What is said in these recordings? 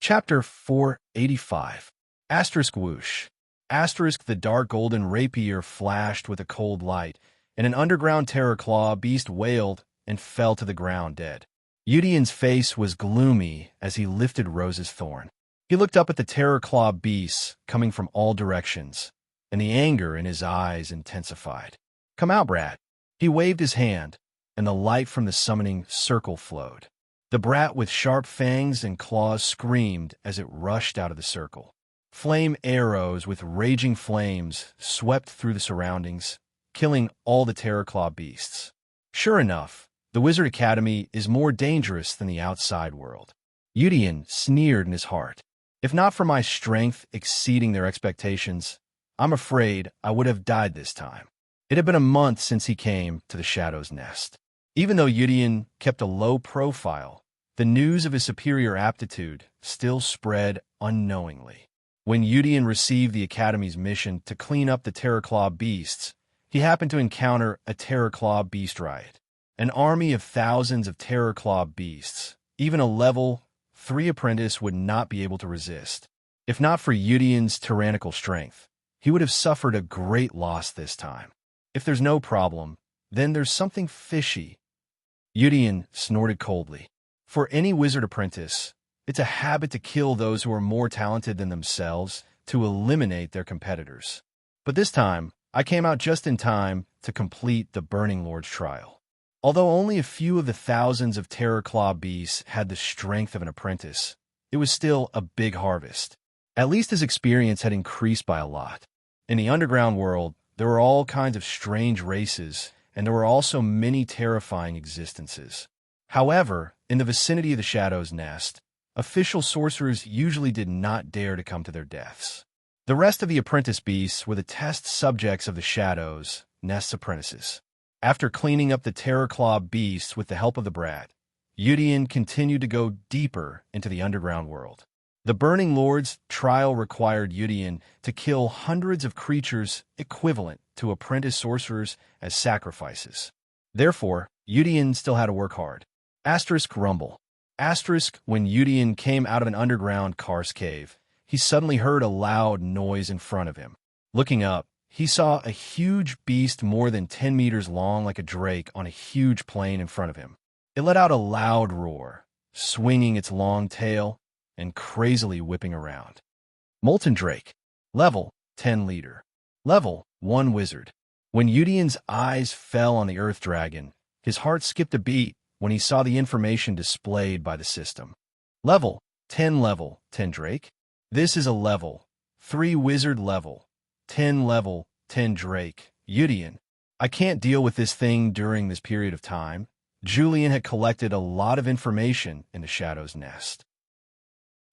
Chapter 485. Asterisk whoosh. Asterisk the dark golden rapier flashed with a cold light, and an underground terror claw beast wailed and fell to the ground dead. Udion's face was gloomy as he lifted Rose's thorn. He looked up at the terror claw beasts coming from all directions, and the anger in his eyes intensified. "Come out, brat." He waved his hand, and the light from the summoning circle flowed. The brat with sharp fangs and claws screamed as it rushed out of the circle. Flame arrows with raging flames swept through the surroundings, killing all the terror claw beasts. Sure enough, the Wizard Academy is more dangerous than the outside world. Udion sneered in his heart. If not for my strength exceeding their expectations, I'm afraid I would have died this time. It had been a month since he came to the Shadow's Nest. Even though Udion kept a low profile, the news of his superior aptitude still spread unknowingly. When Udion received the Academy's mission to clean up the Terror Claw beasts, he happened to encounter a Terror Claw beast riot. An army of thousands of Terror Claw beasts. Even a level 3 apprentice would not be able to resist. If not for Udion's tyrannical strength, he would have suffered a great loss this time. If there's no problem, then there's something fishy. Udion snorted coldly. For any wizard apprentice, it's a habit to kill those who are more talented than themselves to eliminate their competitors. But this time, I came out just in time to complete the Burning Lord's trial. Although only a few of the thousands of Terror Claw beasts had the strength of an apprentice, it was still a big harvest. At least his experience had increased by a lot. In the underground world, there were all kinds of strange races, and there were also many terrifying existences. However, in the vicinity of the Shadow's Nest, official sorcerers usually did not dare to come to their deaths. The rest of the apprentice beasts were the test subjects of the Shadow's Nest's apprentices. After cleaning up the Terror Claw beasts with the help of the brat, Udion continued to go deeper into the underground world. The Burning Lord's trial required Udion to kill hundreds of creatures equivalent to apprentice sorcerers as sacrifices. Therefore, Udion still had to work hard. Asterisk rumble. Asterisk when Udion came out of an underground karst cave, he suddenly heard a loud noise in front of him. Looking up, he saw a huge beast more than 10 meters long like a drake on a huge plain in front of him. It let out a loud roar, swinging its long tail and crazily whipping around. Molten Drake. Level 10 leader. Level 1 wizard. When Udion's eyes fell on the Earth Dragon, his heart skipped a beat when he saw the information displayed by the system. Level 10 Drake. This is a level 3 wizard level 10 Drake. Udion. I can't deal with this thing during this period of time. Julian had collected a lot of information in the Shadow's Nest.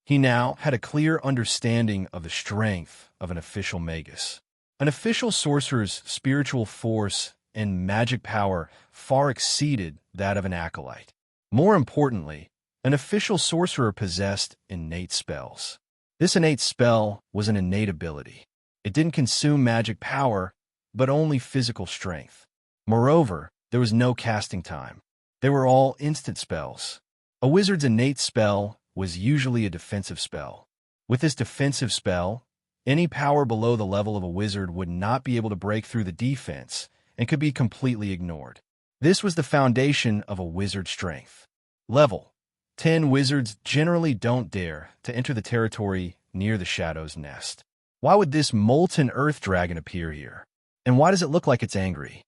He now had a clear understanding of the strength of an official magus. An official sorcerer's spiritual force and magic power far exceeded that of an acolyte. More importantly, an official sorcerer possessed innate spells. This innate spell was an innate ability. It didn't consume magic power, but only physical strength. Moreover, there was no casting time. They were all instant spells. A wizard's innate spell was usually a defensive spell. With this defensive spell, any power below the level of a wizard would not be able to break through the defense and could be completely ignored. This was the foundation of a wizard's strength. Level 10 wizards generally don't dare to enter the territory near the Shadow's Nest. Why would this molten earth dragon appear here? And why does it look like it's angry?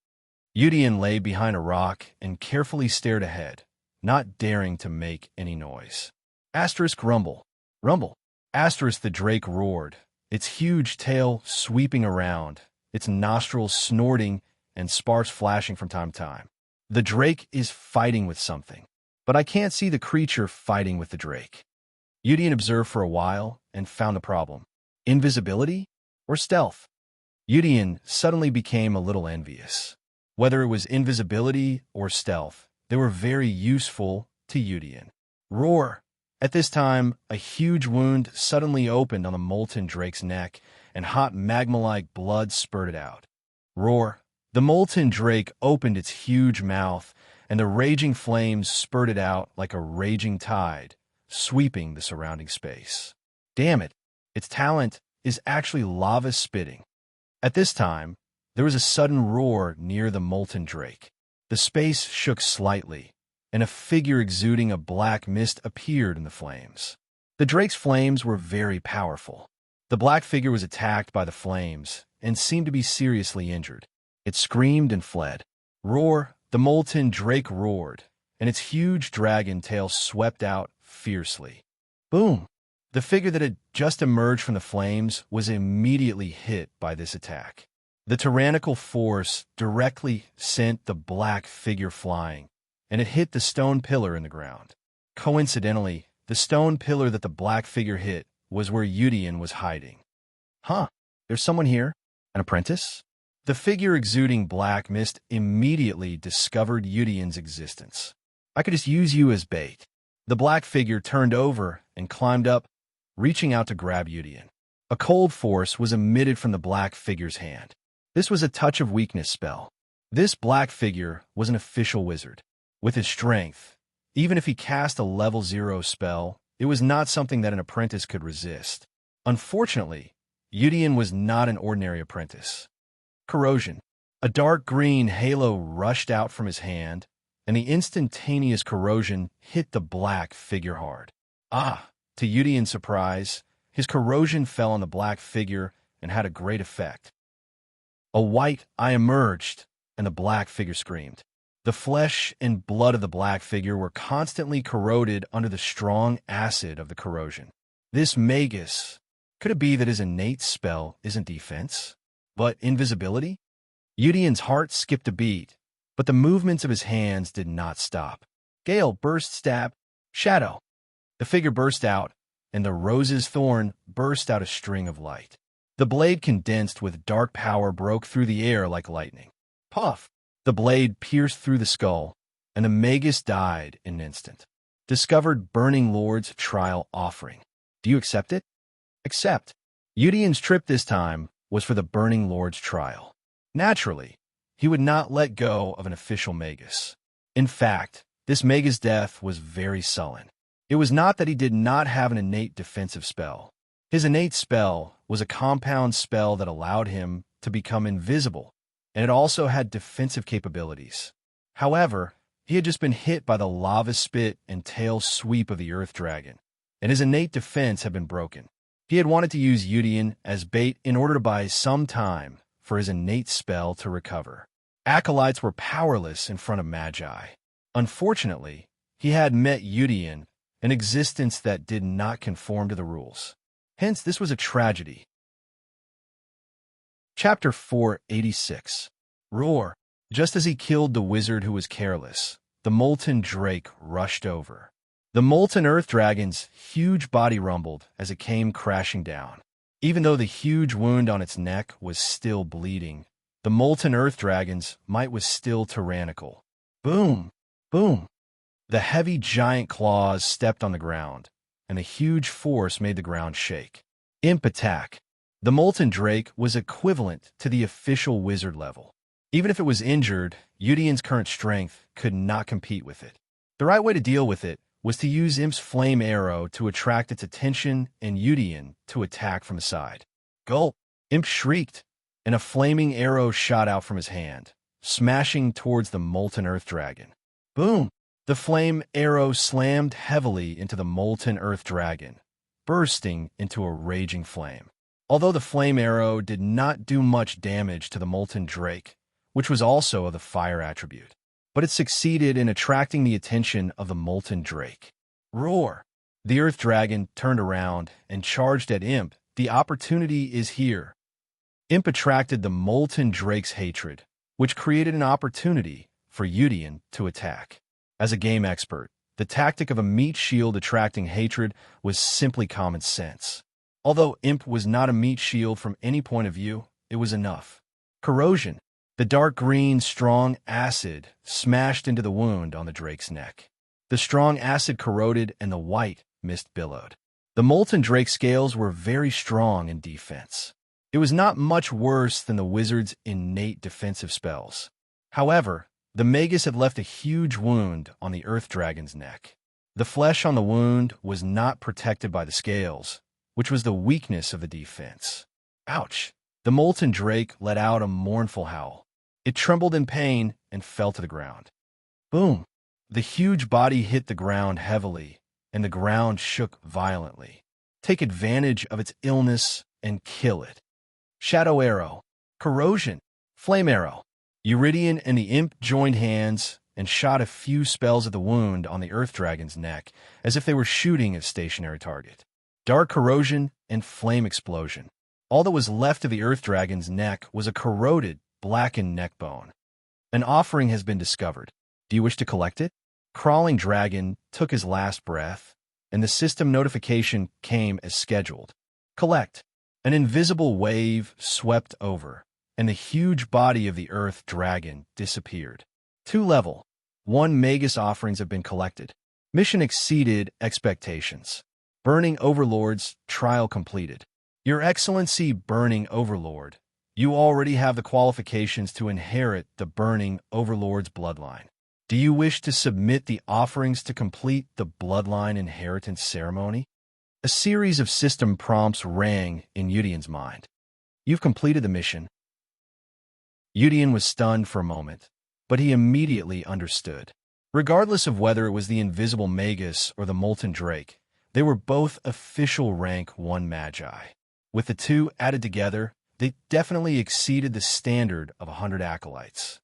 Udion lay behind a rock and carefully stared ahead, not daring to make any noise. Asterisk rumble. Rumble. Asterisk the drake roared, its huge tail sweeping around, its nostrils snorting and sparks flashing from time to time. The drake is fighting with something, but I can't see the creature fighting with the drake. Udion observed for a while and found the problem. Invisibility or stealth? Udion suddenly became a little envious. Whether it was invisibility or stealth, they were very useful to Udion. Roar! At this time, a huge wound suddenly opened on the molten drake's neck, and hot magma-like blood spurted out. Roar! The molten drake opened its huge mouth, and the raging flames spurted out like a raging tide, sweeping the surrounding space. Damn it, its talent is actually lava spitting. At this time, there was a sudden roar near the molten drake. The space shook slightly, and a figure exuding a black mist appeared in the flames. The drake's flames were very powerful. The black figure was attacked by the flames and seemed to be seriously injured. It screamed and fled. Roar, the molten drake roared, and its huge dragon tail swept out fiercely. Boom! The figure that had just emerged from the flames was immediately hit by this attack. The tyrannical force directly sent the black figure flying, and it hit the stone pillar in the ground. Coincidentally, the stone pillar that the black figure hit was where Udian was hiding. Huh, there's someone here? An apprentice? The figure exuding black mist immediately discovered Udian's existence. I could just use you as bait. The black figure turned over and climbed up, reaching out to grab Udian. A cold force was emitted from the black figure's hand. This was a touch of weakness spell. This black figure was an official wizard. With his strength, even if he cast a level 0 spell, it was not something that an apprentice could resist. Unfortunately, Udian was not an ordinary apprentice. Corrosion. A dark green halo rushed out from his hand, and the instantaneous corrosion hit the black figure hard. To Udian's surprise, his corrosion fell on the black figure and had a great effect. A white eye emerged, and the black figure screamed. The flesh and blood of the black figure were constantly corroded under the strong acid of the corrosion. This magus, could it be that his innate spell isn't defense, but invisibility? Udian's heart skipped a beat, but the movements of his hands did not stop. Gale burst stab, shadow. The figure burst out, and the rose's thorn burst out a string of light. The blade condensed with dark power broke through the air like lightning. Puff! The blade pierced through the skull, and the magus died in an instant. Discovered Burning Lord's trial offering. Do you accept it? Accept. Udian's trip this time was for the Burning Lord's trial. Naturally, he would not let go of an official magus. In fact, this magus' death was very sullen. It was not that he did not have an innate defensive spell. His innate spell was a compound spell that allowed him to become invisible, and it also had defensive capabilities. However, he had just been hit by the lava spit and tail sweep of the earth dragon, and his innate defense had been broken. He had wanted to use Udian as bait in order to buy some time for his innate spell to recover. Acolytes were powerless in front of Magi. Unfortunately, he had met Udian, an existence that did not conform to the rules. Hence, this was a tragedy. Chapter 486. Roar. Just as he killed the wizard who was careless, the molten drake rushed over. The molten earth dragon's huge body rumbled as it came crashing down. Even though the huge wound on its neck was still bleeding, the molten earth dragon's might was still tyrannical. Boom! Boom! The heavy giant claws stepped on the ground, and a huge force made the ground shake. Imp attack. The molten drake was equivalent to the official wizard level. Even if it was injured, Udian's current strength could not compete with it. The right way to deal with it was to use Imp's flame arrow to attract its attention and Udian to attack from the side. Gulp! Imp shrieked, and a flaming arrow shot out from his hand, smashing towards the molten earth dragon. Boom! The flame arrow slammed heavily into the molten earth dragon, bursting into a raging flame. Although the flame arrow did not do much damage to the molten drake, which was also of the fire attribute, but it succeeded in attracting the attention of the molten drake. Roar! The earth dragon turned around and charged at Imp. The opportunity is here. Imp attracted the molten drake's hatred, which created an opportunity for Udian to attack. As a game expert, the tactic of a meat shield attracting hatred was simply common sense. Although Imp was not a meat shield from any point of view, it was enough. Corrosion. The dark green, strong acid smashed into the wound on the drake's neck. The strong acid corroded and the white mist billowed. The molten drake scales were very strong in defense. It was not much worse than the wizard's innate defensive spells. However, the magus had left a huge wound on the earth dragon's neck. The flesh on the wound was not protected by the scales, which was the weakness of the defense. Ouch! The molten drake let out a mournful howl. It trembled in pain and fell to the ground. Boom! The huge body hit the ground heavily, and the ground shook violently. Take advantage of its illness and kill it. Shadow arrow, corrosion, flame arrow. Eurydion and the imp joined hands and shot a few spells at the wound on the earth dragon's neck, as if they were shooting a stationary target. Dark corrosion and flame explosion. All that was left of the earth dragon's neck was a corroded, blackened neck bone. An offering has been discovered. Do you wish to collect it? Crawling dragon took his last breath, and the system notification came as scheduled. Collect. An invisible wave swept over, and the huge body of the earth dragon disappeared. 2 level. 1 Magus offerings have been collected. Mission exceeded expectations. Burning Overlord's trial completed. Your Excellency Burning Overlord, you already have the qualifications to inherit the Burning Overlord's bloodline. Do you wish to submit the offerings to complete the bloodline inheritance ceremony? A series of system prompts rang in Eudion's mind. You've completed the mission. Eudion was stunned for a moment, but he immediately understood. Regardless of whether it was the invisible Magus or the molten drake, they were both official rank 1 magi. With the two added together, they definitely exceeded the standard of 100 acolytes.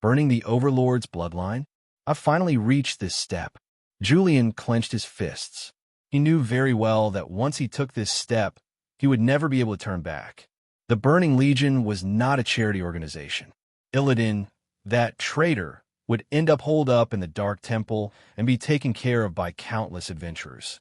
Burning the Overlord's bloodline? I've finally reached this step. Julian clenched his fists. He knew very well that once he took this step, he would never be able to turn back. The Burning Legion was not a charity organization. Illidan, that traitor, would end up holed up in the Dark Temple and be taken care of by countless adventurers.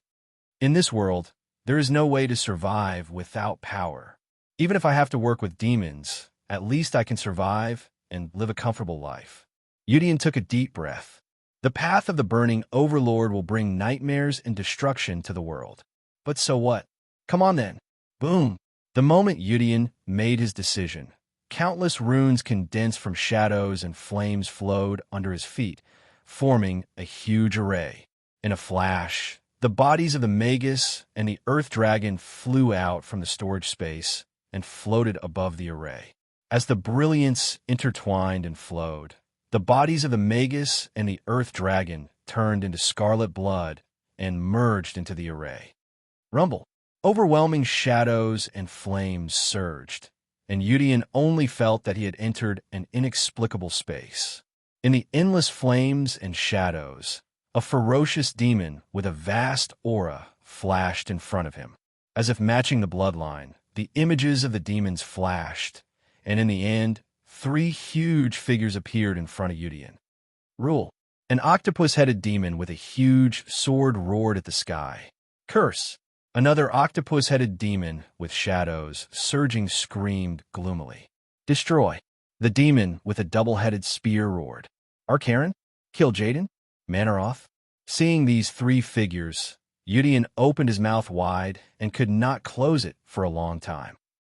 In this world, there is no way to survive without power. Even if I have to work with demons, at least I can survive and live a comfortable life. Eudion took a deep breath. The path of the Burning Overlord will bring nightmares and destruction to the world. But so what? Come on then. Boom. The moment Eudion made his decision, countless runes condensed from shadows and flames flowed under his feet, forming a huge array. In a flash, the bodies of the Magus and the Earth Dragon flew out from the storage space and floated above the array. As the brilliance intertwined and flowed, the bodies of the Magus and the Earth Dragon turned into scarlet blood and merged into the array. Rumble. Overwhelming shadows and flames surged, and Eudion only felt that he had entered an inexplicable space. In the endless flames and shadows, a ferocious demon with a vast aura flashed in front of him. As if matching the bloodline, the images of the demons flashed, and in the end, 3 huge figures appeared in front of Eudion. Rule. An octopus-headed demon with a huge sword roared at the sky. Curse. Another octopus-headed demon with shadows surging screamed gloomily. Destroy. The demon with a double-headed spear roared. Archaron? Kill Jaden? Manaroth? Seeing these 3 figures, Eudion opened his mouth wide and could not close it for a long time.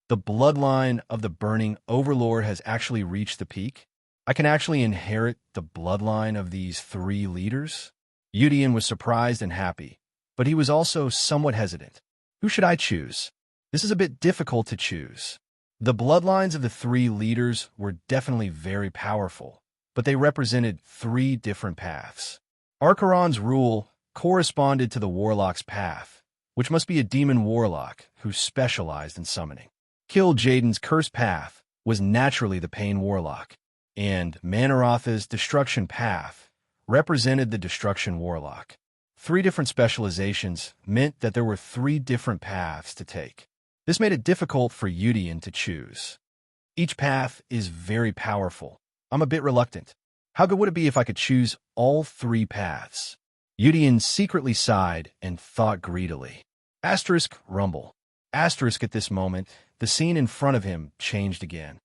The bloodline of the Burning Overlord has actually reached the peak. I can actually inherit the bloodline of these 3 leaders? Eudion was surprised and happy, but he was also somewhat hesitant. Who should I choose? This is a bit difficult to choose. The bloodlines of the 3 leaders were definitely very powerful, but they represented 3 different paths. Archaron's rule corresponded to the Warlock's path, which must be a demon warlock who specialized in summoning. Kill Jaden's curse path was naturally the Pain Warlock, and Manaroth's destruction path represented the Destruction Warlock. 3 different specializations meant that there were 3 different paths to take. This made it difficult for Eudion to choose. Each path is very powerful. I'm a bit reluctant. How good would it be if I could choose all 3 paths? Eudion secretly sighed and thought greedily. Asterisk rumble. Asterisk at this moment, the scene in front of him changed again.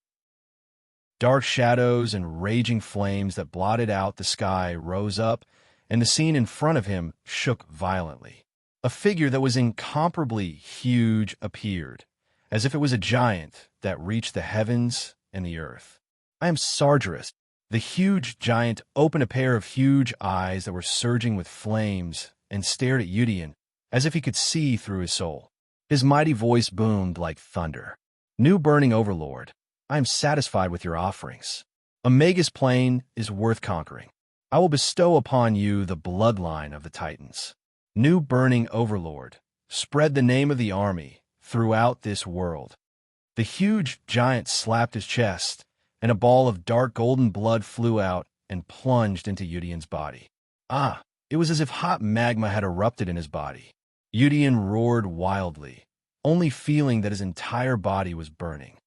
Dark shadows and raging flames that blotted out the sky rose up, and the scene in front of him shook violently. A figure that was incomparably huge appeared, as if it was a giant that reached the heavens and the earth. I am Sargeras. The huge giant opened a pair of huge eyes that were surging with flames and stared at Udian as if he could see through his soul. His mighty voice boomed like thunder. "New burning overlord, I am satisfied with your offerings. Omega's plane is worth conquering. I will bestow upon you the bloodline of the Titans. New burning overlord, spread the name of the army throughout this world." The huge giant slapped his chest, and a ball of dark golden blood flew out and plunged into Udian's body. It was as if hot magma had erupted in his body. Udian roared wildly, only feeling that his entire body was burning.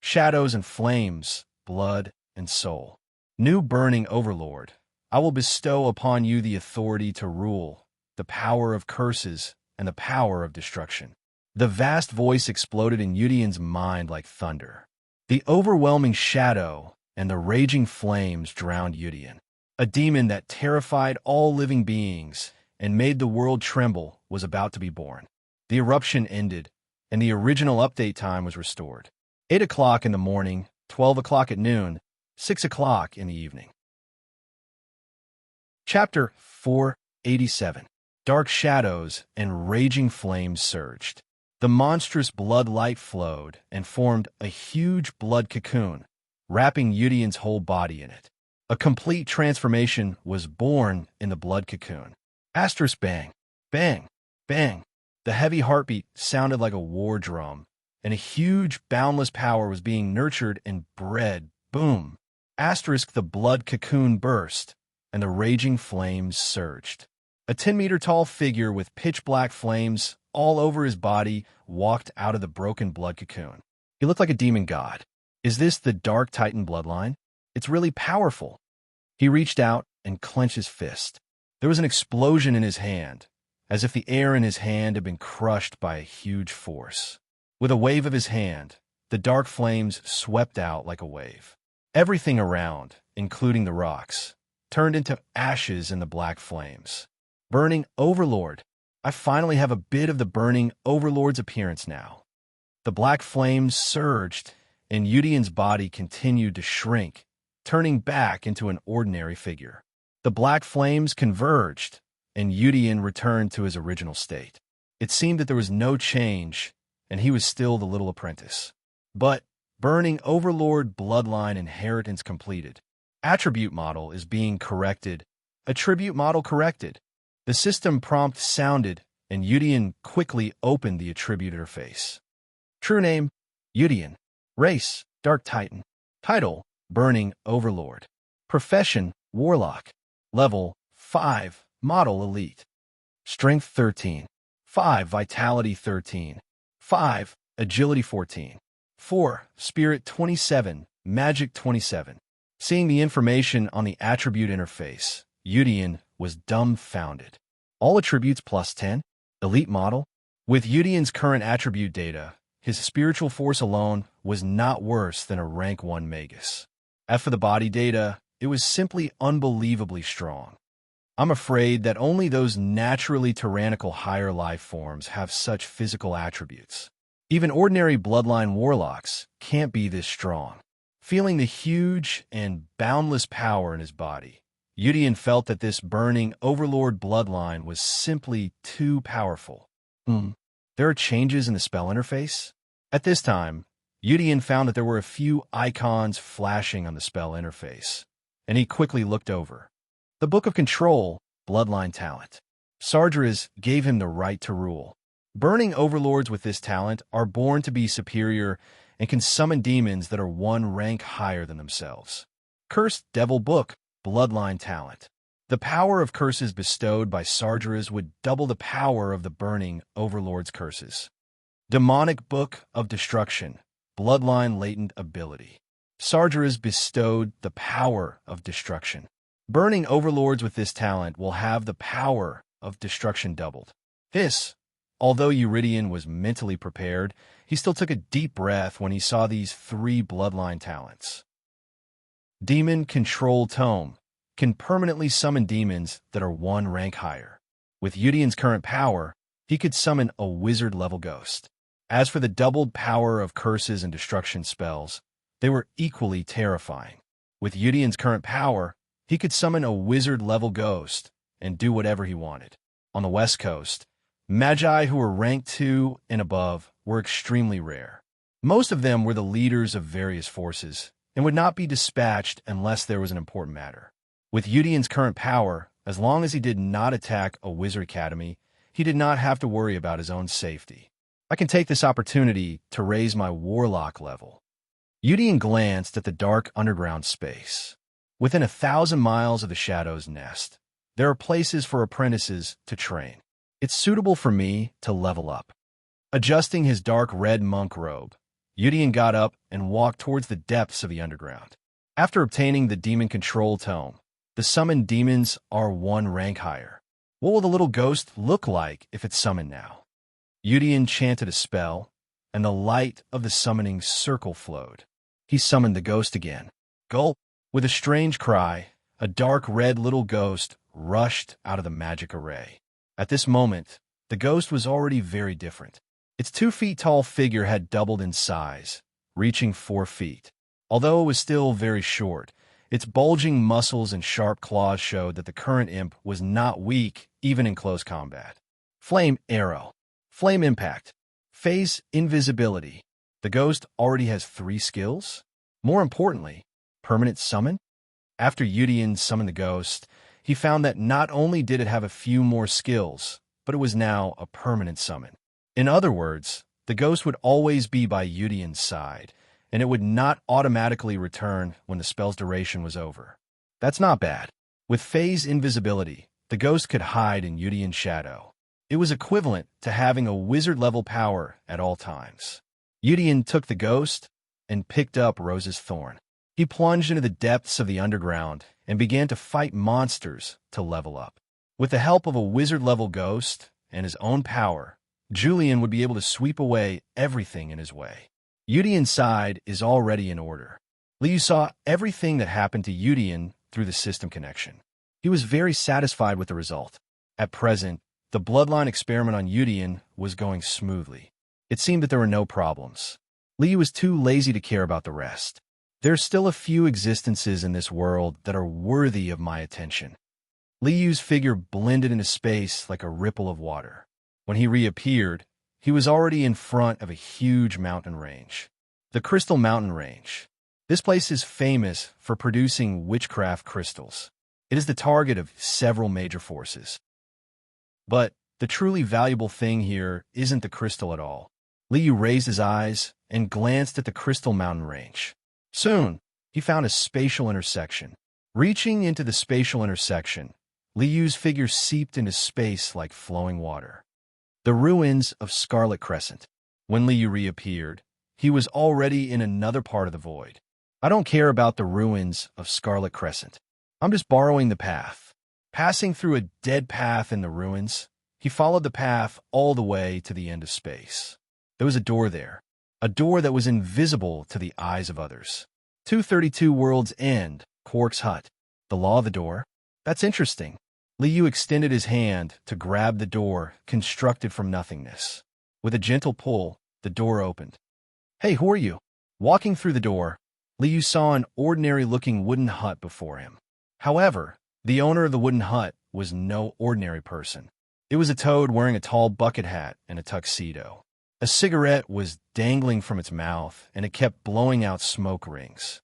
Shadows and flames, blood and soul. New burning overlord, I will bestow upon you the authority to rule, the power of curses, and the power of destruction. The vast voice exploded in Udian's mind like thunder. The overwhelming shadow and the raging flames drowned Udian. A demon that terrified all living beings and made the world tremble was about to be born. The eruption ended, and the original update time was restored. 8 o'clock in the morning, 12 o'clock at noon, 6 o'clock in the evening. Chapter 487. Dark shadows and raging flames surged. The monstrous blood light flowed and formed a huge blood cocoon, wrapping Udian's whole body in it. A complete transformation was born in the blood cocoon. Asterisk bang, bang, bang. The heavy heartbeat sounded like a war drum, and a huge, boundless power was being nurtured and bred. Boom. Asterisk the blood cocoon burst, and the raging flames surged. A 10-meter-tall figure with pitch-black flames all over his body walked out of the broken blood cocoon. He looked like a demon god. Is this the Dark Titan bloodline? It's really powerful. He reached out and clenched his fist. There was an explosion in his hand, as if the air in his hand had been crushed by a huge force. With a wave of his hand, the dark flames swept out like a wave. Everything around, including the rocks, turned into ashes in the black flames. Burning Overlord. I finally have a bit of the Burning Overlord's appearance now. The black flames surged, and Udian's body continued to shrink, turning back into an ordinary figure. The black flames converged, and Udian returned to his original state. It seemed that there was no change, and he was still the little apprentice. But Burning Overlord bloodline inheritance completed. Attribute model is being corrected. Attribute model corrected. The system prompt sounded, and Udian quickly opened the attribute interface. True name, Udian. Race, Dark Titan. Title, Burning Overlord. Profession, Warlock. Level, 5, Model Elite. Strength 13. 5, Vitality 13. 5, Agility 14. 4, Spirit 27, Magic 27. Seeing the information on the attribute interface, Udian was dumbfounded. All attributes plus 10? Elite model? With Udian's current attribute data, his spiritual force alone was not worse than a rank 1 Magus. As for the body data, it was simply unbelievably strong. I'm afraid that only those naturally tyrannical higher life forms have such physical attributes. Even ordinary bloodline warlocks can't be this strong. Feeling the huge and boundless power in his body, Udian felt that this Burning Overlord bloodline was simply too powerful. There are changes in the spell interface? At this time, Udian found that there were a few icons flashing on the spell interface, and he quickly looked over. The Book of Control, Bloodline Talent. Sargeras gave him the right to rule. Burning Overlords with this talent are born to be superior and can summon demons that are one rank higher than themselves. Cursed Devil Book, Bloodline Talent. The power of curses bestowed by Sargeras would double the power of the Burning Overlord's curses. Demonic Book of Destruction, Bloodline Latent Ability. Sargeras bestowed the power of destruction. Burning Overlords with this talent will have the power of destruction doubled. Although Eurydian was mentally prepared, he still took a deep breath when he saw these 3 bloodline talents. Demon Control Tome can permanently summon demons that are 1 rank higher. With Eudian's current power, he could summon a wizard-level ghost. As for the doubled power of curses and destruction spells, they were equally terrifying. With Eudian's current power, he could summon a wizard-level ghost and do whatever he wanted. On the West Coast, magi who were ranked 2 and above were extremely rare. Most of them were the leaders of various forces and would not be dispatched unless there was an important matter. With Udian's current power, as long as he did not attack a wizard academy, he did not have to worry about his own safety. I can take this opportunity to raise my warlock level. Udian glanced at the dark underground space. Within 1,000 miles of the Shadow's Nest, there are places for apprentices to train. It's suitable for me to level up. Adjusting his dark red monk robe, Udian got up and walked towards the depths of the underground. After obtaining the demon control tome, the summoned demons are 1 rank higher. What will the little ghost look like if it's summoned now? Udian chanted a spell, and the light of the summoning circle flowed. He summoned the ghost again. Gulp! With a strange cry, a dark red little ghost rushed out of the magic array. At this moment, the ghost was already very different. Its 2-feet-tall figure had doubled in size, reaching 4 feet. Although it was still very short, its bulging muscles and sharp claws showed that the current imp was not weak even in close combat. Flame Arrow. Flame Impact. Phase Invisibility. The ghost already has 3 skills? More importantly, Permanent Summon? After Udian summoned the ghost, he found that not only did it have a few more skills, but it was now a permanent summon. In other words, the ghost would always be by Udian's side, and it would not automatically return when the spell's duration was over. That's not bad. With phase invisibility, the ghost could hide in Udian's shadow. It was equivalent to having a wizard-level power at all times. Udian took the ghost and picked up Rose's thorn. He plunged into the depths of the underground and began to fight monsters to level up. With the help of a wizard-level ghost and his own power, Julian would be able to sweep away everything in his way. Udian's side is already in order. Liu saw everything that happened to Udian through the system connection. He was very satisfied with the result. At present, the bloodline experiment on Udian was going smoothly. It seemed that there were no problems. Liu was too lazy to care about the rest. There's still a few existences in this world that are worthy of my attention. Liu's figure blended into space like a ripple of water. When he reappeared, he was already in front of a huge mountain range. The Crystal Mountain Range. This place is famous for producing witchcraft crystals. It is the target of several major forces. But the truly valuable thing here isn't the crystal at all. Liu raised his eyes and glanced at the Crystal Mountain Range. Soon, he found a spatial intersection. Reaching into the spatial intersection, Liu's figure seeped into space like flowing water. The ruins of Scarlet Crescent. When Liu reappeared, he was already in another part of the void. I don't care about the ruins of Scarlet Crescent. I'm just borrowing the path. Passing through a dead path in the ruins, he followed the path all the way to the end of space. There was a door there, a door that was invisible to the eyes of others. 232 World's End, Quark's hut. The law of the door? That's interesting. Liu extended his hand to grab the door constructed from nothingness. With a gentle pull, the door opened. Hey, who are you? Walking through the door, Liu saw an ordinary-looking wooden hut before him. However, the owner of the wooden hut was no ordinary person. It was a toad wearing a tall bucket hat and a tuxedo. A cigarette was dangling from its mouth, and it kept blowing out smoke rings.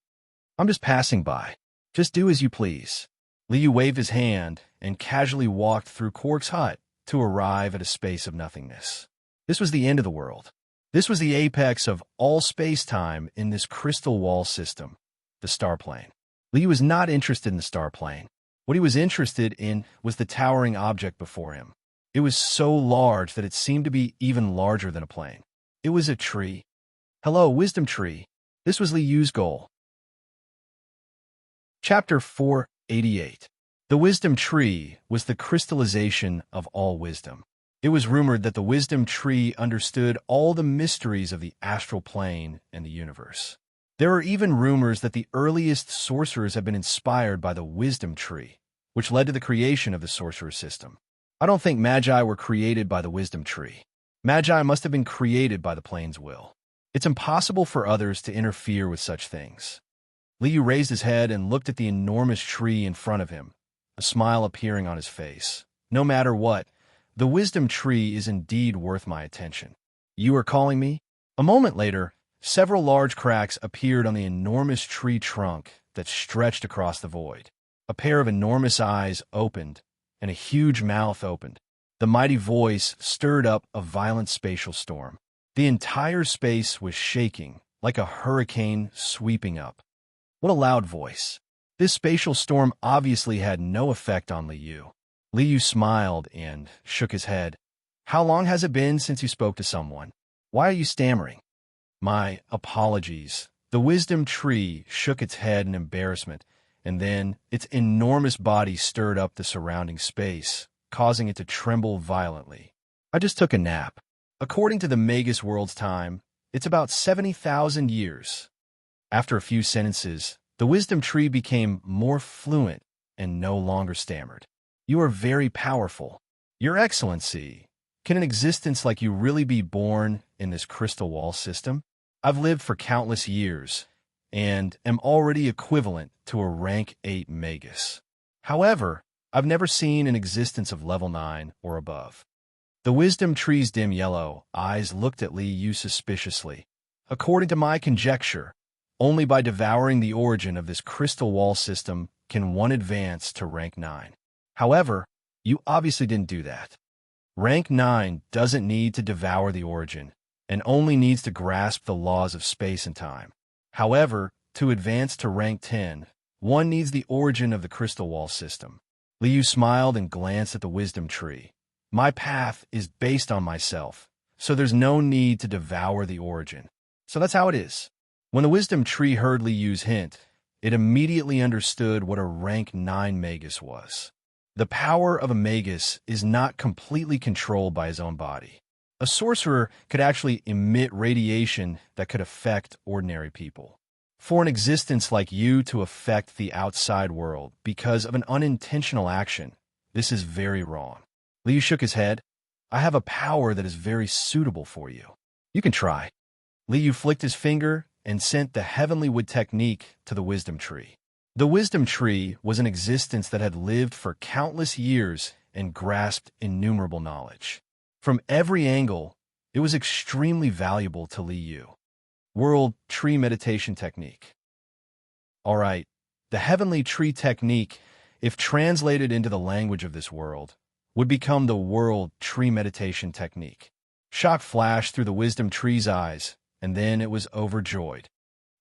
I'm just passing by. Just do as you please. Liu waved his hand and casually walked through Quark's hut to arrive at a space of nothingness. This was the end of the world. This was the apex of all space-time in this crystal wall system, the star plane. Liu was not interested in the star plane. What he was interested in was the towering object before him. It was so large that it seemed to be even larger than a plane. It was a tree. Hello, Wisdom Tree. This was Liu's goal. Chapter 488. The Wisdom Tree was the crystallization of all wisdom. It was rumored that the Wisdom Tree understood all the mysteries of the astral plane and the universe. There are even rumors that the earliest sorcerers have been inspired by the Wisdom Tree, which led to the creation of the sorcerer system. I don't think magi were created by the Wisdom Tree. Magi must have been created by the plane's will. It's impossible for others to interfere with such things. Liu raised his head and looked at the enormous tree in front of him, a smile appearing on his face. No matter what, The wisdom tree is indeed worth my attention. You are calling me? A moment later, several large cracks appeared on the enormous tree trunk that stretched across the void. A pair of enormous eyes opened, and a huge mouth opened. The mighty voice stirred up a violent spatial storm. The entire space was shaking, like a hurricane sweeping up. What a loud voice. This spatial storm obviously had no effect on Liu. Liu smiled and shook his head. How long has it been since you spoke to someone? Why are you stammering? My apologies. The wisdom tree shook its head in embarrassment, and then its enormous body stirred up the surrounding space, causing it to tremble violently. I just took a nap. According to the Magus world's time, it's about 70,000 years. After a few sentences, the wisdom tree became more fluent and no longer stammered. You are very powerful. Your Excellency, can an existence like you really be born in this crystal wall system? I've lived for countless years and am already equivalent to a rank 8 Magus. However, I've never seen an existence of level 9 or above. The wisdom tree's dim yellow eyes looked at Liu suspiciously. According to my conjecture, only by devouring the origin of this crystal wall system can one advance to rank 9. However, you obviously didn't do that. Rank 9 doesn't need to devour the origin, and only needs to grasp the laws of space and time. However, to advance to rank 10, one needs the origin of the crystal wall system. Liu smiled and glanced at the wisdom tree. My path is based on myself, so there's no need to devour the origin. So that's how it is. When the wisdom tree heard Liu's hint, it immediately understood what a rank 9 Magus was. The power of a Magus is not completely controlled by his own body. A sorcerer could actually emit radiation that could affect ordinary people. For an existence like you to affect the outside world because of an unintentional action, this is very wrong. Liu shook his head. I have a power that is very suitable for you. You can try. Liu flicked his finger and sent the heavenly wood technique to the wisdom tree. The wisdom tree was an existence that had lived for countless years and grasped innumerable knowledge. From every angle, it was extremely valuable to Liu. World Tree Meditation Technique. All right, the heavenly tree technique, if translated into the language of this world, would become the World Tree Meditation Technique. Shock flashed through the wisdom tree's eyes, and then it was overjoyed.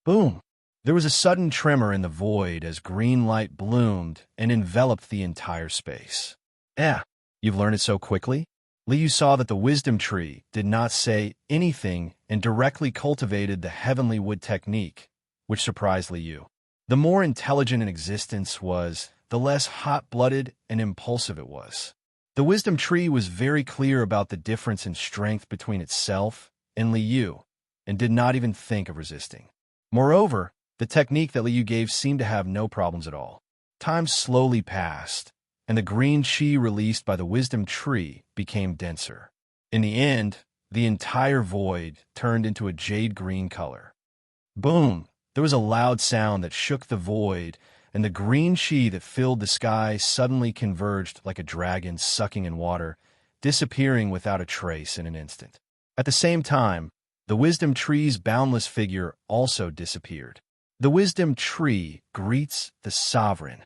Boom! There was a sudden tremor in the void as green light bloomed and enveloped the entire space. You've learned it so quickly? Liu saw that the wisdom tree did not say anything and directly cultivated the heavenly wood technique, which surprised Liu. The more intelligent an existence was, the less hot-blooded and impulsive it was. The wisdom tree was very clear about the difference in strength between itself and Liu, and did not even think of resisting. Moreover, the technique that Liu gave seemed to have no problems at all. Time slowly passed, and the green chi released by the wisdom tree became denser. In the end, the entire void turned into a jade green color. Boom! There was a loud sound that shook the void, and the green chi that filled the sky suddenly converged like a dragon sucking in water, disappearing without a trace in an instant. At the same time, the wisdom tree's boundless figure also disappeared. The wisdom tree greets the sovereign.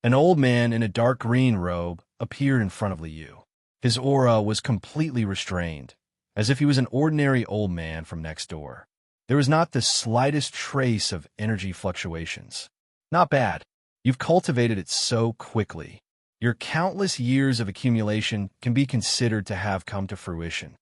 An old man in a dark green robe appeared in front of Liu. His aura was completely restrained, as if he was an ordinary old man from next door. There was not the slightest trace of energy fluctuations. Not bad. You've cultivated it so quickly. Your countless years of accumulation can be considered to have come to fruition.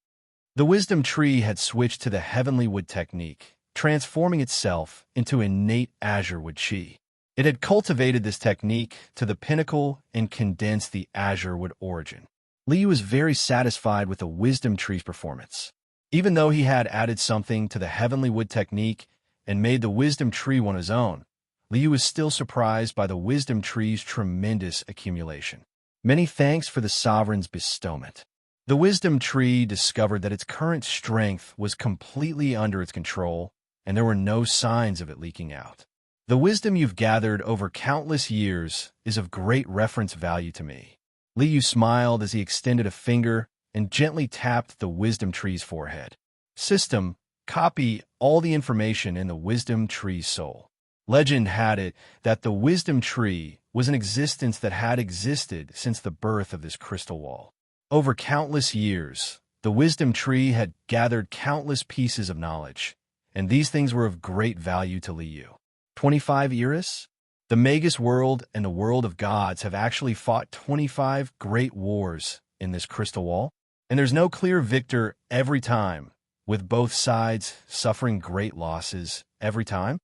The wisdom tree had switched to the heavenly wood technique, transforming itself into innate azure wood chi. It had cultivated this technique to the pinnacle and condensed the azure wood origin. Liu was very satisfied with the wisdom tree's performance. Even though he had added something to the heavenly wood technique and made the wisdom tree one his own, Liu was still surprised by the wisdom tree's tremendous accumulation. Many thanks for the sovereign's bestowment. The wisdom tree discovered that its current strength was completely under its control, and there were no signs of it leaking out. The wisdom you've gathered over countless years is of great reference value to me. Li Yu smiled as he extended a finger and gently tapped the wisdom tree's forehead. System, copy all the information in the wisdom tree's soul. Legend had it that the wisdom tree was an existence that had existed since the birth of this crystal wall. Over countless years, the wisdom tree had gathered countless pieces of knowledge, and these things were of great value to Li Yu. 25 eras? The Magus world and the world of gods have actually fought 25 great wars in this crystal wall, and there's no clear victor every time, with both sides suffering great losses every time.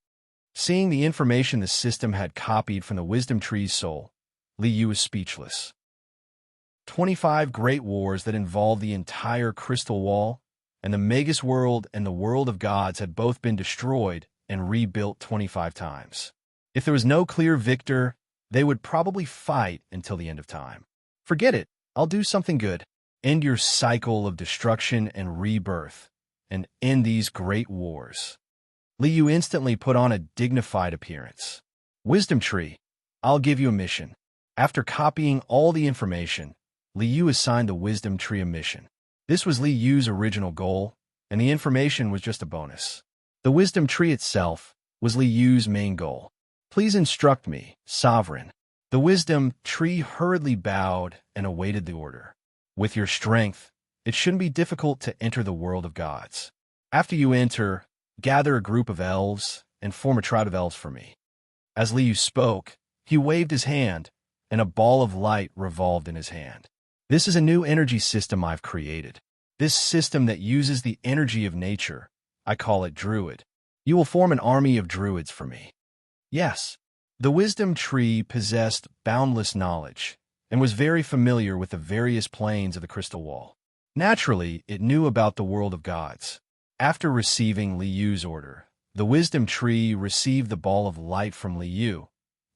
Seeing the information the system had copied from the wisdom tree's soul, Li Yu was speechless. 25 great wars that involved the entire crystal wall, and the Magus world and the world of gods had both been destroyed and rebuilt 25 times. If there was no clear victor, they would probably fight until the end of time. Forget it, I'll do something good. End your cycle of destruction and rebirth, and end these great wars. Li Yu instantly put on a dignified appearance. Wisdom Tree, I'll give you a mission. After copying all the information, Li Yu assigned the Wisdom Tree a mission. This was Li Yu's original goal, and the information was just a bonus. The Wisdom Tree itself was Li Yu's main goal. Please instruct me, Sovereign. The Wisdom Tree hurriedly bowed and awaited the order. With your strength, it shouldn't be difficult to enter the world of gods. After you enter, gather a group of elves and form a tribe of elves for me. As Li Yu spoke, he waved his hand, and a ball of light revolved in his hand. This is a new energy system I've created. This system that uses the energy of nature. I call it Druid. You will form an army of druids for me. Yes, the Wisdom Tree possessed boundless knowledge and was very familiar with the various planes of the crystal wall. Naturally, it knew about the world of gods. After receiving Li Yu's order, the Wisdom Tree received the ball of light from Li Yu,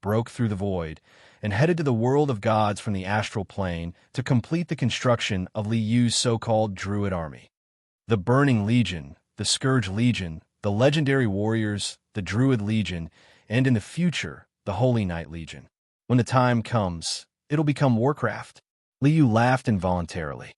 broke through the void, and headed to the world of gods from the astral plane to complete the construction of Li Yu's so-called Druid army. The Burning Legion, the Scourge Legion, the Legendary Warriors, the Druid Legion, and in the future, the Holy Knight Legion. When the time comes, it'll become Warcraft. Li Yu laughed involuntarily.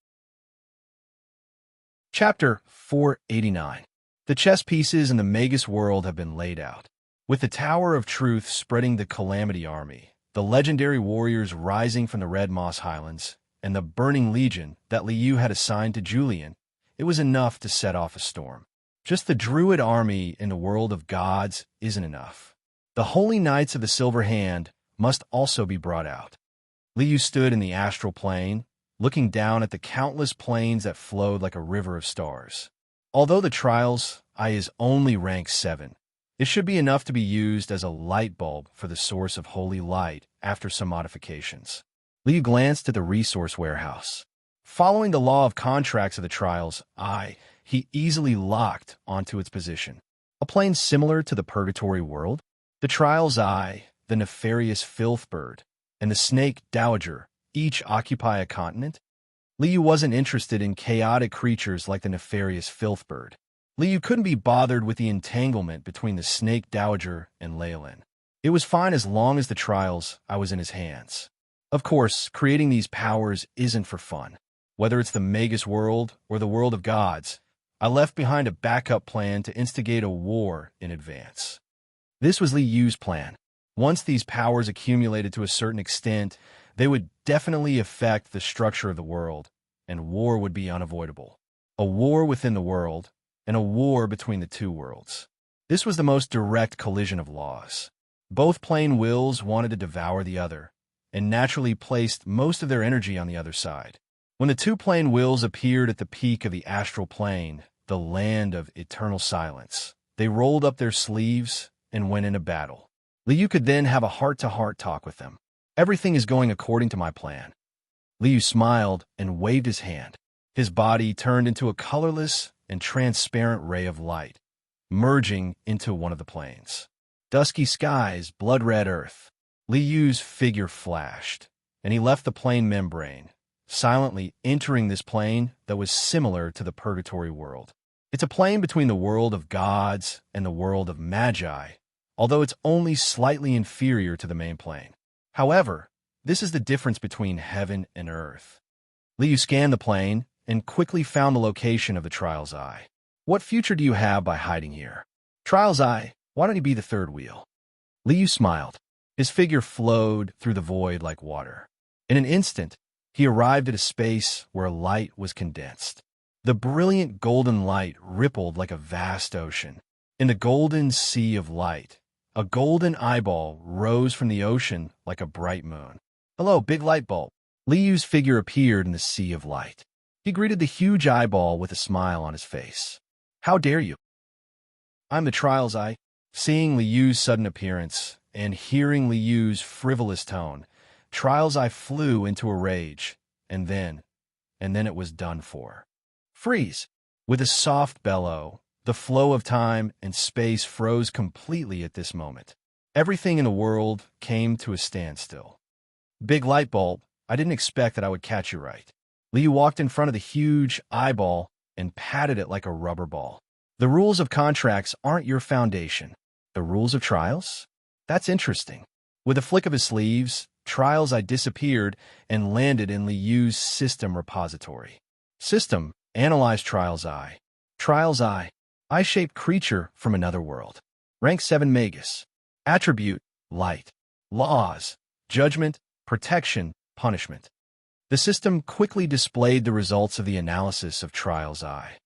Chapter 489. The chess pieces in the Magus world have been laid out. With the Tower of Truth spreading the Calamity Army, the legendary warriors rising from the Red Moss Highlands, and the Burning Legion that Li Yu had assigned to Julian, it was enough to set off a storm. Just the Druid army in the world of gods isn't enough. The Holy Knights of the Silver Hand must also be brought out. Li Yu stood in the astral plane, looking down at the countless planes that flowed like a river of stars. Although the Trials I is only rank 7, it should be enough to be used as a light bulb for the source of holy light after some modifications. Li Yu glanced at the resource warehouse. Following the law of contracts of the Trials he easily locked onto its position. A plane similar to the Purgatory world, the Trials the Nefarious Filthbird, and the Snake Dowager each occupy a continent. Li Yu wasn't interested in chaotic creatures like the Nefarious Filthbird. Li Yu couldn't be bothered with the entanglement between the Snake Dowager and Leyland. It was fine as long as the Trials I was in his hands. Of course, creating these powers isn't for fun. Whether it's the Magus world or the world of gods, I left behind a backup plan to instigate a war in advance. This was Li Yu's plan. Once these powers accumulated to a certain extent, they would definitely affect the structure of the world, and war would be unavoidable. A war within the world, and a war between the two worlds. This was the most direct collision of laws. Both plane wills wanted to devour the other, and naturally placed most of their energy on the other side. When the two plane wills appeared at the peak of the astral plane, the land of eternal silence, they rolled up their sleeves and went into battle. Li Yu could then have a heart-to-heart talk with them. Everything is going according to my plan. Li Yu smiled and waved his hand. His body turned into a colorless and transparent ray of light, merging into one of the planes. Dusky skies, blood-red earth. Li Yu's figure flashed, and he left the plane membrane, silently entering this plane that was similar to the Purgatory world. It's a plane between the world of gods and the world of magi, although it's only slightly inferior to the main plane. However, This is the difference between heaven and earth. Liu scanned the plane and quickly found the location of the Trial's Eye. What future do you have by hiding here? Trial's Eye, why don't you be the third wheel? Liu smiled. His figure flowed through the void like water. In an instant, he arrived at a space where light was condensed. The brilliant golden light rippled like a vast ocean. In the golden sea of light, a golden eyeball rose from the ocean like a bright moon. Hello, big light bulb. Liu's figure appeared in the sea of light. He greeted the huge eyeball with a smile on his face. How dare you? I'm the Trial's Eye. Seeing Liu's sudden appearance and hearing Liu's frivolous tone, Trial's Eye flew into a rage, and then it was done for. Freeze! With a soft bellow, the flow of time and space froze completely at this moment. Everything in the world came to a standstill. Big light bulb, I didn't expect that I would catch you right. Liu walked in front of the huge eyeball and patted it like a rubber ball. The rules of contracts aren't your foundation. The rules of trials? That's interesting. With a flick of his sleeves, Trial's Eye disappeared and landed in Liu's system repository. System, analyze Trial's Eye. Trial's Eye, eye-shaped creature from another world. Rank 7 Magus. Attribute, light. Laws, judgment, protection, punishment. The system quickly displayed the results of the analysis of Trial's Eye.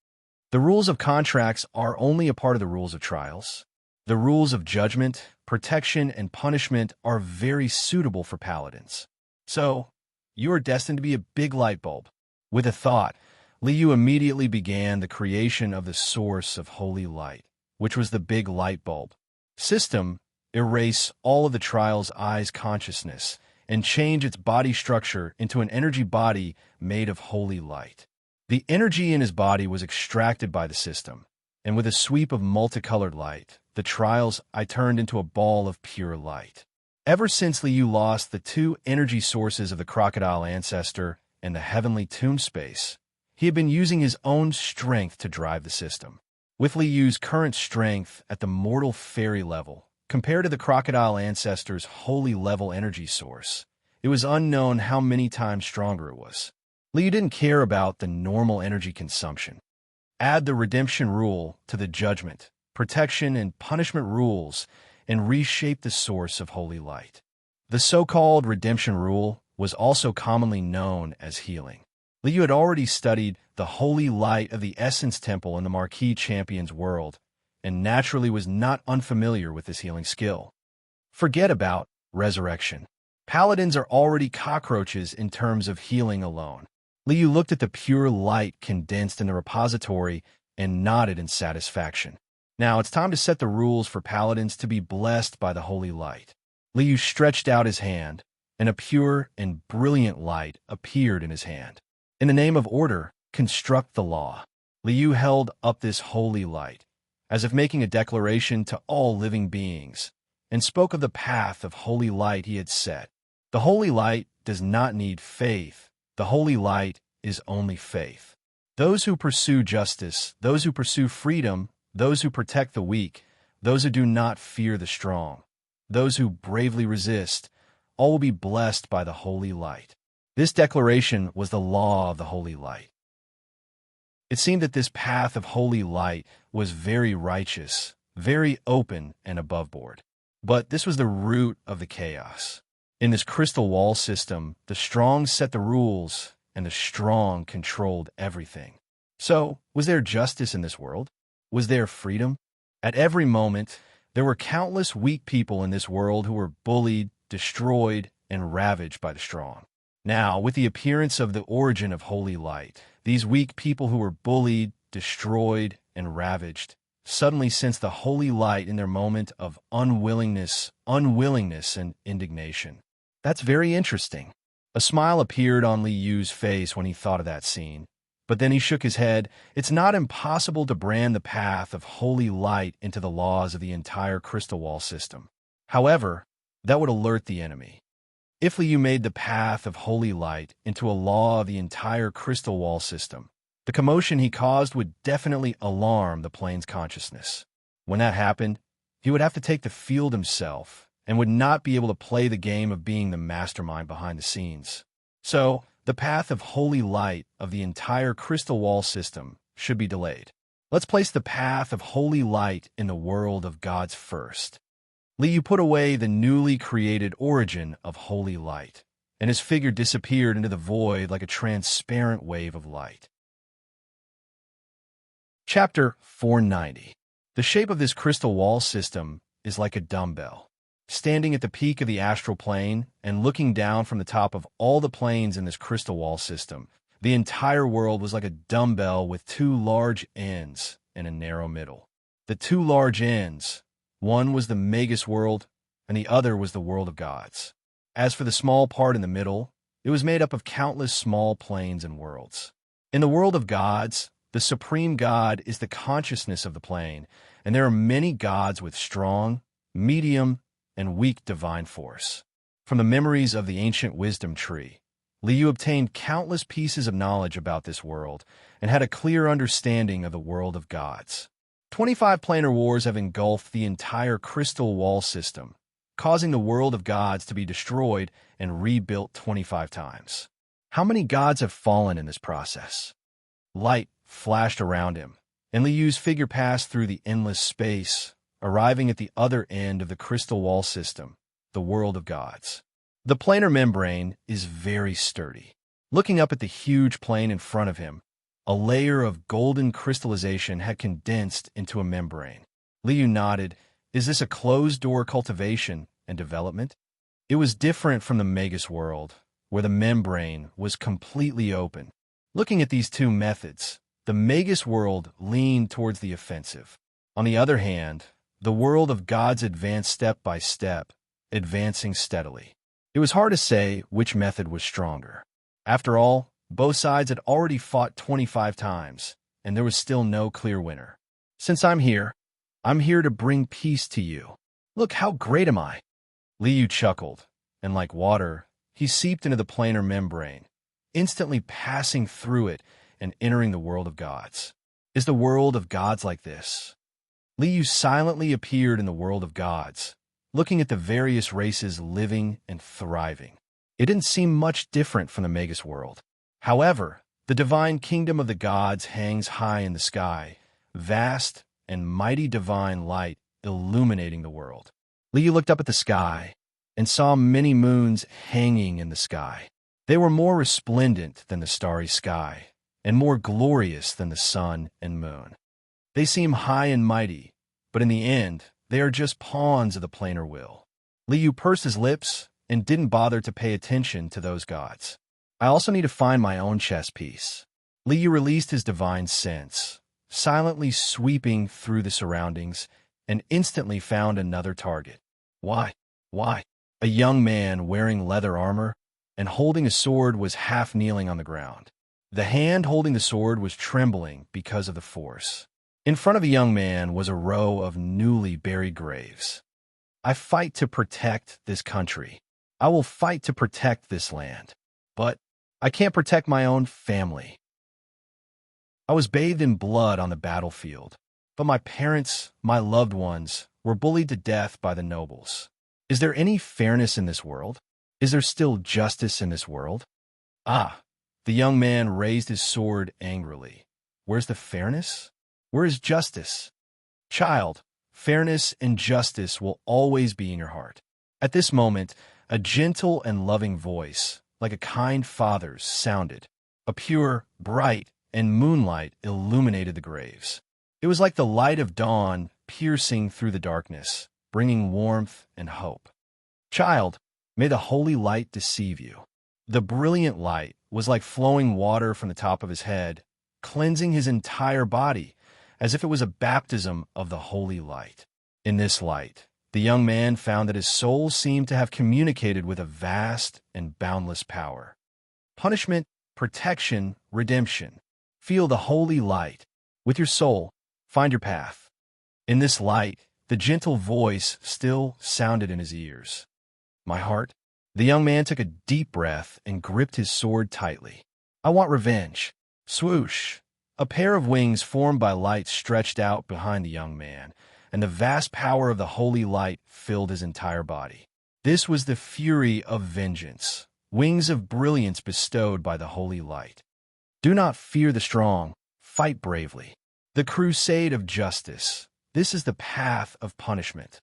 The rules of contracts are only a part of the rules of trials. The rules of judgment, protection, and punishment are very suitable for paladins. So, you are destined to be a big light bulb. With a thought, Liu immediately began the creation of the source of holy light, which was the big light bulb. System, erase all of the Trial's Eye's consciousness and change its body structure into an energy body made of holy light. The energy in his body was extracted by the system, and with a sweep of multicolored light, the Trial's Eye turned into a ball of pure light. Ever since Liu lost the two energy sources of the crocodile ancestor and the heavenly tomb space, he had been using his own strength to drive the system. With Liu's current strength at the mortal fairy level, compared to the crocodile ancestor's holy level energy source, it was unknown how many times stronger it was. Liu didn't care about the normal energy consumption. Add the redemption rule to the judgment, protection, and punishment rules, and reshape the source of holy light. The so-called redemption rule was also commonly known as healing. Liu had already studied the holy light of the Essence Temple in the Marquis Champion's world, and naturally was not unfamiliar with this healing skill. Forget about resurrection. Paladins are already cockroaches in terms of healing alone. Liu looked at the pure light condensed in the repository and nodded in satisfaction. Now it's time to set the rules for paladins to be blessed by the holy light. Liu stretched out his hand, and a pure and brilliant light appeared in his hand. In the name of order, construct the law. Liu held up this holy light, as if making a declaration to all living beings, and spoke of the path of holy light he had set. The holy light does not need faith. The holy light is only faith. Those who pursue justice, those who pursue freedom, those who protect the weak, those who do not fear the strong, those who bravely resist, all will be blessed by the holy light. This declaration was the law of the holy light. It seemed that this path of holy light was very righteous, very open and above board. But this was the root of the chaos. In this crystal wall system, the strong set the rules, and the strong controlled everything. So, was there justice in this world? Was there freedom? At every moment, there were countless weak people in this world who were bullied, destroyed, and ravaged by the strong. Now, with the appearance of the origin of holy light, these weak people who were bullied, destroyed, and ravaged suddenly sensed the holy light in their moment of unwillingness, and indignation. That's very interesting. A smile appeared on Liu's face when he thought of that scene. But then he shook his head. It's not impossible to brand the path of holy light into the laws of the entire crystal wall system. However, that would alert the enemy. If Liu made the path of holy light into a law of the entire crystal wall system, the commotion he caused would definitely alarm the plane's consciousness. When that happened, he would have to take the field himself, and would not be able to play the game of being the mastermind behind the scenes. So, the path of holy light of the entire crystal wall system should be delayed. Let's place the path of holy light in the world of gods first. Liu put away the newly created origin of holy light, and his figure disappeared into the void like a transparent wave of light. Chapter 490. The shape of this crystal wall system is like a dumbbell. Standing at the peak of the astral plane and looking down from the top of all the planes in this crystal wall system, the entire world was like a dumbbell with two large ends and a narrow middle. The two large ends, one was the Magus world, and the other was the world of gods. As for the small part in the middle, it was made up of countless small planes and worlds. In the world of gods, the supreme god is the consciousness of the plane, and there are many gods with strong, medium, and weak divine force. From the memories of the ancient wisdom tree, Liu obtained countless pieces of knowledge about this world and had a clear understanding of the world of gods. 25 planar wars have engulfed the entire crystal wall system, causing the world of gods to be destroyed and rebuilt 25 times. How many gods have fallen in this process? Light flashed around him, and Liu's figure passed through the endless space, arriving at the other end of the crystal wall system, the world of gods. The planar membrane is very sturdy. Looking up at the huge plane in front of him, a layer of golden crystallization had condensed into a membrane. Liu nodded. Is this a closed-door cultivation and development? It was different from the Magus world, where the membrane was completely open. Looking at these two methods, the Magus world leaned towards the offensive. On the other hand, the world of gods advanced step by step, advancing steadily. It was hard to say which method was stronger. After all, both sides had already fought 25 times, and there was still no clear winner. Since I'm here to bring peace to you. Look, how great am I? Liu chuckled, and like water, he seeped into the planar membrane, instantly passing through it and entering the world of gods. Is the world of gods like this? Liu silently appeared in the world of gods, looking at the various races living and thriving. It didn't seem much different from the Magus world. However, the divine kingdom of the gods hangs high in the sky, vast and mighty divine light illuminating the world. Liu looked up at the sky and saw many moons hanging in the sky. They were more resplendent than the starry sky, and more glorious than the sun and moon. They seem high and mighty, but in the end, they are just pawns of the planar will. Liu pursed his lips and didn't bother to pay attention to those gods. I also need to find my own chess piece. Liu released his divine sense, silently sweeping through the surroundings, and instantly found another target. Why? A young man wearing leather armor and holding a sword was half kneeling on the ground. The hand holding the sword was trembling because of the force. In front of the young man was a row of newly buried graves. I fight to protect this country. I will fight to protect this land. But I can't protect my own family. I was bathed in blood on the battlefield, but my parents, my loved ones, were bullied to death by the nobles. Is there any fairness in this world? Is there still justice in this world? Ah, the young man raised his sword angrily. Where's the fairness? Where is justice? Child, fairness and justice will always be in your heart. At this moment, a gentle and loving voice, like a kind father's, sounded. A pure, bright, and moonlight illuminated the graves. It was like the light of dawn piercing through the darkness, bringing warmth and hope. Child, may the holy light deceive you. The brilliant light was like flowing water from the top of his head, cleansing his entire body, as if it was a baptism of the holy light. In this light, the young man found that his soul seemed to have communicated with a vast and boundless power. Punishment, protection, redemption. Feel the holy light. With your soul, find your path. In this light, the gentle voice still sounded in his ears. My heart? The young man took a deep breath and gripped his sword tightly. I want revenge. Swoosh! A pair of wings formed by light stretched out behind the young man, and the vast power of the holy light filled his entire body. This was the fury of vengeance, wings of brilliance bestowed by the holy light. Do not fear the strong, fight bravely. The crusade of justice, this is the path of punishment.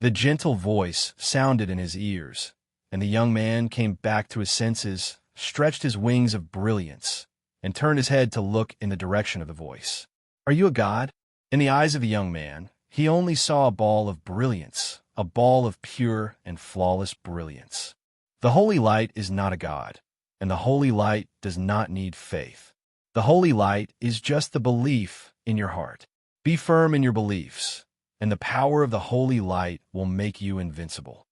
The gentle voice sounded in his ears, and the young man came back to his senses, stretched his wings of brilliance, and turned his head to look in the direction of the voice. Are you a god? In the eyes of the young man, he only saw a ball of brilliance, a ball of pure and flawless brilliance. The holy light is not a god, and the holy light does not need faith. The holy light is just the belief in your heart. Be firm in your beliefs, and the power of the holy light will make you invincible.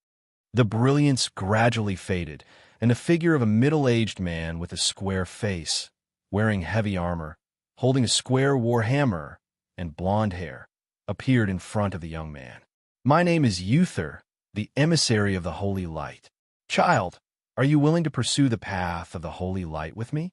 The brilliance gradually faded, and the figure of a middle-aged man with a square face, wearing heavy armor, holding a square war hammer and blonde hair, appeared in front of the young man. My name is Uther, the emissary of the holy light. Child, are you willing to pursue the path of the holy light with me?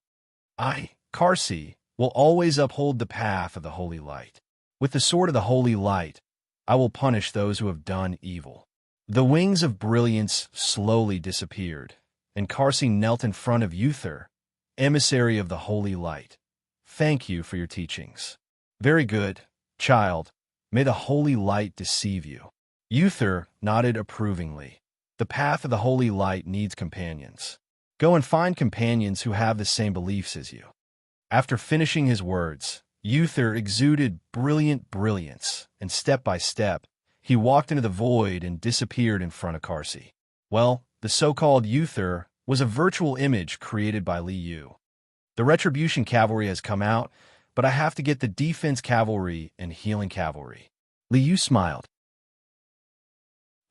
I, Karsi, will always uphold the path of the holy light. With the sword of the holy light, I will punish those who have done evil. The wings of brilliance slowly disappeared, and Karsi knelt in front of Uther, emissary of the holy light. Thank you for your teachings. Very good, child. May the holy light deceive you. Uther nodded approvingly. The path of the holy light needs companions. Go and find companions who have the same beliefs as you. After finishing his words, Uther exuded brilliant brilliance, and step by step, he walked into the void and disappeared in front of Karsi. Well, the so-called Uther was a virtual image created by Li Yu. The Retribution Cavalry has come out, but I have to get the Defense Cavalry and Healing Cavalry. Li Yu smiled.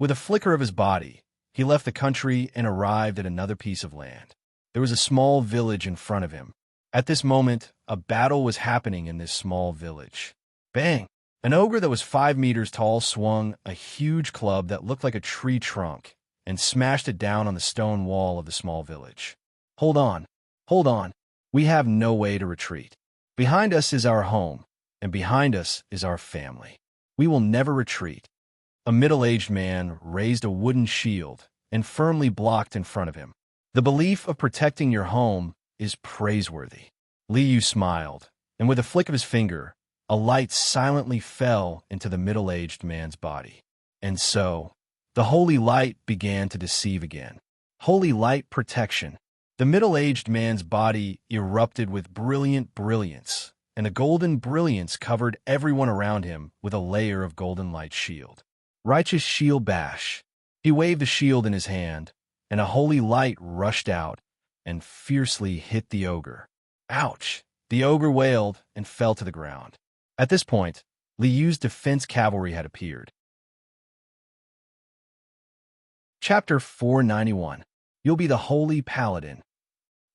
With a flicker of his body, he left the country and arrived at another piece of land. There was a small village in front of him. At this moment, a battle was happening in this small village. Bang! An ogre that was 5 meters tall swung a huge club that looked like a tree trunk and smashed it down on the stone wall of the small village. Hold on. Hold on. We have no way to retreat. Behind us is our home, and behind us is our family. We will never retreat. A middle-aged man raised a wooden shield and firmly blocked in front of him. The belief of protecting your home is praiseworthy. Li Yu smiled, and with a flick of his finger, a light silently fell into the middle-aged man's body. And so, the holy light began to deceive again. Holy light protection. The middle-aged man's body erupted with brilliant brilliance, and a golden brilliance covered everyone around him with a layer of golden light shield. Righteous shield bash. He waved the shield in his hand, and a holy light rushed out and fiercely hit the ogre. Ouch! The ogre wailed and fell to the ground. At this point, Li Yu's defense cavalry had appeared. Chapter 491. You'll be the holy paladin.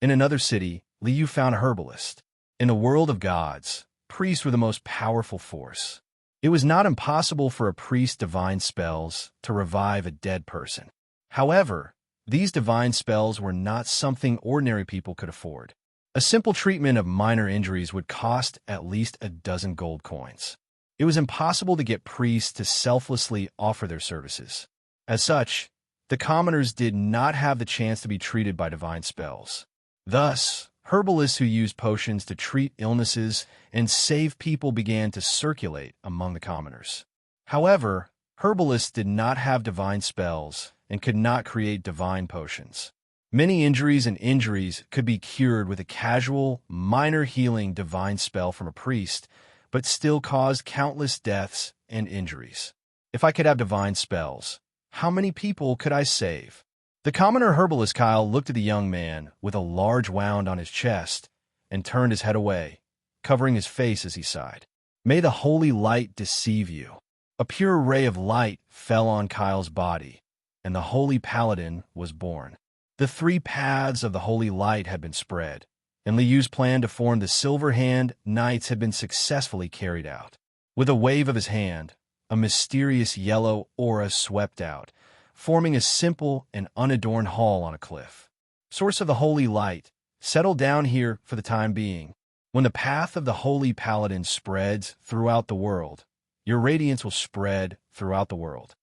In another city, Li Yu found a herbalist. In the world of gods, priests were the most powerful force. It was not impossible for a priest divine spells to revive a dead person. However, these divine spells were not something ordinary people could afford. A simple treatment of minor injuries would cost at least a dozen gold coins. It was impossible to get priests to selflessly offer their services. As such, the commoners did not have the chance to be treated by divine spells. Thus, herbalists who used potions to treat illnesses and save people began to circulate among the commoners. However, herbalists did not have divine spells and could not create divine potions. Many injuries could be cured with a casual, minor healing divine spell from a priest, but still caused countless deaths and injuries. If I could have divine spells, how many people could I save? The commoner herbalist Kyle looked at the young man with a large wound on his chest and turned his head away, covering his face as he sighed. May the holy light deceive you. A pure ray of light fell on Kyle's body, and the holy paladin was born. The 3 paths of the holy light had been spread, and Li Yu's plan to form the Silver Hand Knights had been successfully carried out. With a wave of his hand, a mysterious yellow aura swept out, forming a simple and unadorned hall on a cliff. Source of the holy light, settle down here for the time being. When the path of the holy paladin spreads throughout the world, your radiance will spread throughout the world.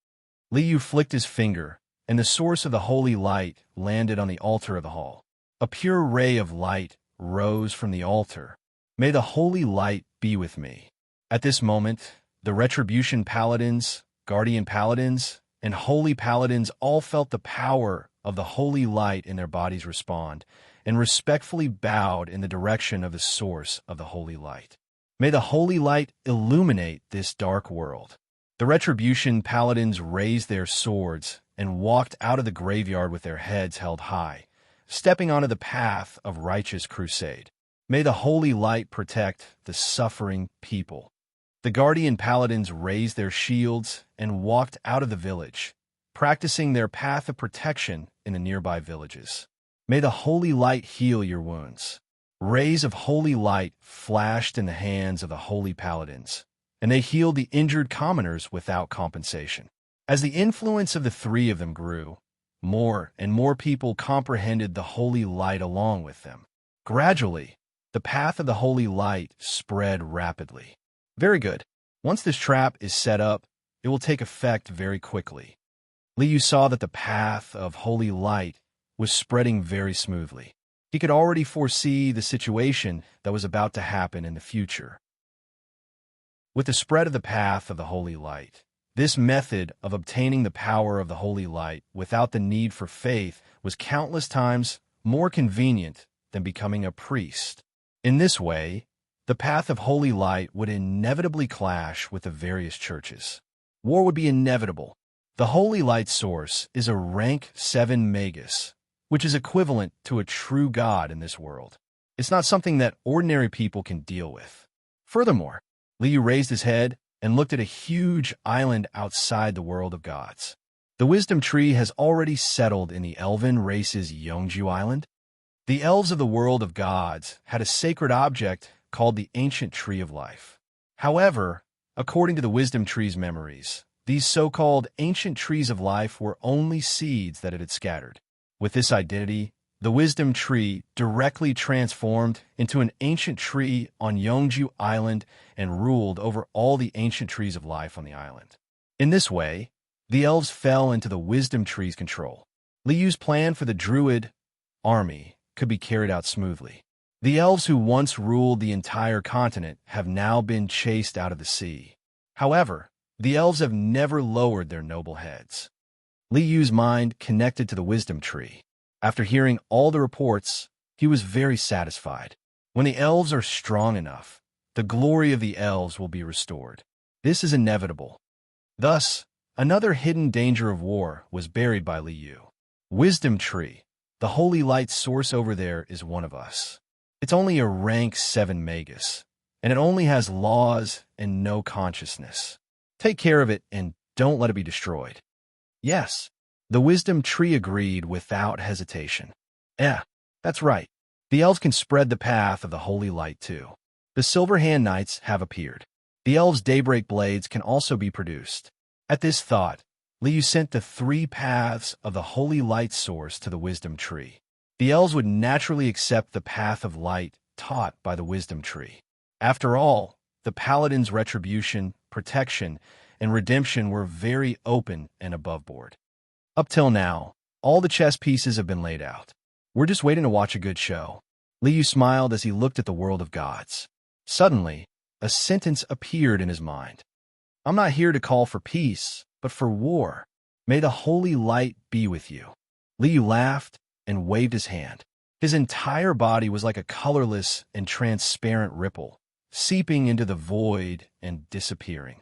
Liu flicked his finger, and the source of the holy light landed on the altar of the hall. A pure ray of light rose from the altar. May the holy light be with me. At this moment, the Retribution Paladins, Guardian Paladins, and Holy Paladins all felt the power of the holy light in their bodies respond, and respectfully bowed in the direction of the source of the holy light. May the holy light illuminate this dark world. The Retribution Paladins raised their swords and walked out of the graveyard with their heads held high, stepping onto the path of righteous crusade. May the holy light protect the suffering people. The Guardian Paladins raised their shields and walked out of the village, practicing their path of protection in the nearby villages. May the holy light heal your wounds. Rays of holy light flashed in the hands of the holy paladins, and they healed the injured commoners without compensation. As the influence of the three of them grew, more and more people comprehended the holy light along with them. Gradually, the path of the holy light spread rapidly. Very good. Once this trap is set up, it will take effect very quickly. Liu saw that the path of holy light was spreading very smoothly. He could already foresee the situation that was about to happen in the future. With the spread of the path of the holy light, this method of obtaining the power of the holy light without the need for faith was countless times more convenient than becoming a priest. In this way, the path of holy light would inevitably clash with the various churches. War would be inevitable. The holy light source is a rank 7 magus, which is equivalent to a true god in this world. It's not something that ordinary people can deal with. Furthermore, Liu raised his head and looked at a huge island outside the world of gods. The wisdom tree has already settled in the elven race's Yongju Island. The elves of the world of gods had a sacred object called the ancient tree of life. However, according to the wisdom tree's memories, these so-called ancient trees of life were only seeds that it had scattered. With this identity, the wisdom tree directly transformed into an ancient tree on Yongju Island and ruled over all the ancient trees of life on the island. In this way, the elves fell into the wisdom tree's control. Liu's plan for the druid army could be carried out smoothly. The elves who once ruled the entire continent have now been chased out of the sea. However, the elves have never lowered their noble heads. Liu's mind connected to the wisdom tree. After hearing all the reports, he was very satisfied. When the elves are strong enough, the glory of the elves will be restored. This is inevitable. Thus, another hidden danger of war was buried by Liu. Wisdom tree, the holy light source over there, is one of us. It's only a rank 7 magus, and it only has laws and no consciousness. Take care of it and don't let it be destroyed. Yes, the wisdom tree agreed without hesitation. Yeah, that's right. The elves can spread the path of the holy light too. The Silver Hand Knights have appeared. The elves' daybreak blades can also be produced. At this thought, Liu sent the 3 paths of the holy light source to the wisdom tree. The elves would naturally accept the path of light taught by the wisdom tree. After all, the paladins' retribution, protection, and redemption were very open and above board. Up till now, all the chess pieces have been laid out. We're just waiting to watch a good show. Liu smiled as he looked at the world of gods. Suddenly, a sentence appeared in his mind. I'm not here to call for peace, but for war. May the holy light be with you. Liu laughed and waved his hand. His entire body was like a colorless and transparent ripple, seeping into the void and disappearing.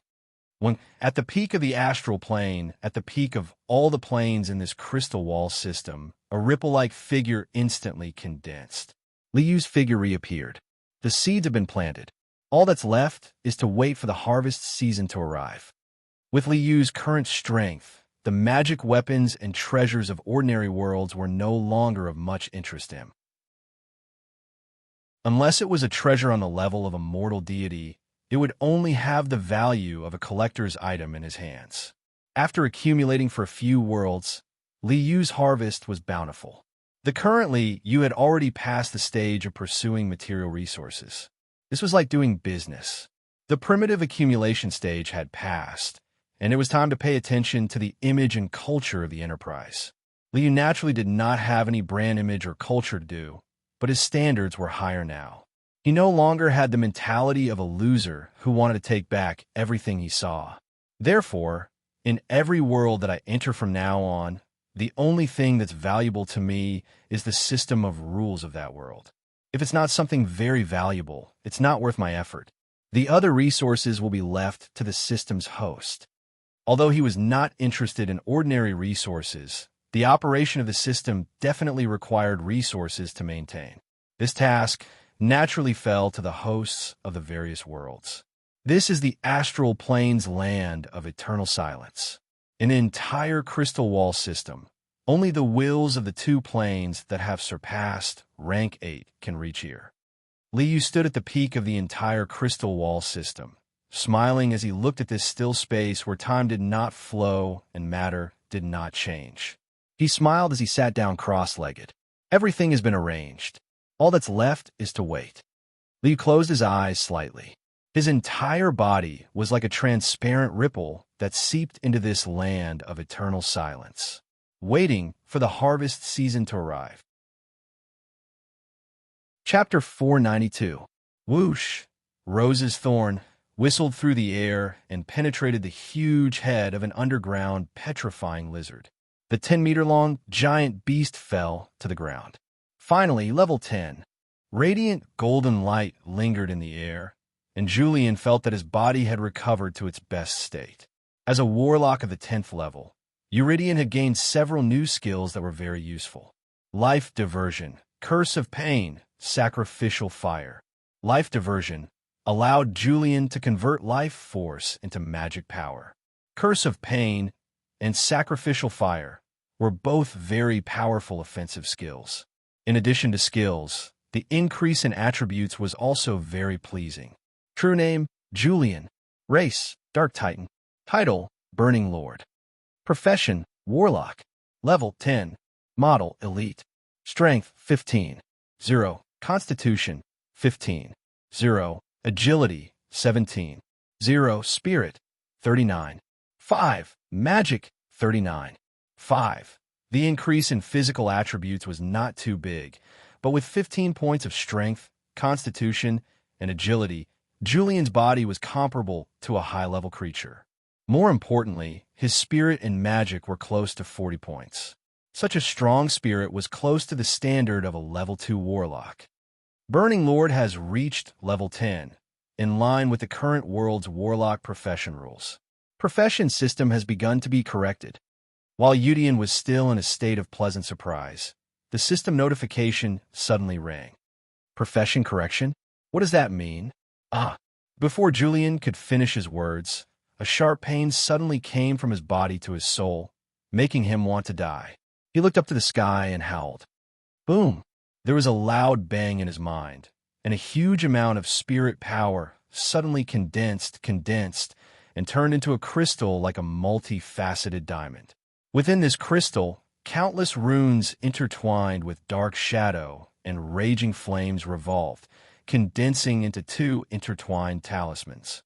When at the peak of the astral plane, at the peak of all the planes in this crystal wall system, a ripple-like figure instantly condensed. Liu's figure reappeared. The seeds have been planted. All that's left is to wait for the harvest season to arrive. With Liu's current strength, the magic weapons and treasures of ordinary worlds were no longer of much interest to him. Unless it was a treasure on the level of a mortal deity, it would only have the value of a collector's item in his hands. After accumulating for a few worlds, Liu's harvest was bountiful. Currently, you had already passed the stage of pursuing material resources. This was like doing business. The primitive accumulation stage had passed, and it was time to pay attention to the image and culture of the enterprise. Liu naturally did not have any brand image or culture to do, but his standards were higher now. He no longer had the mentality of a loser who wanted to take back everything he saw. Therefore, in every world that I enter from now on, the only thing that's valuable to me is the system of rules of that world. If it's not something very valuable, it's not worth my effort. The other resources will be left to the system's host. Although he was not interested in ordinary resources, the operation of the system definitely required resources to maintain. This task naturally fell to the hosts of the various worlds. This is the astral plane's land of eternal silence. In the entire crystal wall system, only the wills of the two planes that have surpassed rank 8 can reach here. Liu stood at the peak of the entire crystal wall system, smiling as he looked at this still space where time did not flow and matter did not change. He smiled as he sat down cross-legged. Everything has been arranged. All that's left is to wait. Liu closed his eyes slightly. His entire body was like a transparent ripple that seeped into this land of eternal silence, waiting for the harvest season to arrive. Chapter 492. Whoosh! Rose's thorn whistled through the air and penetrated the huge head of an underground petrifying lizard. The 10-meter-long giant beast fell to the ground. Finally, level 10. Radiant golden light lingered in the air, and Julian felt that his body had recovered to its best state. As a warlock of the 10th level, Eurydian had gained several new skills that were very useful. Life Diversion, Curse of Pain, Sacrificial Fire. Life Diversion allowed Julian to convert life force into magic power. Curse of Pain and Sacrificial Fire were both very powerful offensive skills. In addition to skills, the increase in attributes was also very pleasing. True name, Julian. Race, Dark Titan. Title, Burning Lord. Profession, Warlock. Level 10. Model, Elite. Strength, 15. 0. Constitution, 15. 0. Agility, 17. 0. Spirit, 39. 5. Magic, 39. 5. The increase in physical attributes was not too big, but with 15 points of strength, constitution, and agility, Julian's body was comparable to a high-level creature. More importantly, his spirit and magic were close to 40 points. Such a strong spirit was close to the standard of a level 2 warlock. Burning Lord has reached level 10, in line with the current world's warlock profession rules. Profession system has begun to be corrected. While Eudian was still in a state of pleasant surprise, the system notification suddenly rang. Profession correction? What does that mean? Before Julian could finish his words, a sharp pain suddenly came from his body to his soul, making him want to die. He looked up to the sky and howled. Boom! There was a loud bang in his mind, and a huge amount of spirit power suddenly condensed, and turned into a crystal like a multifaceted diamond. Within this crystal, countless runes intertwined with dark shadow and raging flames revolved, condensing into 2 intertwined talismans.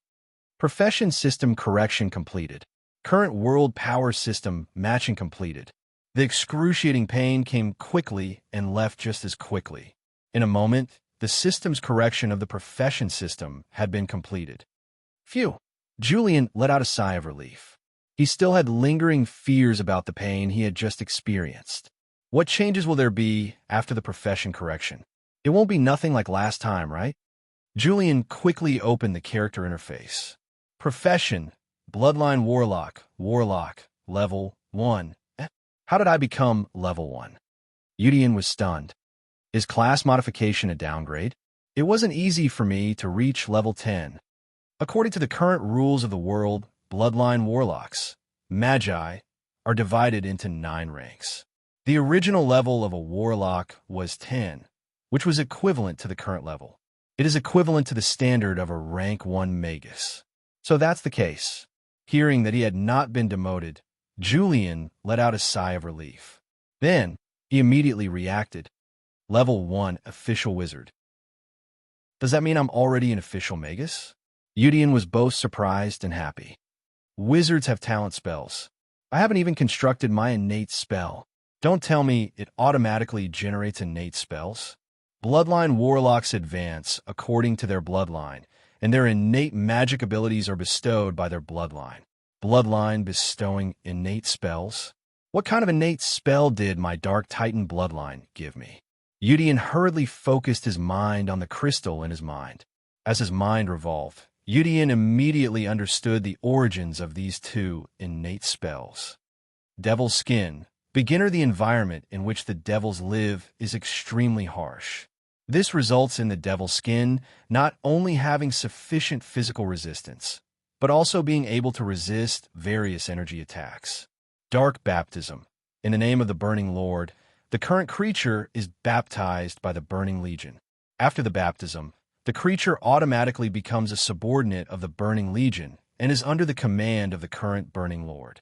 Profession system correction completed. Current world power system matching completed. The excruciating pain came quickly and left just as quickly. In a moment, the system's correction of the profession system had been completed. Phew! Julian let out a sigh of relief. He still had lingering fears about the pain he had just experienced. What changes will there be after the profession correction? It won't be nothing like last time, right? Julian quickly opened the character interface. Profession, Bloodline Warlock, Level 1. How did I become Level 1? Eudian was stunned. Is class modification a downgrade? It wasn't easy for me to reach Level 10. According to the current rules of the world, Bloodline Warlocks, Magi, are divided into 9 ranks. The original level of a Warlock was 10, which was equivalent to the current level. It is equivalent to the standard of a rank 1 Magus. So that's the case. Hearing that he had not been demoted, Julian let out a sigh of relief. Then, he immediately reacted. Level 1 Official Wizard. Does that mean I'm already an official Magus? Udian was both surprised and happy. Wizards have talent spells. I haven't even constructed my innate spell. Don't tell me it automatically generates innate spells. Bloodline warlocks advance according to their bloodline, and their innate magic abilities are bestowed by their bloodline. Bloodline bestowing innate spells? What kind of innate spell did my Dark Titan bloodline give me? Udian hurriedly focused his mind on the crystal in his mind. As his mind revolved, Udian immediately understood the origins of these two innate spells. Devil's Skin. Beginner. The environment in which the devils live is extremely harsh. This results in the devil's skin not only having sufficient physical resistance, but also being able to resist various energy attacks. Dark Baptism. In the name of the Burning Lord, the current creature is baptized by the Burning Legion. After the baptism, the creature automatically becomes a subordinate of the Burning Legion and is under the command of the current Burning Lord.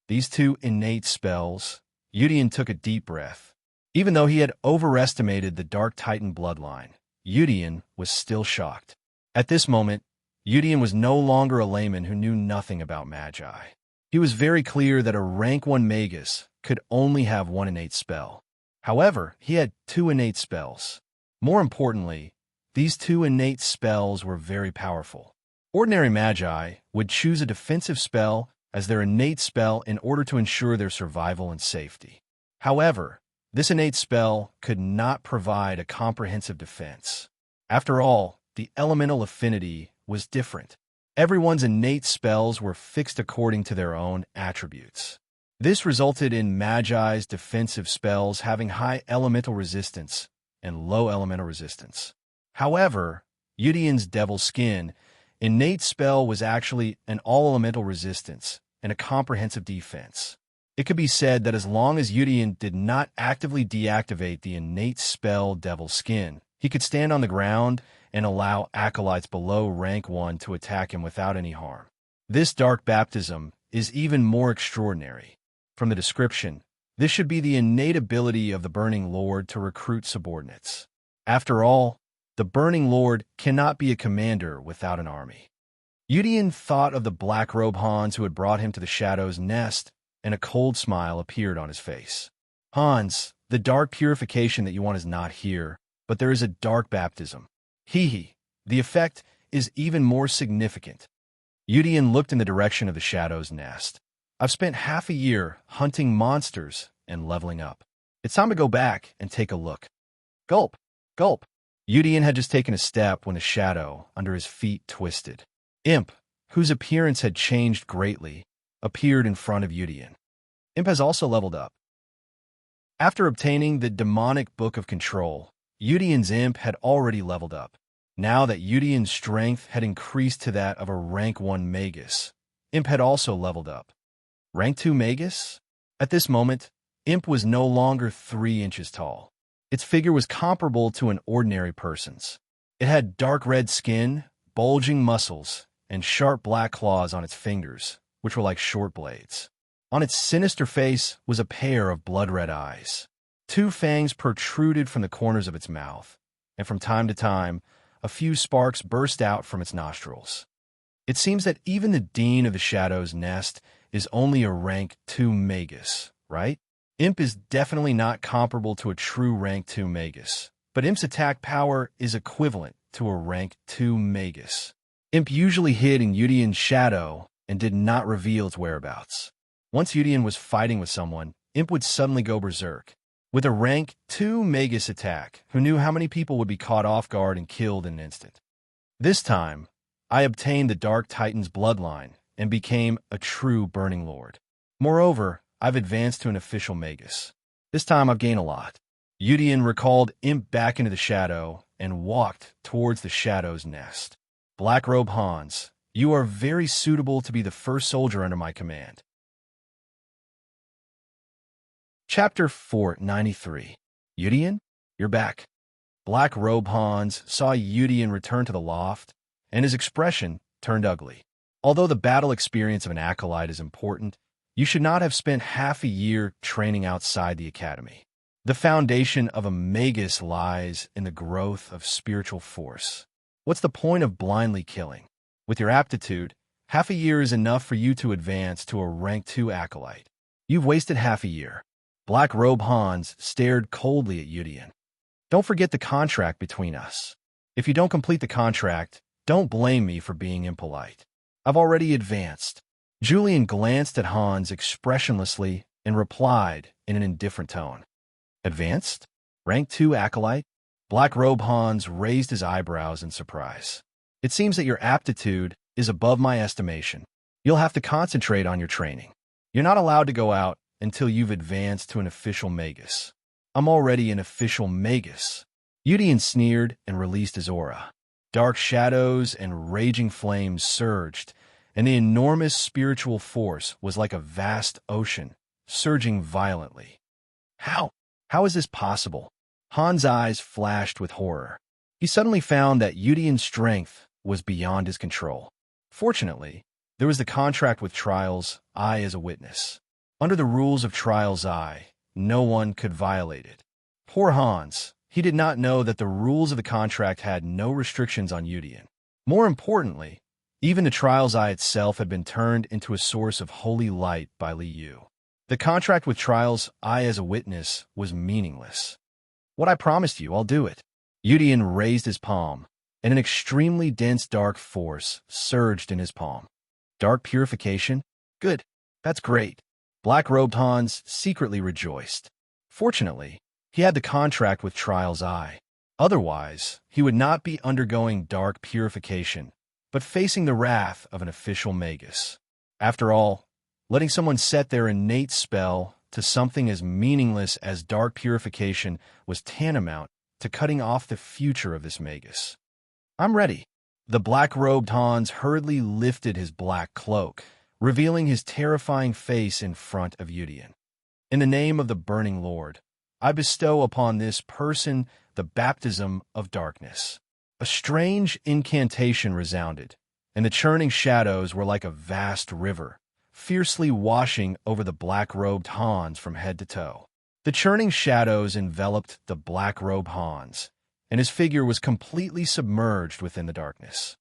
These two innate spells. Udian took a deep breath. Even though he had overestimated the Dark Titan bloodline, Udian was still shocked. At this moment, Udian was no longer a layman who knew nothing about magi. He was very clear that a rank 1 magus could only have one innate spell. However, he had two innate spells. More importantly, these two innate spells were very powerful. Ordinary magi would choose a defensive spell as their innate spell in order to ensure their survival and safety. However, this innate spell could not provide a comprehensive defense. After all, the elemental affinity was different. Everyone's innate spells were fixed according to their own attributes. This resulted in Magi's defensive spells having high elemental resistance and low elemental resistance. However, Udian's Devil's Skin innate spell was actually an all-elemental resistance and a comprehensive defense. It could be said that as long as Udian did not actively deactivate the innate spell Devil's Skin, he could stand on the ground and allow acolytes below rank 1 to attack him without any harm. This Dark Baptism is even more extraordinary. From the description, this should be the innate ability of the Burning Lord to recruit subordinates. After all, the Burning Lord cannot be a commander without an army. Udian thought of the black-robe Hans who had brought him to the Shadow's Nest, and a cold smile appeared on his face. Hans, the dark purification that you want is not here, but there is a dark baptism. Hee. The effect is even more significant. Udian looked in the direction of the Shadow's Nest. I've spent half a year hunting monsters and leveling up. It's time to go back and take a look. Gulp. Gulp. Udian had just taken a step when the shadow under his feet twisted. Imp, whose appearance had changed greatly, appeared in front of Udian. Imp has also leveled up. After obtaining the demonic Book of Control, Udian's Imp had already leveled up. Now that Udian's strength had increased to that of a rank 1 magus, Imp had also leveled up. Rank 2 magus? At this moment, Imp was no longer 3 inches tall. Its figure was comparable to an ordinary person's. It had dark red skin, bulging muscles, and sharp black claws on its fingers, which were like short blades. On its sinister face was a pair of blood-red eyes. 2 fangs protruded from the corners of its mouth, and from time to time, a few sparks burst out from its nostrils. It seems that even the Dean of the Shadow's Nest is only a rank 2 magus, right? Imp is definitely not comparable to a true rank 2 magus, but Imp's attack power is equivalent to a rank 2 magus. Imp usually hid in Udian's shadow and did not reveal its whereabouts. Once Udian was fighting with someone, Imp would suddenly go berserk. With a rank 2 magus attack, who knew how many people would be caught off guard and killed in an instant. This time, I obtained the Dark Titan's bloodline and became a true Burning Lord. Moreover, I've advanced to an official magus. This time I've gained a lot. Udian recalled Imp back into the shadow and walked towards the Shadow's Nest. Black-robe Hans, you are very suitable to be the first soldier under my command. Chapter 493. Udian, you're back. Black-robe Hans saw Udian return to the loft, and his expression turned ugly. Although the battle experience of an acolyte is important, you should not have spent half a year training outside the academy. The foundation of a magus lies in the growth of spiritual force. What's the point of blindly killing? With your aptitude, half a year is enough for you to advance to a rank 2 acolyte. You've wasted half a year. Black Robe Hans stared coldly at Yudian. Don't forget the contract between us. If you don't complete the contract, don't blame me for being impolite. I've already advanced. Julian glanced at Hans expressionlessly and replied in an indifferent tone. Advanced? Rank 2 acolyte? Black Robe Hans raised his eyebrows in surprise. It seems that your aptitude is above my estimation. You'll have to concentrate on your training. You're not allowed to go out until you've advanced to an official magus. I'm already an official magus. Yudian sneered and released his aura. Dark shadows and raging flames surged, and the enormous spiritual force was like a vast ocean, surging violently. How? How is this possible? Hans' eyes flashed with horror. He suddenly found that Yudian's strength was beyond his control. Fortunately, there was the contract with Trials I as a witness. Under the rules of Trials I, no one could violate it. Poor Hans, he did not know that the rules of the contract had no restrictions on Yudian. More importantly, even the Trials I itself had been turned into a source of holy light by Li Yu. The contract with Trials I as a witness was meaningless. What I promised you, I'll do it. Yudian raised his palm, and an extremely dense dark force surged in his palm. Dark purification? Good. That's great. Black-robed Hans secretly rejoiced. Fortunately, he had the contract with Trials I. Otherwise, he would not be undergoing dark purification, but facing the wrath of an official magus. After all, letting someone set their innate spell to something as meaningless as dark purification was tantamount to cutting off the future of this magus. I'm ready. The black-robed Hans hurriedly lifted his black cloak, revealing his terrifying face in front of Yudian. In the name of the Burning Lord, I bestow upon this person the baptism of darkness. A strange incantation resounded, and the churning shadows were like a vast river, fiercely washing over the black-robed Hans from head to toe. The churning shadows enveloped the black-robed Hans, and his figure was completely submerged within the darkness.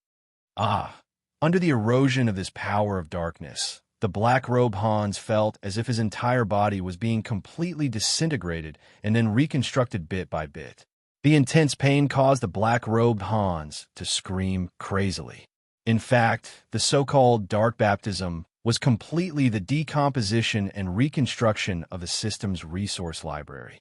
Under the erosion of this power of darkness, the black-robed Hans felt as if his entire body was being completely disintegrated and then reconstructed bit by bit. The intense pain caused the black-robed Hans to scream crazily. In fact, the so-called dark baptism was completely the decomposition and reconstruction of the system's resource library.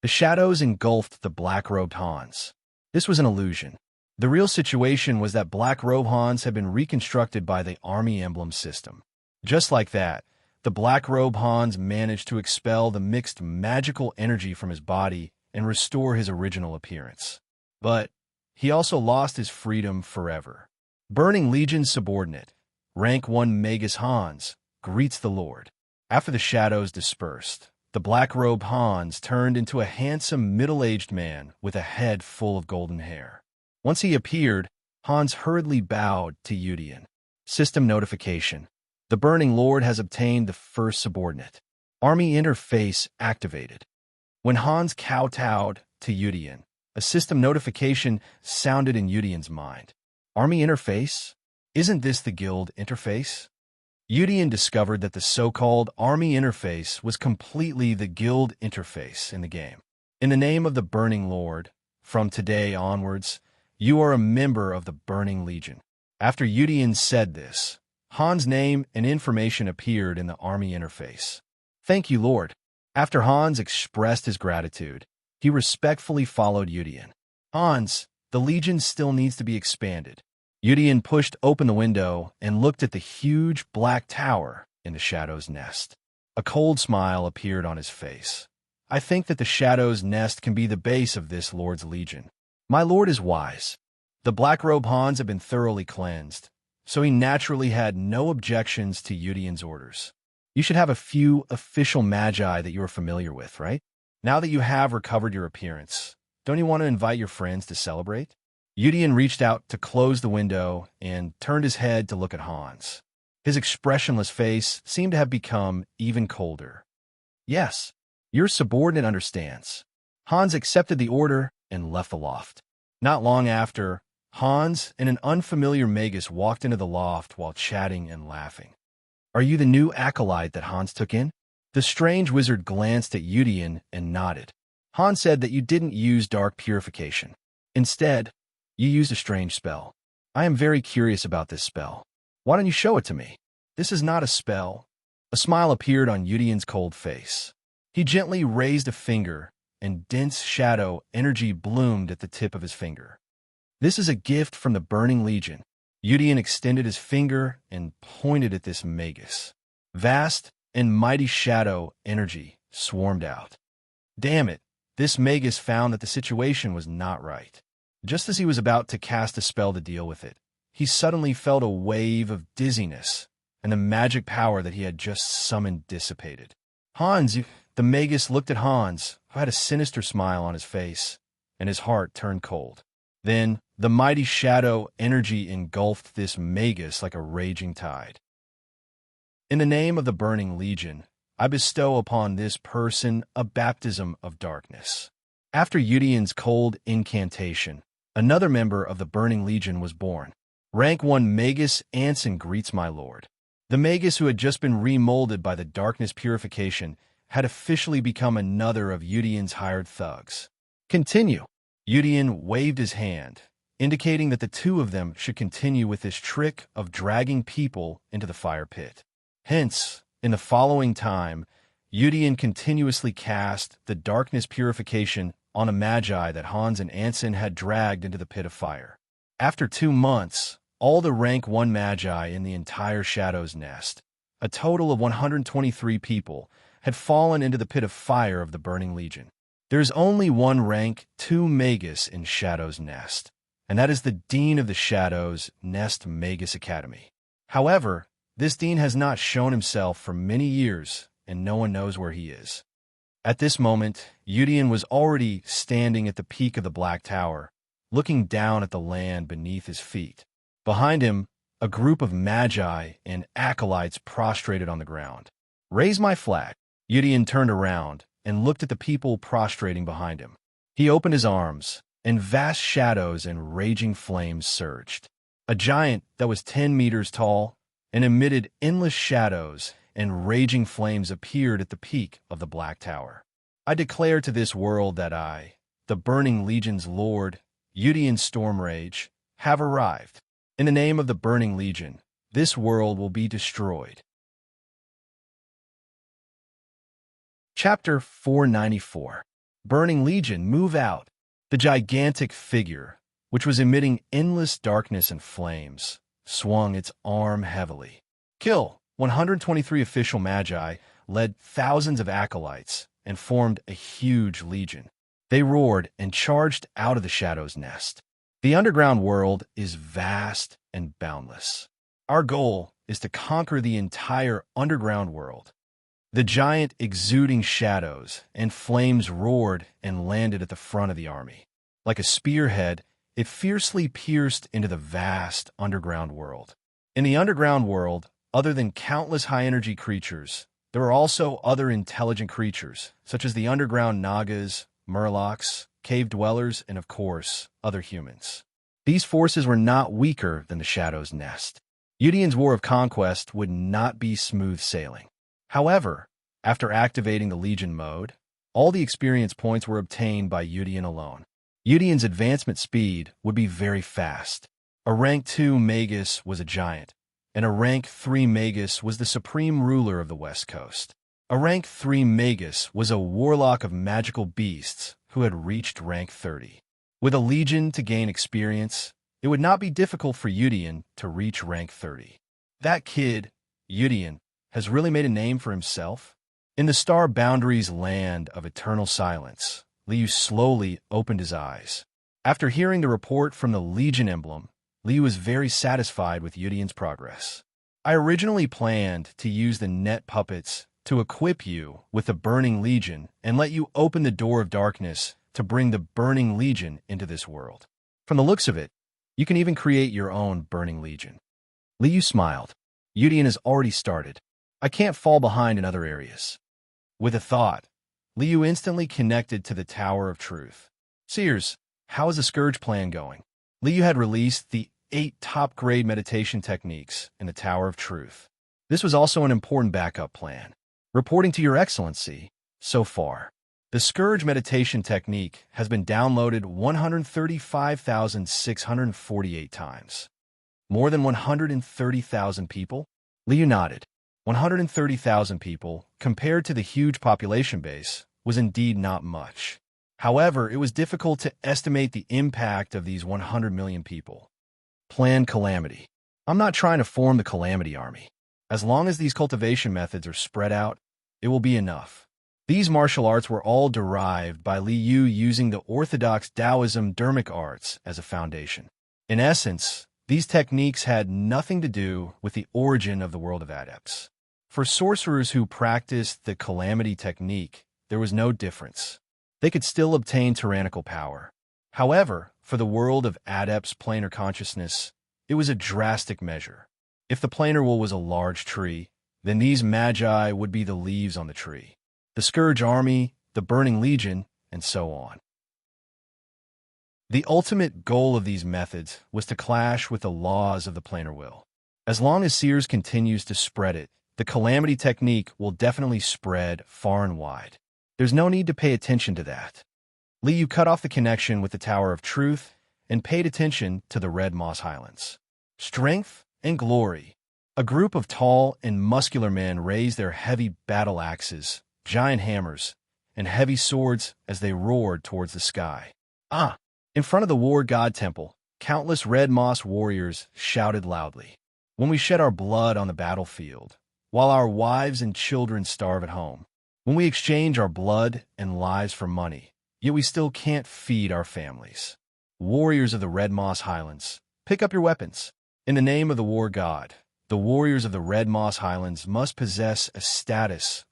The shadows engulfed the black-robed Hans. This was an illusion. The real situation was that black-robed Hans had been reconstructed by the army emblem system. Just like that, the black-robed Hans managed to expel the mixed magical energy from his body and restore his original appearance. But he also lost his freedom forever. Burning Legion subordinate, rank 1 Magus Hans, greets the Lord. After the shadows dispersed, the black-robed Hans turned into a handsome middle-aged man with a head full of golden hair. Once he appeared, Hans hurriedly bowed to Yudian. System notification. The Burning Lord has obtained the first subordinate. Army interface activated. When Hans kowtowed to Yudian, a system notification sounded in Yudian's mind. Army interface? Isn't this the guild interface? Yudian discovered that the so-called army interface was completely the guild interface in the game. In the name of the Burning Lord, from today onwards, you are a member of the Burning Legion. After Yudian said this, Hans' name and information appeared in the army interface. Thank you, Lord. After Hans expressed his gratitude, he respectfully followed Yudian. Hans, the Legion still needs to be expanded. Yudian pushed open the window and looked at the huge black tower in the Shadow's Nest. A cold smile appeared on his face. I think that the Shadow's Nest can be the base of this Lord's Legion. My lord is wise. The black-robed Hans had been thoroughly cleansed, so he naturally had no objections to Yudian's orders. You should have a few official magi that you are familiar with, right? Now that you have recovered your appearance, don't you want to invite your friends to celebrate? Yudian reached out to close the window and turned his head to look at Hans. His expressionless face seemed to have become even colder. Yes, your subordinate understands. Hans accepted the order and left the loft. Not long after, Hans and an unfamiliar magus walked into the loft while chatting and laughing. Are you the new acolyte that Hans took in? The strange wizard glanced at Udian and nodded. Hans said that you didn't use dark purification. Instead, you used a strange spell. I am very curious about this spell. Why don't you show it to me? This is not a spell. A smile appeared on Udian's cold face. He gently raised a finger, and dense shadow energy bloomed at the tip of his finger. This is a gift from the Burning Legion. Udian extended his finger and pointed at this magus. Vast and mighty shadow energy swarmed out. Damn it, this magus found that the situation was not right. Just as he was about to cast a spell to deal with it, he suddenly felt a wave of dizziness, and the magic power that he had just summoned dissipated. The magus looked at Hans, who had a sinister smile on his face, and his heart turned cold. Then, the mighty shadow energy engulfed this magus like a raging tide. In the name of the Burning Legion, I bestow upon this person a baptism of darkness. After Udian's cold incantation, another member of the Burning Legion was born. Rank 1 Magus Anson greets my lord. The magus who had just been remolded by the darkness purification had officially become another of Udian's hired thugs. Continue. Udian waved his hand, indicating that the two of them should continue with this trick of dragging people into the fire pit. Hence, in the following time, Udian continuously cast the darkness purification on a magi that Hans and Anson had dragged into the pit of fire. After 2 months, all the rank 1 magi in the entire Shadow's Nest, a total of 123 people, had fallen into the pit of fire of the Burning Legion. There is only one rank 2 magus in Shadow's Nest, and that is the Dean of the Shadow's Nest Magus Academy. However, this dean has not shown himself for many years, and no one knows where he is. At this moment, Udian was already standing at the peak of the Black Tower, looking down at the land beneath his feet. Behind him, a group of magi and acolytes prostrated on the ground. Raise my flag. Udian turned around and looked at the people prostrating behind him. He opened his arms, and vast shadows and raging flames surged. A giant that was 10 meters tall and emitted endless shadows and raging flames appeared at the peak of the Black Tower. I declare to this world that I, the Burning Legion's lord, Udian Stormrage, have arrived. In the name of the Burning Legion, this world will be destroyed. Chapter 494. Burning Legion, move out. The gigantic figure, which was emitting endless darkness and flames, swung its arm heavily. Kill! 123 official magi led thousands of acolytes and formed a huge legion. They roared and charged out of the Shadow's Nest. The underground world is vast and boundless. Our goal is to conquer the entire underground world. The giant exuding shadows and flames roared and landed at the front of the army. Like a spearhead, it fiercely pierced into the vast underground world. In the underground world, other than countless high-energy creatures, there are also other intelligent creatures, such as the underground Nagas, Murlocs, cave dwellers, and of course, other humans. These forces were not weaker than the Shadow's Nest. Udian's War of Conquest would not be smooth sailing. However, after activating the Legion mode, all the experience points were obtained by Udian alone. Udian's advancement speed would be very fast. A rank 2 Magus was a giant, and a rank 3 Magus was the supreme ruler of the West Coast. A rank 3 Magus was a warlock of magical beasts who had reached rank 30. With a Legion to gain experience, it would not be difficult for Udian to reach rank 30. That kid, Udian, has really made a name for himself. In the Star Boundaries land of eternal silence, Liu slowly opened his eyes. After hearing the report from the Legion emblem, Liu was very satisfied with Udian's progress. I originally planned to use the net puppets to equip you with the Burning Legion and let you open the door of darkness to bring the Burning Legion into this world. From the looks of it, you can even create your own Burning Legion. Liu smiled. Udian has already started. I can't fall behind in other areas. With a thought, Liu instantly connected to the Tower of Truth. Seers, how is the Scourge plan going? Li Yu had released the 8 top-grade meditation techniques in the Tower of Truth. This was also an important backup plan. Reporting to Your Excellency, so far, the Scourge meditation technique has been downloaded 135,648 times. More than 130,000 people? Li Yu nodded. 130,000 people, compared to the huge population base, was indeed not much. However, it was difficult to estimate the impact of these 100 million people. Planned calamity. I'm not trying to form the calamity army. As long as these cultivation methods are spread out, it will be enough. These martial arts were all derived by Li Yu using the orthodox Taoism Dharmic arts as a foundation. In essence, these techniques had nothing to do with the origin of the world of adepts. For sorcerers who practiced the calamity technique, there was no difference. They could still obtain tyrannical power. However, for the world of adepts' planar consciousness, it was a drastic measure. If the planar will was a large tree, then these magi would be the leaves on the tree. The Scourge Army, the Burning Legion, and so on. The ultimate goal of these methods was to clash with the laws of the planar will. As long as Seers continues to spread it, the calamity technique will definitely spread far and wide. There's no need to pay attention to that. Li Yu cut off the connection with the Tower of Truth and paid attention to the Red Moss Highlands. Strength and glory. A group of tall and muscular men raised their heavy battle axes, giant hammers, and heavy swords as they roared towards the sky. In front of the war god temple, countless red moss warriors shouted loudly. When we shed our blood on the battlefield, while our wives and children starve at home, when we exchange our blood and lives for money, yet we still can't feed our families. Warriors of the Red Moss Highlands, pick up your weapons. In the name of the war god, the warriors of the Red Moss Highlands must possess a status,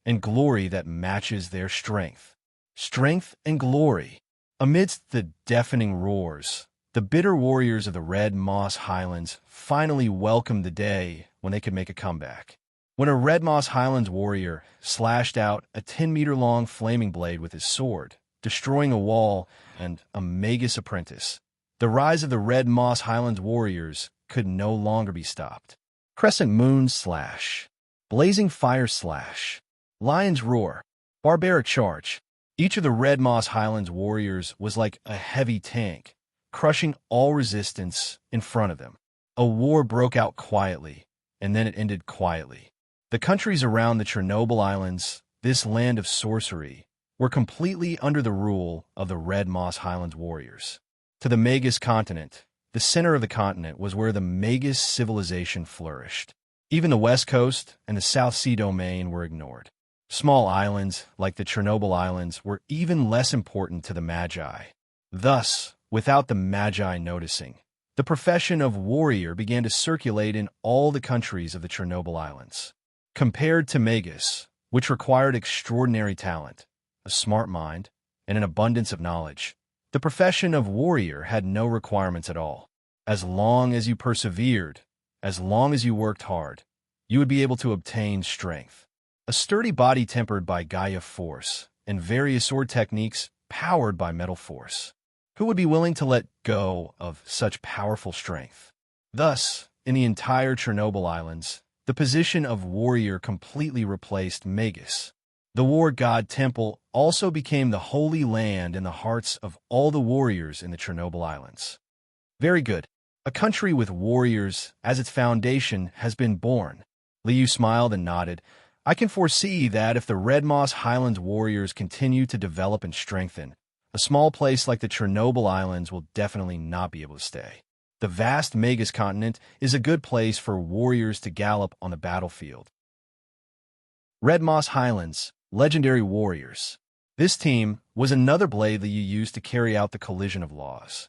and glory that matches their strength. Strength and glory. Amidst the deafening roars, the bitter warriors of the Red Moss Highlands finally welcomed the day when they could make a comeback. When a Red Moss Highlands warrior slashed out a 10-meter-long flaming blade with his sword, destroying a wall and a Magus apprentice, the rise of the Red Moss Highlands warriors could no longer be stopped. Crescent Moon slash. Blazing Fire slash. Lion's Roar. Barbaric Charge. Each of the Red Moss Highlands warriors was like a heavy tank, crushing all resistance in front of them. A war broke out quietly, and then it ended quietly. The countries around the Chernobyl Islands, this land of sorcery, were completely under the rule of the Red Moss Highlands warriors. To the Magus continent, the center of the continent was where the Magus civilization flourished. Even the West Coast and the South Sea domain were ignored. Small islands, like the Chernobyl Islands, were even less important to the Magi. Thus, without the Magi noticing, the profession of warrior began to circulate in all the countries of the Chernobyl Islands. Compared to Magus, which required extraordinary talent, a smart mind, and an abundance of knowledge, the profession of warrior had no requirements at all. As long as you persevered, as long as you worked hard, you would be able to obtain strength. A sturdy body tempered by Gaia force, and various sword techniques powered by metal force. Who would be willing to let go of such powerful strength? Thus, in the entire Chernobyl Islands, the position of warrior completely replaced Magus. The war god temple also became the holy land in the hearts of all the warriors in the Chernobyl Islands. Very good. A country with warriors as its foundation has been born. Li Yu smiled and nodded. I can foresee that if the Red Moss Highlands warriors continue to develop and strengthen, a small place like the Chernobyl Islands will definitely not be able to stay. The vast Magus continent is a good place for warriors to gallop on the battlefield. Red Moss Highlands, Legendary Warriors. This team was another blade that you used to carry out the collision of laws.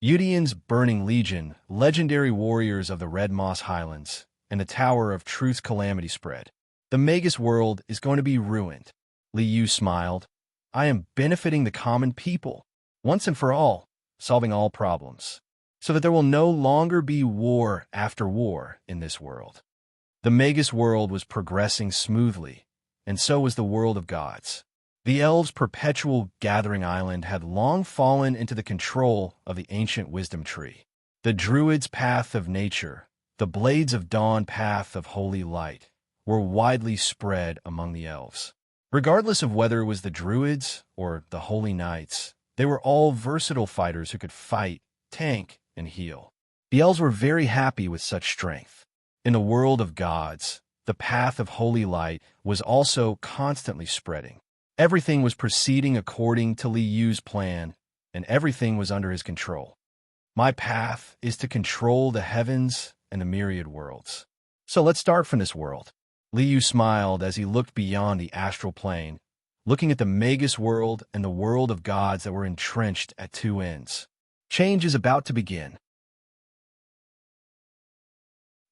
Udian's Burning Legion, Legendary Warriors of the Red Moss Highlands, and the Tower of Truth's calamity spread. The Magus world is going to be ruined. Li Yu smiled. I am benefiting the common people, once and for all, solving all problems, so that there will no longer be war after war in this world. The Magus world was progressing smoothly, and so was the world of gods. The elves' perpetual gathering island had long fallen into the control of the ancient wisdom tree. The druids' path of nature, the blades of dawn path of holy light, were widely spread among the elves. Regardless of whether it was the druids or the holy knights, they were all versatile fighters who could fight, tank, and heal. The elves were very happy with such strength. In the world of gods, the path of holy light was also constantly spreading. Everything was proceeding according to Li Yu's plan, and everything was under his control. My path is to control the heavens and the myriad worlds. So let's start from this world. Li Yu smiled as he looked beyond the astral plane, looking at the Magus world and the world of gods that were entrenched at two ends. Change is about to begin.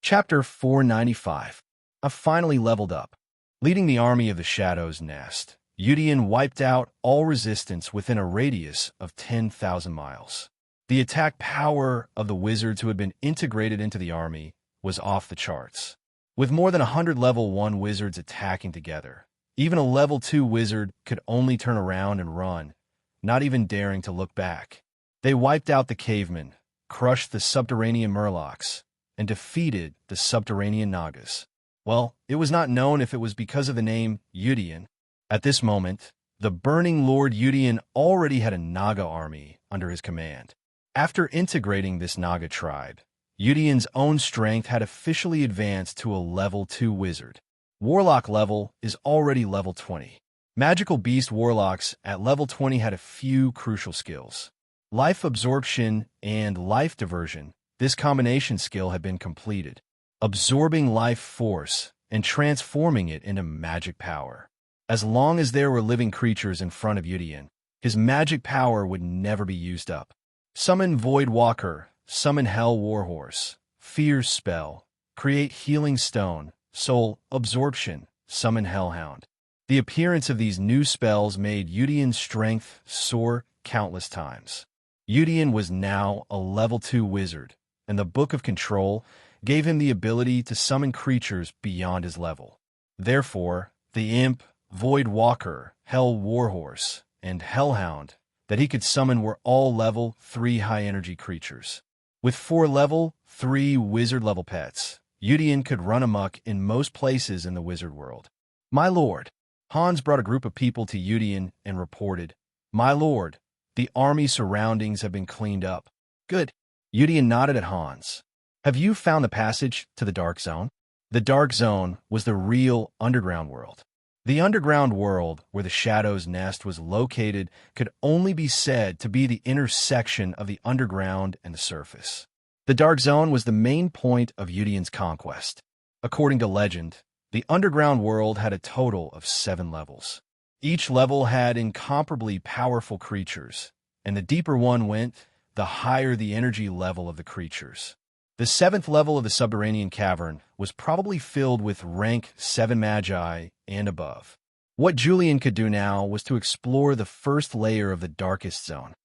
Chapter 495. I finally leveled up. Leading the army of the Shadow's Nest, Udian wiped out all resistance within a radius of 10,000 miles. The attack power of the wizards who had been integrated into the army was off the charts. With more than 100 level 1 wizards attacking together, even a level 2 wizard could only turn around and run, not even daring to look back. They wiped out the cavemen, crushed the subterranean murlocs, and defeated the subterranean nagas. Well, it was not known if it was because of the name Udian. At this moment, the Burning Lord Udian already had a Naga army under his command. After integrating this Naga tribe, Udian's own strength had officially advanced to a level 2 wizard. Warlock level is already level 20. Magical beast warlocks at level 20 had a few crucial skills. Life absorption and life diversion. This combination skill had been completed, absorbing life force and transforming it into magic power. As long as there were living creatures in front of Udian, his magic power would never be used up. Summon Void Walker, summon Hell Warhorse, Fear Spell, create Healing Stone, Soul Absorption, summon Hellhound. The appearance of these new spells made Udian's strength soar countless times. Udian was now a level 2 wizard, and the Book of Control gave him the ability to summon creatures beyond his level. Therefore, the Imp, Void Walker, Hell Warhorse, and Hellhound that he could summon were all level 3 high-energy creatures. With 4 level 3 wizard-level pets, Udian could run amok in most places in the wizard world. My lord, Hans brought a group of people to Udian and reported, My lord, the army surroundings have been cleaned up. Good. Udian nodded at Hans. Have you found the passage to the Dark Zone? The Dark Zone was the real underground world. The underground world where the Shadow's Nest was located could only be said to be the intersection of the underground and the surface. The Dark Zone was the main point of Udian's conquest. According to legend, the underground world had a total of 7 levels. Each level had incomparably powerful creatures, and the deeper one went, the higher the energy level of the creatures. The 7th level of the subterranean cavern was probably filled with rank 7 magi and above. What Julian could do now was to explore the first layer of the darkest zone.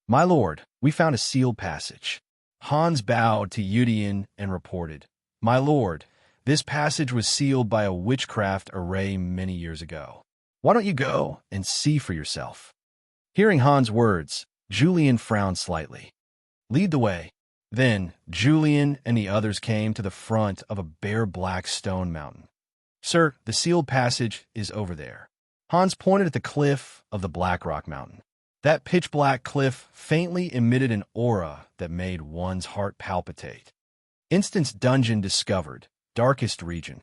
My lord, we found a sealed passage. Hans bowed to Udian and reported, My lord, this passage was sealed by a witchcraft array many years ago. Why don't you go and see for yourself? Hearing Hans' words, Julian frowned slightly. Lead the way. Then Julian and the others came to the front of a bare black stone mountain. Sir, the sealed passage is over there. Hans pointed at the cliff of the Black Rock Mountain. That pitch-black cliff faintly emitted an aura that made one's heart palpitate. Instance dungeon discovered. Darkest region.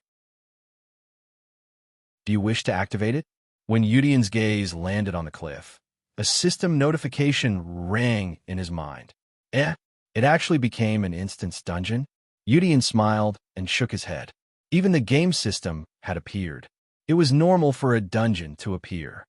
Do you wish to activate it? When Udian's gaze landed on the cliff, a system notification rang in his mind. It actually became an instance dungeon? Udian smiled and shook his head. Even the game system had appeared. It was normal for a dungeon to appear.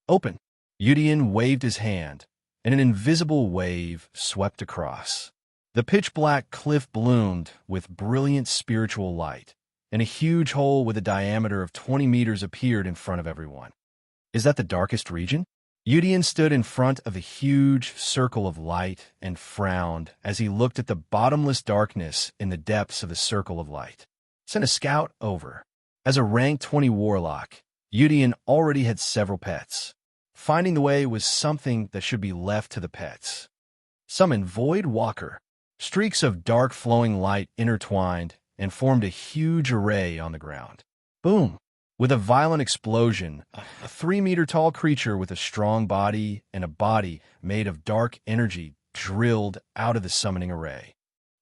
Open. Udian waved his hand, and an invisible wave swept across. The pitch-black cliff bloomed with brilliant spiritual light, and a huge hole with a diameter of 20 meters appeared in front of everyone. Is that the darkest region? Udian stood in front of the huge circle of light and frowned as he looked at the bottomless darkness in the depths of the circle of light. Send a scout over. As a rank 20 warlock, Udian already had several pets. Finding the way was something that should be left to the pets. Summoned Void Walker. Streaks of dark flowing light intertwined and formed a huge array on the ground. Boom! With a violent explosion, a 3-meter-tall creature with a strong body and a body made of dark energy drilled out of the summoning array.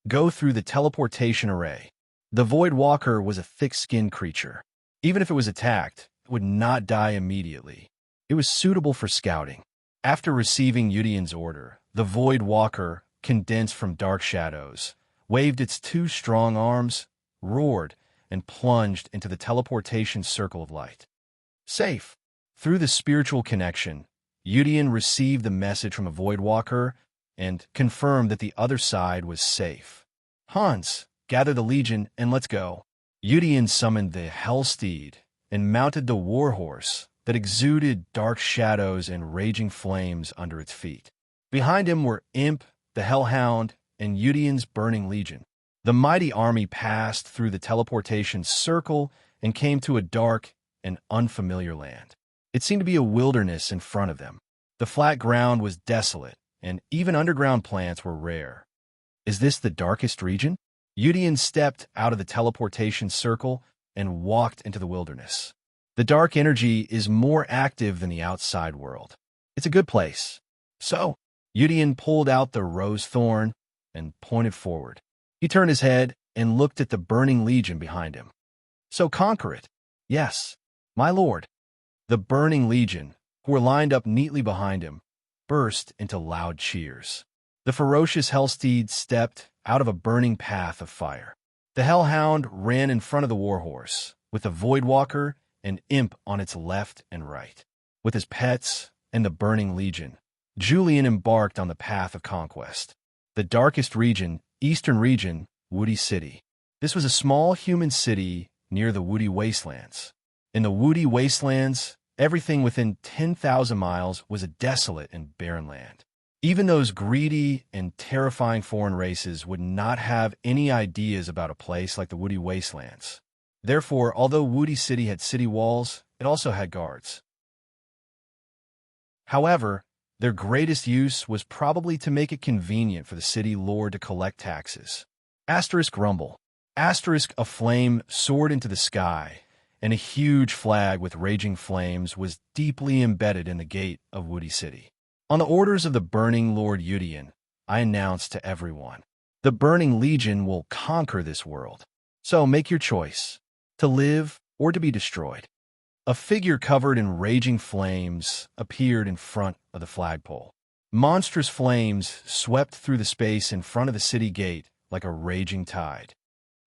Go through the teleportation array. The Void Walker was a thick-skinned creature. Even if it was attacked, it would not die immediately. It was suitable for scouting. After receiving Udian's order, the Void Walker condensed from dark shadows, waved its 2 strong arms, roared, and plunged into the teleportation circle of light. Safe! Through the spiritual connection, Udian received the message from a Void Walker and confirmed that the other side was safe. Hans, gather the Legion and let's go. Udian summoned the Hell Steed and mounted the Warhorse that exuded dark shadows and raging flames under its feet. Behind him were Imp, the Hellhound, and Udian's Burning Legion. The mighty army passed through the teleportation circle and came to a dark and unfamiliar land. It seemed to be a wilderness in front of them. The flat ground was desolate, and even underground plants were rare. Is this the darkest region? Udian stepped out of the teleportation circle and walked into the wilderness. The dark energy is more active than the outside world. It's a good place. So, Udian pulled out the rose thorn and pointed forward. He turned his head and looked at the Burning Legion behind him. So conquer it. Yes, my lord. The Burning Legion, who were lined up neatly behind him, burst into loud cheers. The ferocious Hellsteed stepped out of a burning path of fire. The Hellhound ran in front of the Warhorse, with the Void Walker and Imp on its left and right. With his pets and the Burning Legion, Julian embarked on the path of conquest. The darkest region, Eastern region, Woody City. This was a small human city near the Woody Wastelands. In the Woody Wastelands, everything within 10,000 miles was a desolate and barren land. Even those greedy and terrifying foreign races would not have any ideas about a place like the Woody Wastelands. Therefore, although Woody City had city walls, it also had guards. However, their greatest use was probably to make it convenient for the city lord to collect taxes. Asterisk rumble. Asterisk a flame soared into the sky, and a huge flag with raging flames was deeply embedded in the gate of Woody City. On the orders of the Burning Lord Udian, I announced to everyone, the Burning Legion will conquer this world. So make your choice, to live or to be destroyed. A figure covered in raging flames appeared in front of the flagpole. Monstrous flames swept through the space in front of the city gate like a raging tide.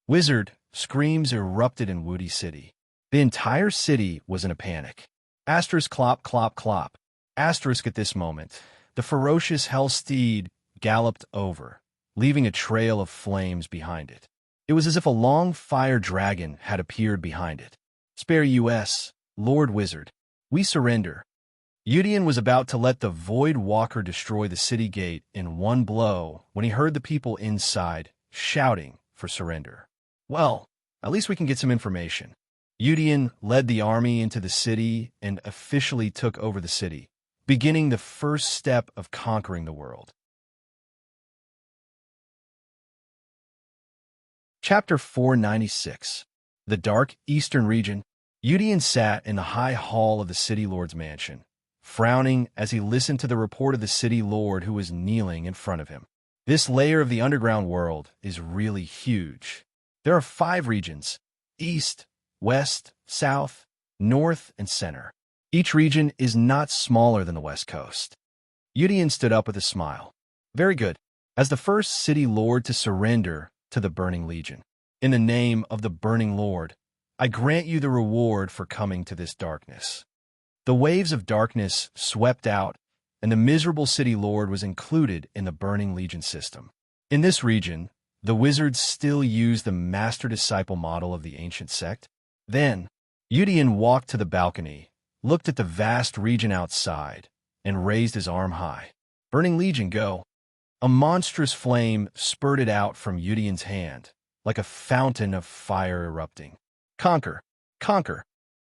Wizard screams erupted in Woody City. The entire city was in a panic. Asterisk clop, clop, clop. Asterisk at this moment, the ferocious Hell Steed galloped over, leaving a trail of flames behind it. It was as if a long fire dragon had appeared behind it. Spare us, Lord Wizard. We surrender. Udian was about to let the Void Walker destroy the city gate in one blow when he heard the people inside shouting for surrender. Well, at least we can get some information. Udian led the army into the city and officially took over the city, beginning the first step of conquering the world. Chapter 496. The Dark Eastern Region. Udian sat in the high hall of the city lord's mansion, frowning as he listened to the report of the city lord who was kneeling in front of him. This layer of the underground world is really huge. There are 5 regions: East, West, South, North, and Center. Each region is not smaller than the West Coast. Udian stood up with a smile. Very good. As the first city lord to surrender to the Burning Legion, in the name of the Burning Lord, I grant you the reward for coming to this darkness. The waves of darkness swept out, and the miserable city lord was included in the Burning Legion system. In this region, the wizards still use the master-disciple model of the ancient sect. Then, Udian walked to the balcony, looked at the vast region outside, and raised his arm high. Burning Legion, go! A monstrous flame spurted out from Udian's hand, like a fountain of fire erupting. Conquer! Conquer!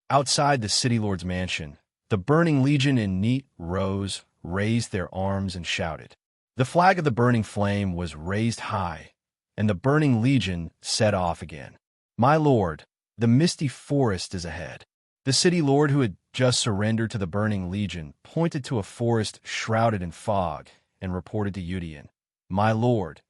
Outside the city lord's mansion, the burning legion in neat rows raised their arms and shouted. The flag of the burning flame was raised high, and the burning legion set off again. My lord, the misty forest is ahead. The city lord, who had just surrendered to the burning legion, pointed to a forest shrouded in fog and reported to Udian. My lord,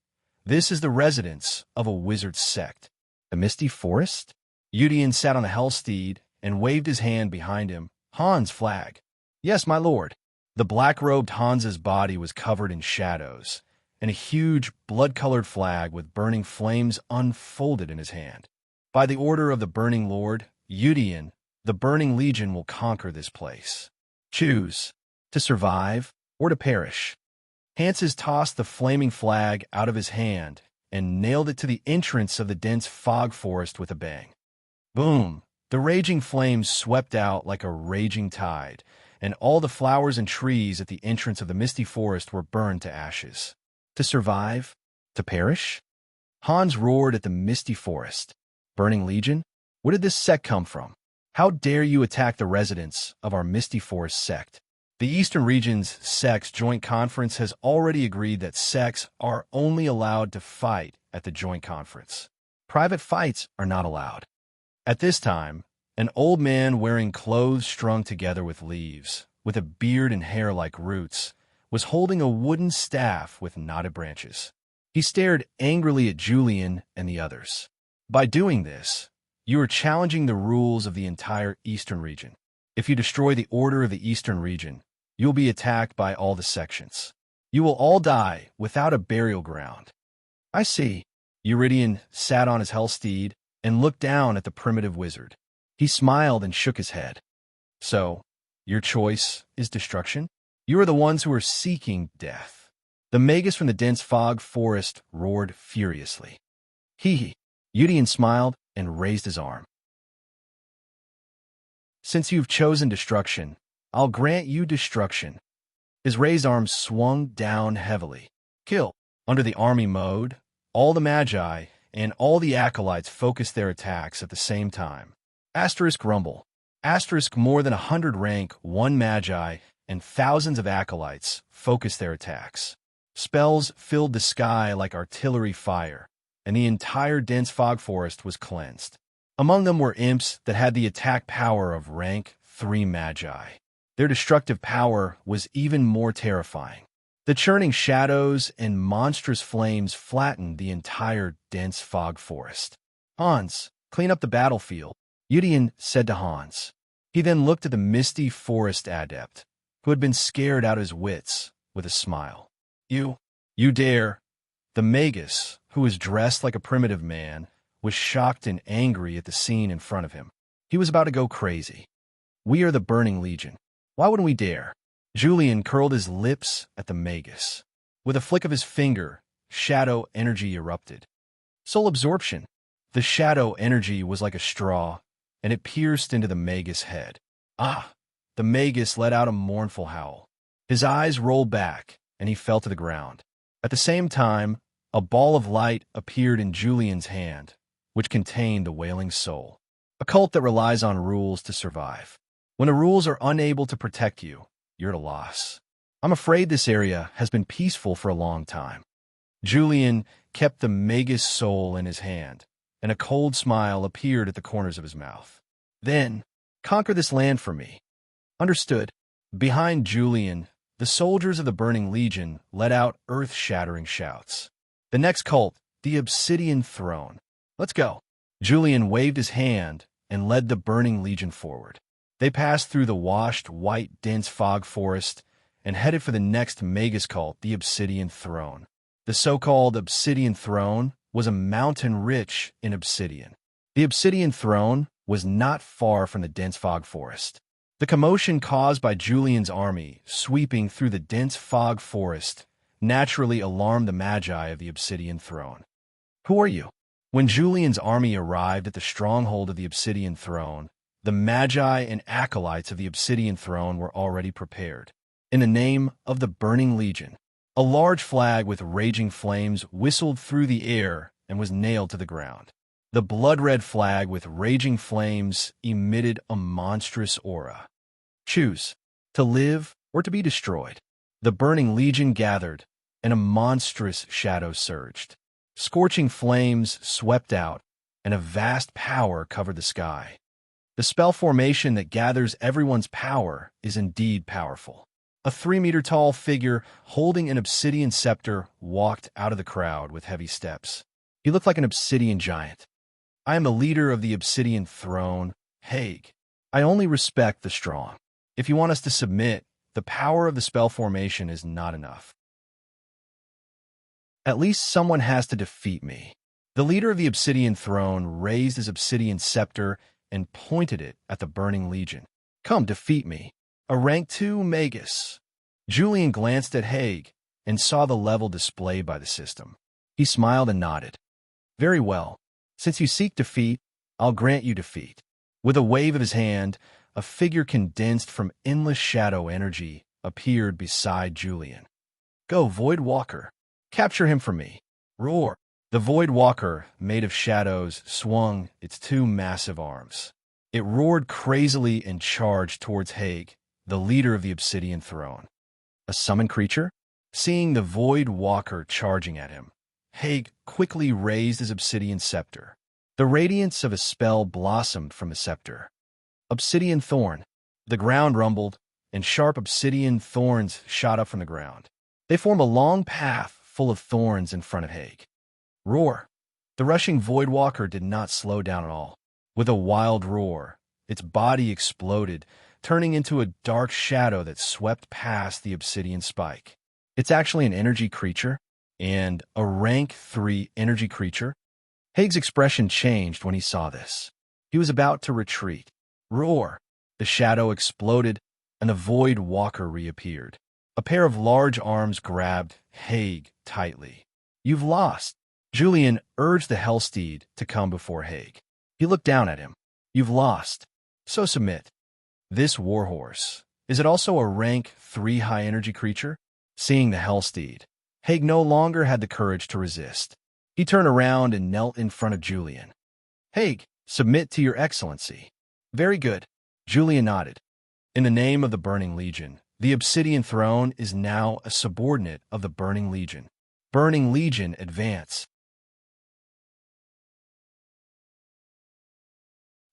this is the residence of a wizard sect. The misty forest? Udian sat on a hell steed and waved his hand behind him. Hans' flag. Yes, my lord. The black-robed Hans's body was covered in shadows, and a huge, blood-colored flag with burning flames unfolded in his hand. By the order of the burning lord, Udian, the burning legion will conquer this place. Choose, to survive or to perish. Hanses tossed the flaming flag out of his hand and nailed it to the entrance of the dense fog forest with a bang. Boom! The raging flames swept out like a raging tide, and all the flowers and trees at the entrance of the misty forest were burned to ashes. To survive? To perish? Hans roared at the misty forest. Burning legion? Where did this sect come from? How dare you attack the residents of our misty forest sect? The Eastern Region's Sects Joint Conference has already agreed that sects are only allowed to fight at the Joint Conference. Private fights are not allowed. At this time, an old man wearing clothes strung together with leaves, with a beard and hair like roots, was holding a wooden staff with knotted branches. He stared angrily at Julian and the others. By doing this, you are challenging the rules of the entire Eastern Region. If you destroy the order of the Eastern Region, you will be attacked by all the sections. You will all die without a burial ground. I see. Eurydion sat on his hell steed and looked down at the primitive wizard. He smiled and shook his head. So, your choice is destruction? You are the ones who are seeking death. The magus from the dense fog forest roared furiously. Hee. Eurydion smiled and raised his arm. Since you've chosen destruction, I'll grant you destruction. His raised arm swung down heavily. Kill. Under the army mode, all the magi and all the acolytes focused their attacks at the same time. Asterisk rumble. Asterisk more than 100 rank 1 magi and thousands of acolytes focused their attacks. Spells filled the sky like artillery fire, and the entire dense fog forest was cleansed. Among them were imps that had the attack power of rank 3 magi. Their destructive power was even more terrifying. The churning shadows and monstrous flames flattened the entire dense fog forest. Hans, clean up the battlefield, Eudian said to Hans. He then looked at the misty forest adept, who had been scared out of his wits, with a smile. You dare. The magus, who was dressed like a primitive man, was shocked and angry at the scene in front of him. He was about to go crazy. We are the Burning Legion. Why wouldn't we dare? Julian curled his lips at the magus. With a flick of his finger, shadow energy erupted. Soul absorption. The shadow energy was like a straw, and it pierced into the magus' head. Ah! The magus let out a mournful howl. His eyes rolled back, and he fell to the ground. At the same time, a ball of light appeared in Julian's hand, which contained the wailing soul. A cult that relies on rules to survive. When the rules are unable to protect you, you're at a loss. I'm afraid this area has been peaceful for a long time. Julian kept the magus soul in his hand, and a cold smile appeared at the corners of his mouth. Then, conquer this land for me. Understood. Behind Julian, the soldiers of the Burning Legion let out earth-shattering shouts. The next cult, the Obsidian Throne. Let's go. Julian waved his hand and led the Burning Legion forward. They passed through the washed, white, dense fog forest and headed for the next magus cult, the Obsidian Throne. The so-called Obsidian Throne was a mountain rich in obsidian. The Obsidian Throne was not far from the dense fog forest. The commotion caused by Julian's army sweeping through the dense fog forest naturally alarmed the magi of the Obsidian Throne. Who are you? When Julian's army arrived at the stronghold of the Obsidian Throne, the magi and acolytes of the Obsidian Throne were already prepared. In the name of the Burning Legion, a large flag with raging flames whistled through the air and was nailed to the ground. The blood-red flag with raging flames emitted a monstrous aura. Choose, to live or to be destroyed. The burning legion gathered, and a monstrous shadow surged. Scorching flames swept out, and a vast power covered the sky. The spell formation that gathers everyone's power is indeed powerful. A 3-meter-tall figure holding an obsidian scepter walked out of the crowd with heavy steps. He looked like an obsidian giant. I am the leader of the obsidian throne, Haig. I only respect the strong. If you want us to submit, the power of the spell formation is not enough. At least someone has to defeat me. The leader of the obsidian throne raised his obsidian scepter and pointed it at the burning legion. Come, defeat me. A rank 2 Magus. Julian glanced at Haig and saw the level displayed by the system. He smiled and nodded. Very well. Since you seek defeat, I'll grant you defeat. With a wave of his hand, a figure condensed from endless shadow energy appeared beside Julian. Go, Void Walker. Capture him for me. Roar. The Void Walker, made of shadows, swung its 2 massive arms. It roared crazily and charged towards Haig, the leader of the obsidian throne. A summoned creature? Seeing the Void Walker charging at him, Haig quickly raised his obsidian scepter. The radiance of a spell blossomed from the scepter. Obsidian thorn. The ground rumbled, and sharp obsidian thorns shot up from the ground. They form a long path full of thorns in front of Haig. Roar. The rushing Void Walker did not slow down at all. With a wild roar, its body exploded, turning into a dark shadow that swept past the obsidian spike. It's actually an energy creature, and a rank 3 energy creature. Haig's expression changed when he saw this. He was about to retreat. Roar! The shadow exploded, and the Void Walker reappeared. A pair of large arms grabbed Haig tightly. You've lost. Julian urged the Hellsteed to come before Haig. He looked down at him. You've lost. So submit. This warhorse. Is it also a rank 3 high-energy creature? Seeing the Hellsteed, Haig no longer had the courage to resist. He turned around and knelt in front of Julian. Haig, submit to your excellency. Very good. Julian nodded. In the name of the Burning Legion, the Obsidian Throne is now a subordinate of the Burning Legion. Burning Legion, advance.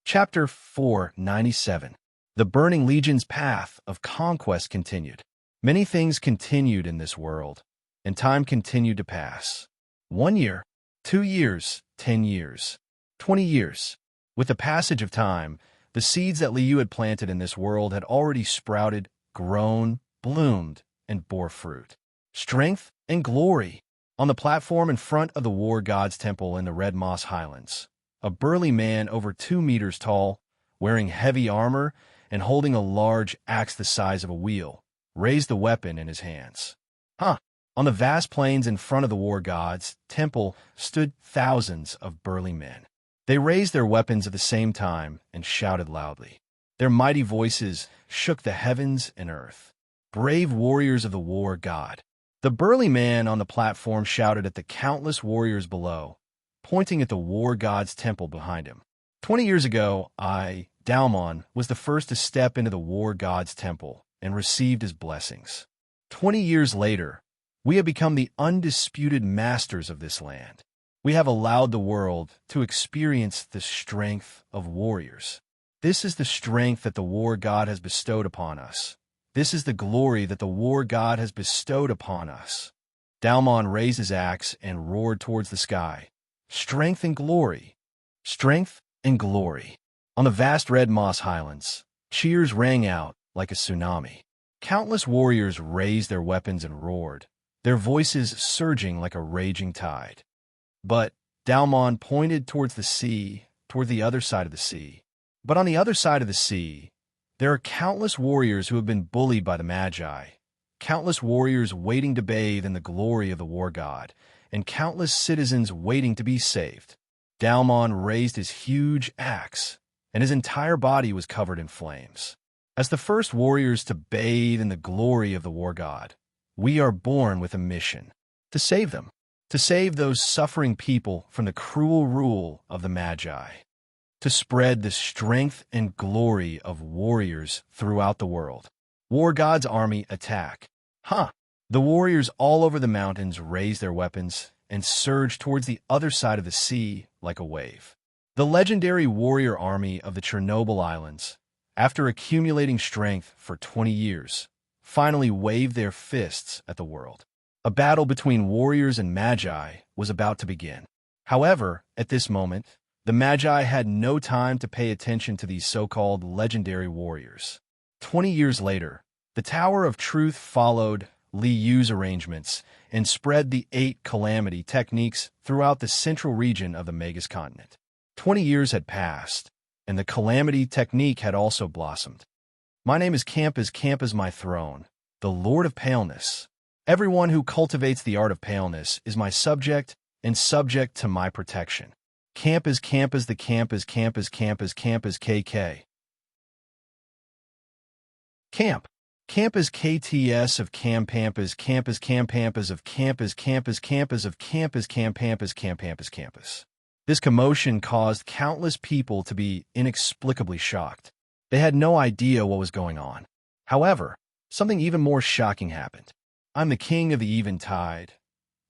Chapter 497. The Burning Legion's path of conquest continued. Many things continued in this world, and time continued to pass. 1 year, 2 years, 10 years, 20 years. With the passage of time, the seeds that Liu had planted in this world had already sprouted, grown, bloomed, and bore fruit. Strength and glory. On the platform in front of the War God's Temple in the Red Moss Highlands, a burly man over 2 meters tall, wearing heavy armor and holding a large axe the size of a wheel, raised the weapon in his hands. On the vast plains in front of the War God's Temple stood thousands of burly men. They raised their weapons at the same time and shouted loudly. Their mighty voices shook the heavens and earth. Brave warriors of the War God. The burly man on the platform shouted at the countless warriors below, pointing at the War God's Temple behind him. 20 years ago, I, Dalmon, was the first to step into the War God's Temple and received his blessings. 20 years later, we have become the undisputed masters of this land. We have allowed the world to experience the strength of warriors. This is the strength that the War God has bestowed upon us. This is the glory that the War God has bestowed upon us. Dalmon raised his axe and roared towards the sky. Strength and glory. Strength and glory. On the vast Red Moss Highlands, cheers rang out like a tsunami. Countless warriors raised their weapons and roared, their voices surging like a raging tide. But Dalmon pointed towards the sea, toward the other side of the sea. But on the other side of the sea, there are countless warriors who have been bullied by the Magi, countless warriors waiting to bathe in the glory of the War God, and countless citizens waiting to be saved. Dalmon raised his huge axe, and his entire body was covered in flames. As the first warriors to bathe in the glory of the War God, we are born with a mission: to save them. to save those suffering people from the cruel rule of the Magi, to spread the strength and glory of warriors throughout the world. War God's army attack. The warriors all over the mountains raise their weapons and surge towards the other side of the sea like a wave. The legendary warrior army of the Chernobyl Islands, after accumulating strength for 20 years, finally waved their fists at the world. A battle between warriors and Magi was about to begin. However, at this moment, the Magi had no time to pay attention to these so-called legendary warriors. 20 years later, the Tower of Truth followed Li Yu's arrangements and spread the 8 calamity techniques throughout the central region of the Magus continent. 20 years had passed, and the calamity technique had also blossomed. My name is Camp is my throne, the Lord of Paleness. Everyone who cultivates the art of paleness is my subject and subject to my protection. Camp is the camp is KK. Camp is KTS of campus of campus of campus. This commotion caused countless people to be inexplicably shocked. They had no idea what was going on. However, something even more shocking happened. I'm the king of the eventide.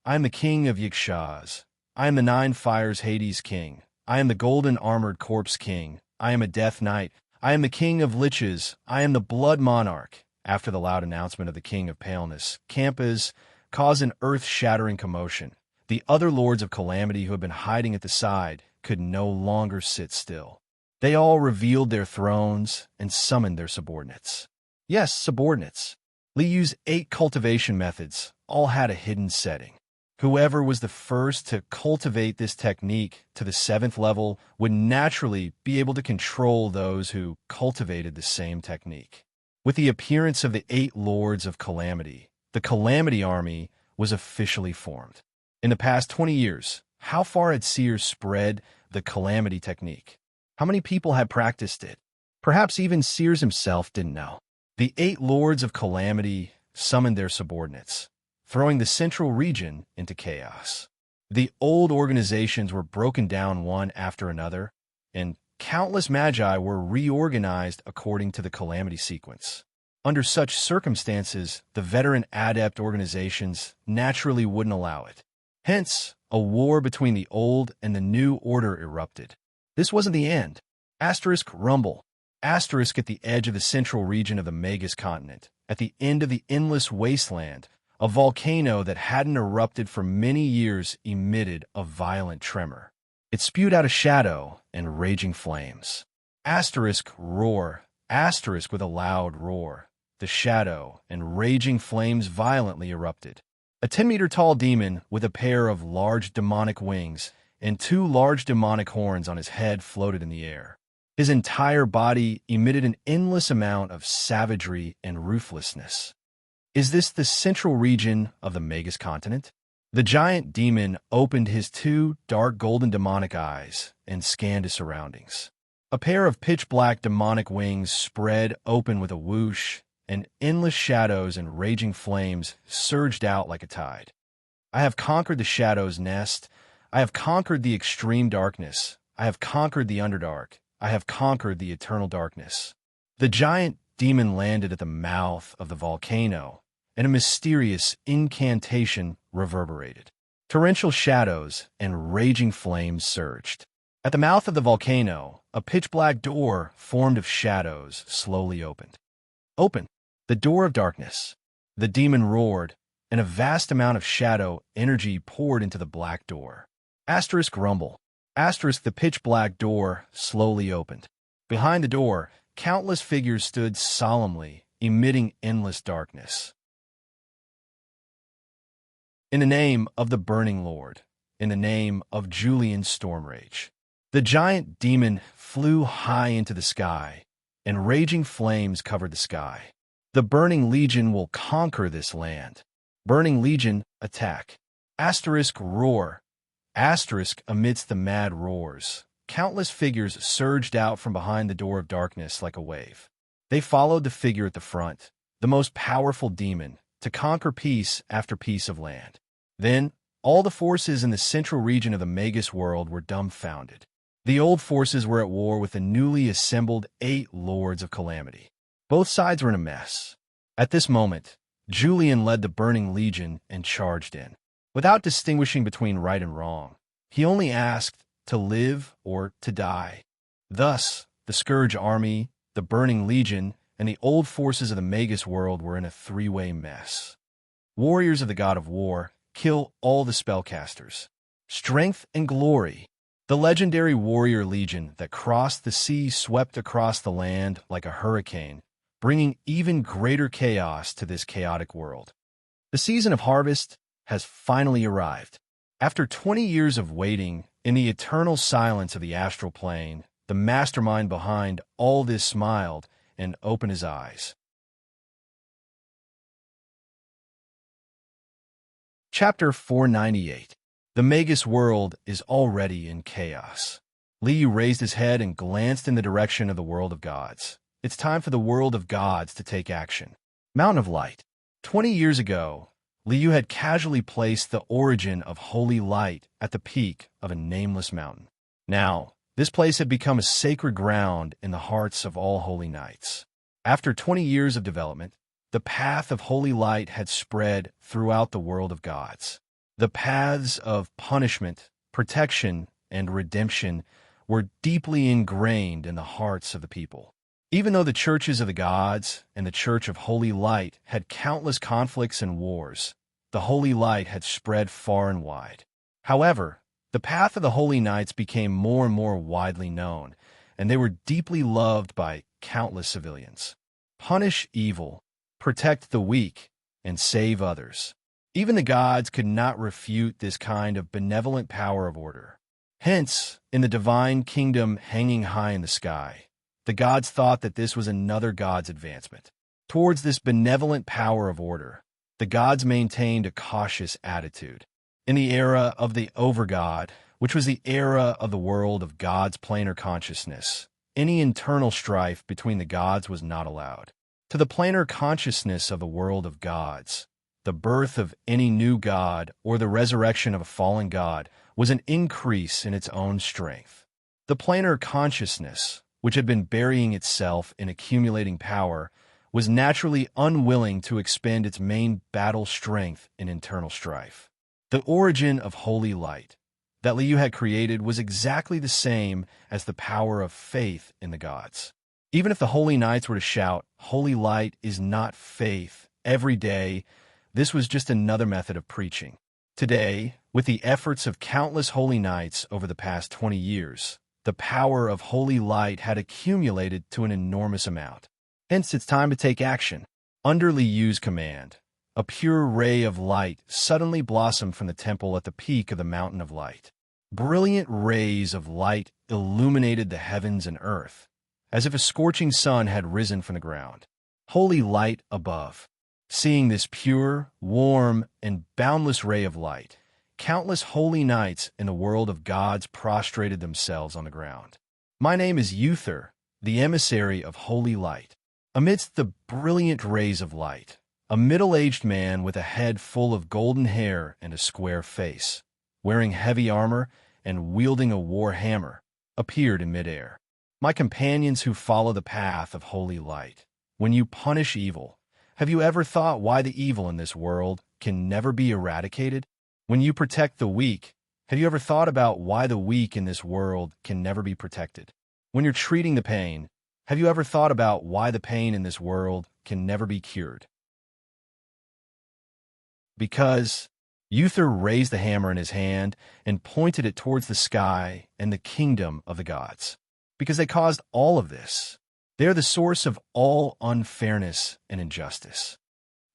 I am the king of Yakshas. I am the 9 fires Hades king. I am the golden armored corpse king. I am a death knight. I am the king of liches. I am the blood monarch. After the loud announcement of the king of paleness, Campus caused an earth-shattering commotion. The other lords of calamity who had been hiding at the side could no longer sit still. They all revealed their thrones and summoned their subordinates. Yes, subordinates. Li Yu's 8 cultivation methods all had a hidden setting. Whoever was the first to cultivate this technique to the 7th level would naturally be able to control those who cultivated the same technique. With the appearance of the 8 Lords of Calamity, the Calamity Army was officially formed. In the past 20 years, how far had seers spread the Calamity technique? How many people had practiced it? Perhaps even Seers himself didn't know. The 8 Lords of Calamity summoned their subordinates, throwing the central region into chaos. The old organizations were broken down one after another, and countless Magi were reorganized according to the Calamity sequence. Under such circumstances, the veteran adept organizations naturally wouldn't allow it. Hence, a war between the old and the new order erupted. This wasn't the end. Rumble. At the edge of the central region of the Magus continent, at the end of the endless wasteland, a volcano that hadn't erupted for many years emitted a violent tremor. It spewed out a shadow and raging flames. Roar. With a loud roar. The shadow and raging flames violently erupted. A 10-meter-tall demon with a pair of large demonic wings and 2 large demonic horns on his head floated in the air. His entire body emitted an endless amount of savagery and ruthlessness. Is this the central region of the Magus continent? The giant demon opened his 2 dark golden demonic eyes and scanned his surroundings. A pair of pitch-black demonic wings spread open with a whoosh, and endless shadows and raging flames surged out like a tide. I have conquered the shadow's nest. I have conquered the extreme darkness. I have conquered the underdark. I have conquered the eternal darkness. The giant demon landed at the mouth of the volcano, and a mysterious incantation reverberated. Torrential shadows and raging flames surged. At the mouth of the volcano, a pitch-black door formed of shadows slowly opened. Open! The door of darkness. The demon roared, and a vast amount of shadow energy poured into the black door. Rumble. The pitch-black door slowly opened. Behind the door, countless figures stood solemnly, emitting endless darkness. In the name of the Burning Lord, in the name of Julian Stormrage, the giant demon flew high into the sky, and raging flames covered the sky. The Burning Legion will conquer this land. Burning Legion, attack. Roar. Amidst the mad roars, countless figures surged out from behind the door of darkness like a wave. They followed the figure at the front, the most powerful demon, to conquer piece after piece of land. Then, All the forces in the central region of the Magus world were dumbfounded. The old forces were at war with the newly assembled 8 Lords of Calamity. Both sides were in a mess. At this moment, Julian led the Burning Legion and charged in. Without distinguishing between right and wrong, he only asked to live or to die. Thus, the Scourge Army, the Burning Legion, and the old forces of the Magus world were in a 3-way mess. Warriors of the God of War, kill all the spellcasters. Strength and glory. The legendary warrior legion that crossed the sea swept across the land like a hurricane, bringing even greater chaos to this chaotic world. The season of harvest has finally arrived. After 20 years of waiting, in the eternal silence of the astral plane, the mastermind behind all this smiled and opened his eyes. Chapter 498. The Magus world is already in chaos. Liu raised his head and glanced in the direction of the world of gods. It's time for the world of gods to take action. Mountain of Light. 20 years ago, Liu had casually placed the origin of holy light at the peak of a nameless mountain. Now, this place had become a sacred ground in the hearts of all holy knights. After 20 years of development, the path of holy light had spread throughout the world of gods. The paths of punishment, protection, and redemption were deeply ingrained in the hearts of the people. Even though the churches of the gods and the Church of Holy Light had countless conflicts and wars, the holy light had spread far and wide. However, the path of the holy knights became more and more widely known, and they were deeply loved by countless civilians. Punish evil, protect the weak, and save others. Even the gods could not refute this kind of benevolent power of order. Hence, in the divine kingdom hanging high in the sky, the gods thought that this was another god's advancement. Towards this benevolent power of order, the gods maintained a cautious attitude. In the era of the Overgod, which was the era of the world of God's planar consciousness, any internal strife between the gods was not allowed. To the planar consciousness of the world of gods, the birth of any new god or the resurrection of a fallen god was an increase in its own strength. The planar consciousness, which had been burying itself in accumulating power, was naturally unwilling to expend its main battle strength in internal strife. The origin of holy light that Liu had created was exactly the same as the power of faith in the gods. Even if the holy knights were to shout, "Holy light is not faith," every day, this was just another method of preaching. Today, with the efforts of countless holy knights over the past 20 years, the power of holy light had accumulated to an enormous amount. Hence, it's time to take action. Under Liu's command, a pure ray of light suddenly blossomed from the temple at the peak of the Mountain of Light. Brilliant rays of light illuminated the heavens and earth, as if a scorching sun had risen from the ground. Holy light above. Seeing this pure, warm, and boundless ray of light, countless holy knights in the world of gods prostrated themselves on the ground. My name is Uther, the emissary of holy light. Amidst the brilliant rays of light, a middle-aged man with a head full of golden hair and a square face, wearing heavy armor and wielding a war hammer, appeared in midair. My companions who follow the path of holy light, when you punish evil, have you ever thought why the evil in this world can never be eradicated? When you protect the weak, have you ever thought about why the weak in this world can never be protected? When you're treating the pain, have you ever thought about why the pain in this world can never be cured? Because Uther raised the hammer in his hand and pointed it towards the sky and the kingdom of the gods. Because they caused all of this. They are the source of all unfairness and injustice.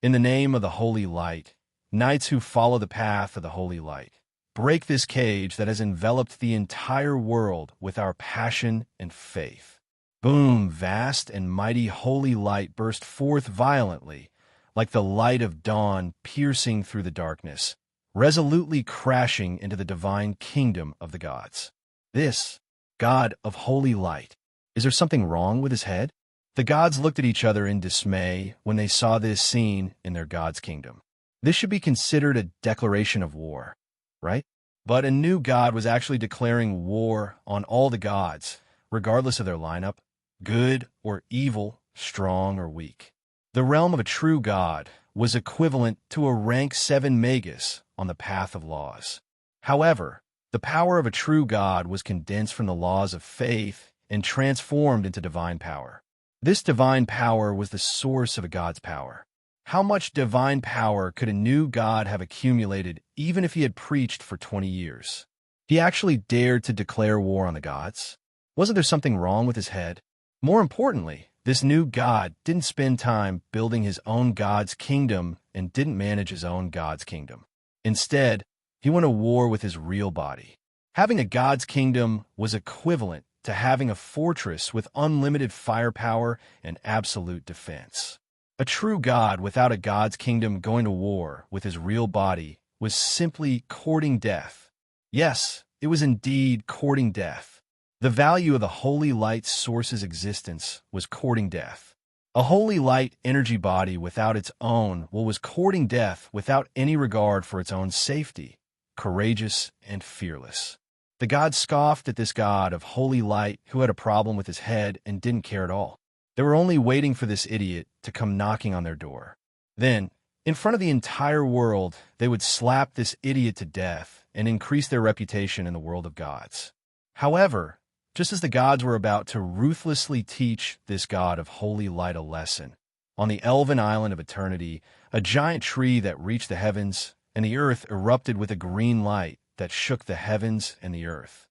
In the name of the holy light, knights who follow the path of the holy light, break this cage that has enveloped the entire world with our passion and faith. Boom! Vast and mighty holy light burst forth violently, like the light of dawn piercing through the darkness, resolutely crashing into the divine kingdom of the gods. This, God of holy light, is there something wrong with his head? The gods looked at each other in dismay when they saw this scene in their god's kingdom. This should be considered a declaration of war. right? But a new god was actually declaring war on all the gods, regardless of their lineup, good or evil, strong or weak. The realm of a true god was equivalent to a rank 7 magus on the path of laws. However, the power of a true god was condensed from the laws of faith and transformed into divine power. This divine power was the source of a god's power. How much divine power could a new god have accumulated even if he had preached for 20 years? He actually dared to declare war on the gods? Wasn't there something wrong with his head? More importantly, this new god didn't spend time building his own god's kingdom and didn't manage his own god's kingdom. Instead, he went to war with his real body. Having a god's kingdom was equivalent to having a fortress with unlimited firepower and absolute defense. A true god without a god's kingdom going to war with his real body was simply courting death. Yes, it was indeed courting death. The value of the holy light source's existence was courting death. A holy light energy body without its own was courting death without any regard for its own safety, courageous and fearless. The gods scoffed at this god of holy light who had a problem with his head and didn't care at all. They were only waiting for this idiot to come knocking on their door. Then, in front of the entire world, they would slap this idiot to death and increase their reputation in the world of gods. However, just as the gods were about to ruthlessly teach this god of holy light a lesson, on the elven island of eternity, a giant tree that reached the heavens and the earth erupted with a green light that shook the heavens and the earth.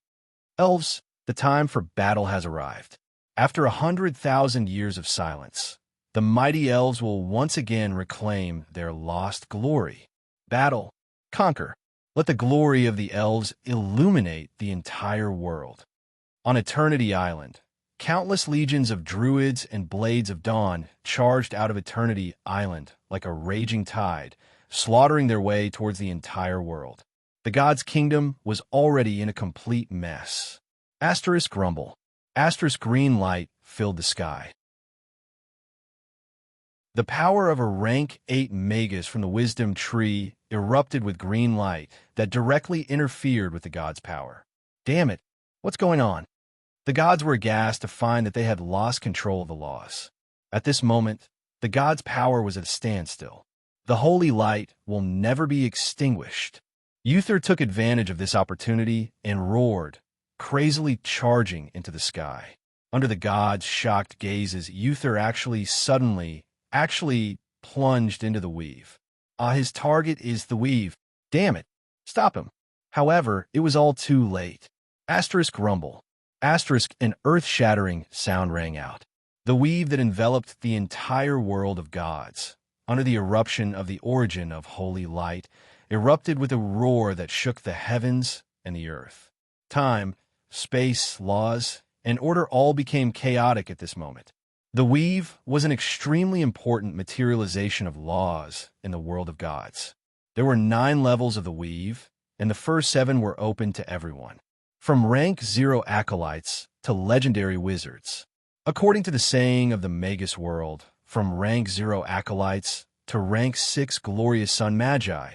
Elves, the time for battle has arrived. After 100,000 years of silence, the mighty elves will once again reclaim their lost glory. Battle, conquer. Let the glory of the elves illuminate the entire world. On Eternity Island, countless legions of druids and blades of dawn charged out of Eternity Island like a raging tide, slaughtering their way towards the entire world. The god's kingdom was already in a complete mess. Asterisk rumble. Asterisk green light filled the sky. The power of a rank 8 magus from the wisdom tree erupted with green light that directly interfered with the god's power. Damn it, what's going on? The gods were aghast to find that they had lost control of the laws. At this moment, the god's power was at a standstill. The holy light will never be extinguished. Uther took advantage of this opportunity and roared, crazily charging into the sky. Under the gods' shocked gazes, Uther actually plunged into the weave. His target is the weave. Damn it. Stop him. However, it was all too late. Asterisk rumble. Asterisk an earth-shattering sound rang out. The weave that enveloped the entire world of gods, under the eruption of the origin of holy light, erupted with a roar that shook the heavens and the earth. Time, space, laws, and order all became chaotic at this moment. The weave was an extremely important materialization of laws in the world of gods. There were 9 levels of the weave, and the first 7 were open to everyone, from rank 0 acolytes to legendary wizards. According to the saying of the Magus world, from rank 0 acolytes to rank 6 glorious sun magi,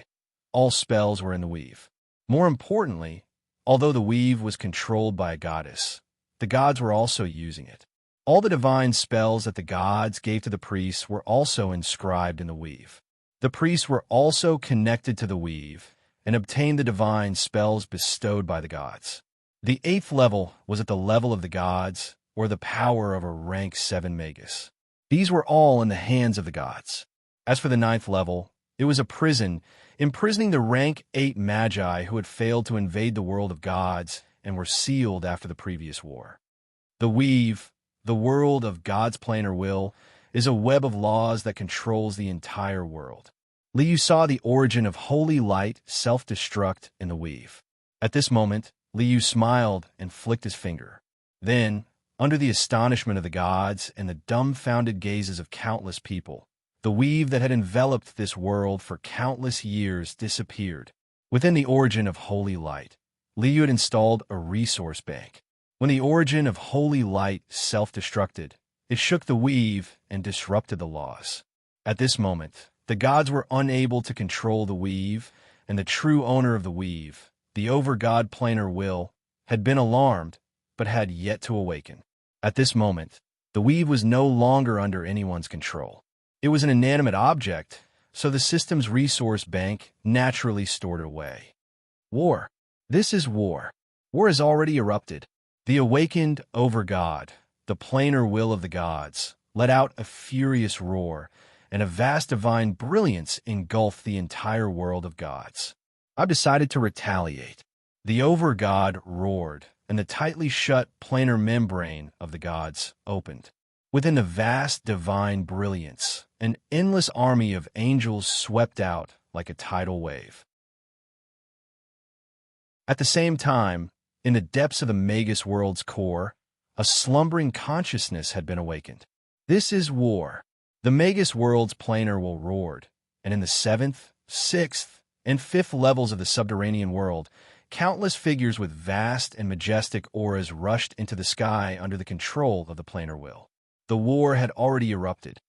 all spells were in the weave. More importantly, although the weave was controlled by a goddess, the gods were also using it. All the divine spells that the gods gave to the priests were also inscribed in the weave. The priests were also connected to the weave and obtained the divine spells bestowed by the gods. The 8th level was at the level of the gods, or the power of a rank 7 magus. These were all in the hands of the gods. As for the 9th level, it was a prison, imprisoning the rank 8 magi who had failed to invade the world of gods and were sealed after the previous war. The weave, the world of God's plan or will, is a web of laws that controls the entire world. Liu saw the origin of holy light self-destruct in the weave. At this moment, Liu smiled and flicked his finger. Then, under the astonishment of the gods and the dumbfounded gazes of countless people, the weave that had enveloped this world for countless years disappeared. Within the origin of holy light, Liu had installed a resource bank. When the origin of holy light self-destructed, it shook the weave and disrupted the laws. At this moment, the gods were unable to control the weave, and the true owner of the weave, the over-god planar will, had been alarmed, but had yet to awaken. At this moment, the weave was no longer under anyone's control. It was an inanimate object, so the system's resource bank naturally stored it away. War. This is war. War has already erupted. The awakened over-god, the planar will of the gods, let out a furious roar, and a vast divine brilliance engulfed the entire world of gods. I've decided to retaliate. The over-god roared, and the tightly shut planar membrane of the gods opened. Within the vast divine brilliance, an endless army of angels swept out like a tidal wave. At the same time, in the depths of the Magus world's core, a slumbering consciousness had been awakened. This is war. The Magus world's planar will roared, and in the 7th, 6th, and 5th levels of the subterranean world, countless figures with vast and majestic auras rushed into the sky under the control of the planar will. The war had already erupted.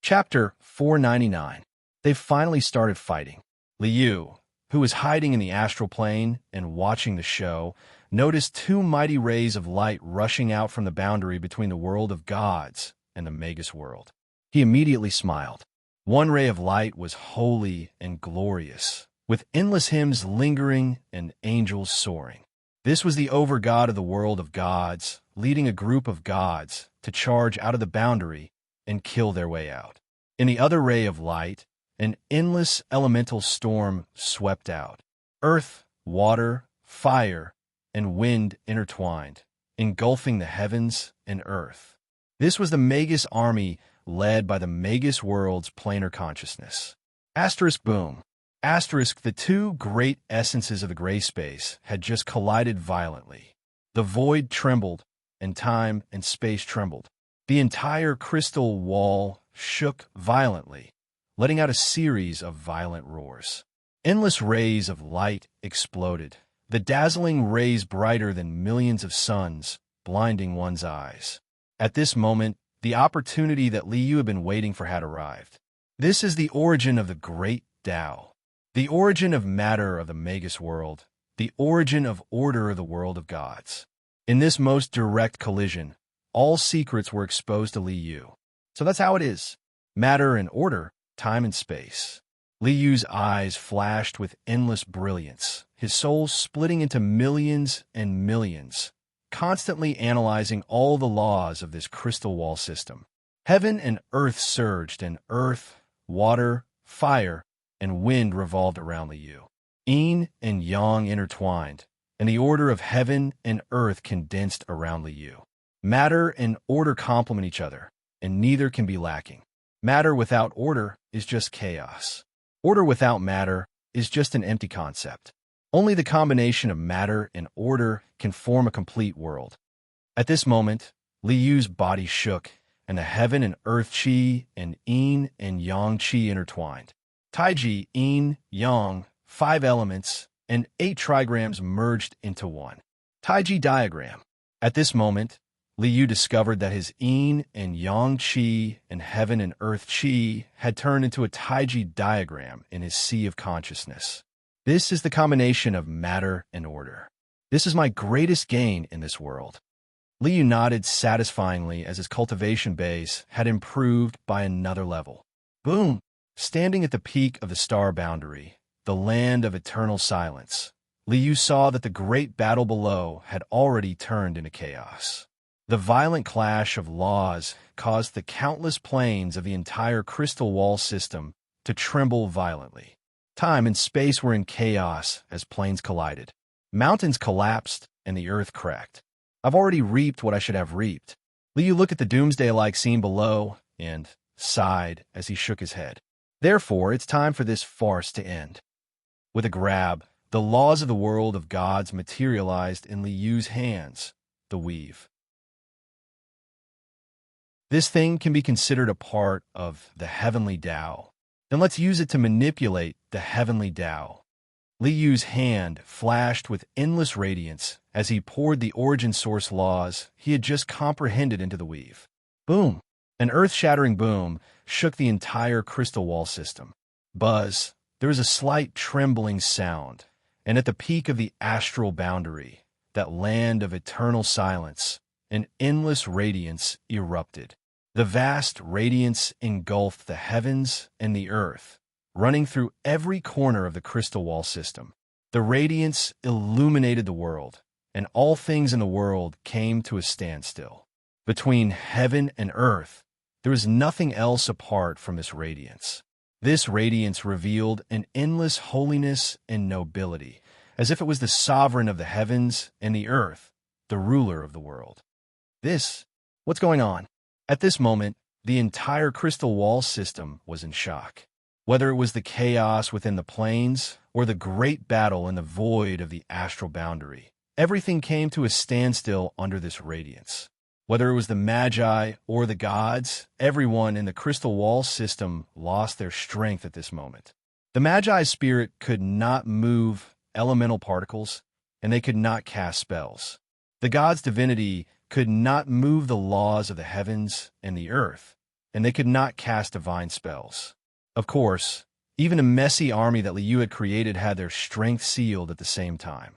Chapter 499. They finally started fighting. Liu, who was hiding in the astral plane and watching the show, noticed two mighty rays of light rushing out from the boundary between the world of gods and the Magus world. He immediately smiled. One ray of light was holy and glorious, with endless hymns lingering and angels soaring. This was the over-god of the world of gods, leading a group of gods to charge out of the boundary and kill their way out. In the other ray of light, an endless elemental storm swept out. Earth, water, fire, and wind intertwined, engulfing the heavens and earth. This was the Magus army led by the Magus world's planar consciousness. Asterisk boom. Asterisk, the two great essences of the gray space had just collided violently. The void trembled, and time and space trembled. The entire crystal wall shook violently, letting out a series of violent roars. Endless rays of light exploded, the dazzling rays brighter than millions of suns, blinding one's eyes. At this moment, the opportunity that Liu had been waiting for had arrived. This is the origin of the great Tao, the origin of matter of the Magus world, the origin of order of the world of gods. In this most direct collision, all secrets were exposed to Liu. So that's how it is. Matter and order, time and space. Liu's eyes flashed with endless brilliance, his soul splitting into millions and millions, constantly analyzing all the laws of this crystal wall system. Heaven and earth surged, and earth, water, fire, and wind revolved around Liu. Yin and yang intertwined, and the order of heaven and earth condensed around Liu. Matter and order complement each other, and neither can be lacking. Matter without order is just chaos. Order without matter is just an empty concept. Only the combination of matter and order can form a complete world. At this moment, Liu's body shook, and the heaven and earth chi and yin and yang chi intertwined. Taiji, yin, yang, 5 elements, and 8 trigrams merged into one. Taiji diagram. At this moment, Liu discovered that his yin and yang chi and heaven and earth chi had turned into a Taiji diagram in his sea of consciousness. This is the combination of matter and order. This is my greatest gain in this world. Liu nodded satisfyingly as his cultivation base had improved by another level. Boom! Standing at the peak of the star boundary, the land of eternal silence, Liu saw that the great battle below had already turned into chaos. The violent clash of laws caused the countless planes of the entire crystal wall system to tremble violently. Time and space were in chaos as planes collided. Mountains collapsed and the earth cracked. I've already reaped what I should have reaped. Liu looked at the doomsday-like scene below and sighed as he shook his head. Therefore, it's time for this farce to end. With a grab, the laws of the world of gods materialized in Liu's hands, the weave. This thing can be considered a part of the heavenly Tao. Then let's use it to manipulate the heavenly Tao. Liu's hand flashed with endless radiance as he poured the origin source laws he had just comprehended into the weave. Boom! An earth-shattering boom shook the entire crystal wall system. Buzz, there was a slight trembling sound, and at the peak of the astral boundary, that land of eternal silence, an endless radiance erupted. The vast radiance engulfed the heavens and the earth, running through every corner of the crystal wall system. The radiance illuminated the world, and all things in the world came to a standstill. Between heaven and earth, there was nothing else apart from this radiance. This radiance revealed an endless holiness and nobility, as if it was the sovereign of the heavens and the earth, the ruler of the world. What's going on? At this moment, the entire crystal wall system was in shock. Whether it was the chaos within the planes or the great battle in the void of the astral boundary, everything came to a standstill under this radiance. Whether it was the Magi or the gods, everyone in the crystal wall system lost their strength at this moment. The Magi's spirit could not move elemental particles, and they could not cast spells. The gods' divinity could not move the laws of the heavens and the earth, and they could not cast divine spells. Of course, even a messy army that Liu had created had their strength sealed at the same time.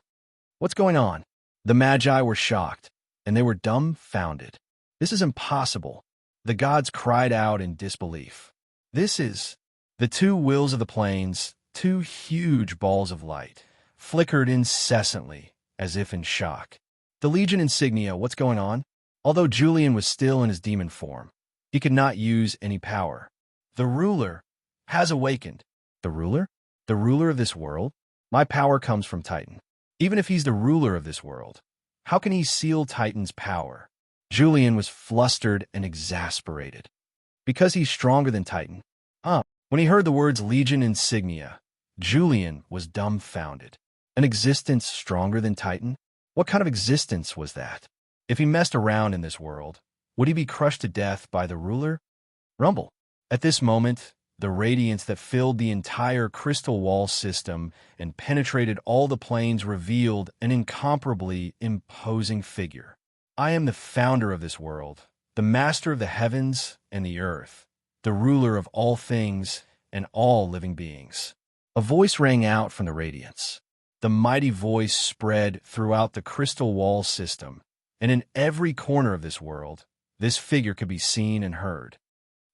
What's going on? The Magi were shocked, and they were dumbfounded. This is impossible. The gods cried out in disbelief. The two wheels of the planes, two huge balls of light, flickered incessantly, as if in shock. The Legion insignia, what's going on? Although Julian was still in his demon form, he could not use any power. The ruler has awakened. The ruler? The ruler of this world? My power comes from Titan. Even if he's the ruler of this world, how can he seal Titan's power? Julian was flustered and exasperated. Because he's stronger than Titan. When he heard the words Legion insignia, Julian was dumbfounded. An existence stronger than Titan? What kind of existence was that? If he messed around in this world, would he be crushed to death by the ruler? Rumble. At this moment, the radiance that filled the entire crystal wall system and penetrated all the planes revealed an incomparably imposing figure. I am the founder of this world, the master of the heavens and the earth, the ruler of all things and all living beings. A voice rang out from the radiance. The mighty voice spread throughout the crystal wall system, and in every corner of this world, this figure could be seen and heard.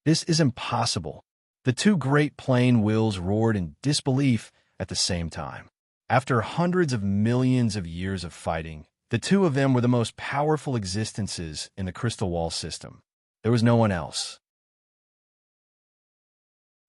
This is impossible. The two great plane wheels roared in disbelief at the same time. After hundreds of millions of years of fighting, the two of them were the most powerful existences in the crystal wall system. There was no one else.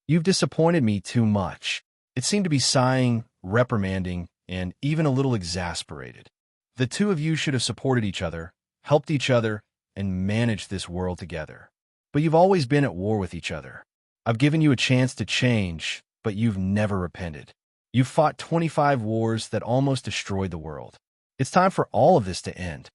You've disappointed me too much. It seemed to be sighing, reprimanding, and even a little exasperated. The two of you should have supported each other, helped each other, and managed this world together. But you've always been at war with each other. I've given you a chance to change, but you've never repented. You've fought 25 wars that almost destroyed the world. It's time for all of this to end.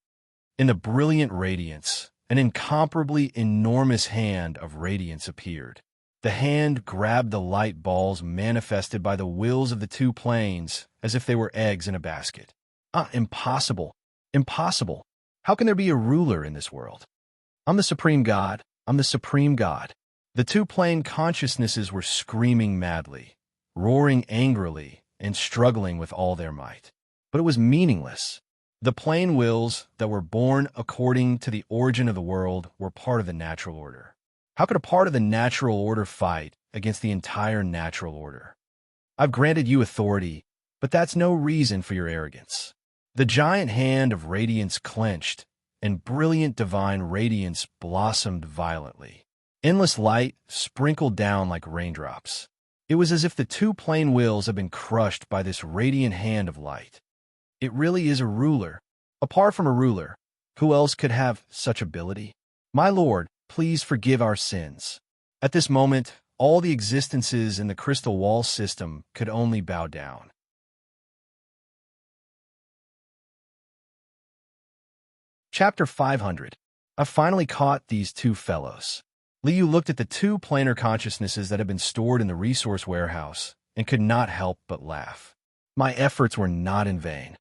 In the brilliant radiance, an incomparably enormous hand of radiance appeared. The hand grabbed the light balls manifested by the wheels of the two planes as if they were eggs in a basket. Impossible. Impossible. How can there be a ruler in this world? I'm the supreme god. I'm the supreme god. The two plane consciousnesses were screaming madly, roaring angrily, and struggling with all their might. But it was meaningless. The plane wills that were born according to the origin of the world were part of the natural order. How could a part of the natural order fight against the entire natural order? I've granted you authority, but that's no reason for your arrogance. The giant hand of radiance clenched, and brilliant divine radiance blossomed violently. Endless light sprinkled down like raindrops. It was as if the two plane wheels had been crushed by this radiant hand of light. It really is a ruler. Apart from a ruler, who else could have such ability? My lord, please forgive our sins. At this moment, all the existences in the crystal wall system could only bow down. Chapter 500. I finally caught these two fellows. Liu looked at the two planar consciousnesses that had been stored in the resource warehouse and could not help but laugh. My efforts were not in vain.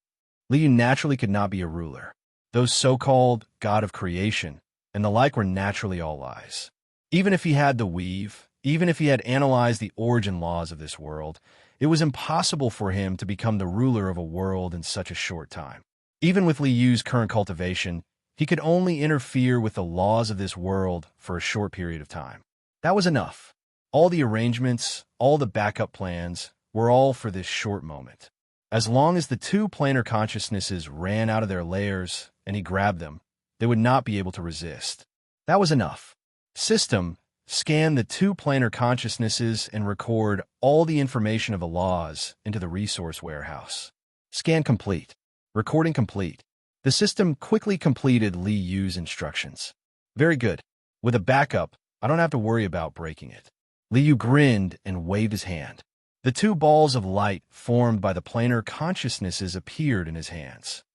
Liu naturally could not be a ruler. Those so-called god of creation and the like were naturally all lies. Even if he had the weave, even if he had analyzed the origin laws of this world, it was impossible for him to become the ruler of a world in such a short time. Even with Li Yu's current cultivation, he could only interfere with the laws of this world for a short period of time. That was enough. All the arrangements, all the backup plans, were all for this short moment. As long as the two planar consciousnesses ran out of their layers and he grabbed them, they would not be able to resist. That was enough. System, scan the two planar consciousnesses and record all the information of the laws into the resource warehouse. Scan complete. Recording complete. The system quickly completed Li Yu's instructions. Very good. With a backup, I don't have to worry about breaking it. Li Yu grinned and waved his hand. The two balls of light formed by the planar consciousnesses appeared in his hands.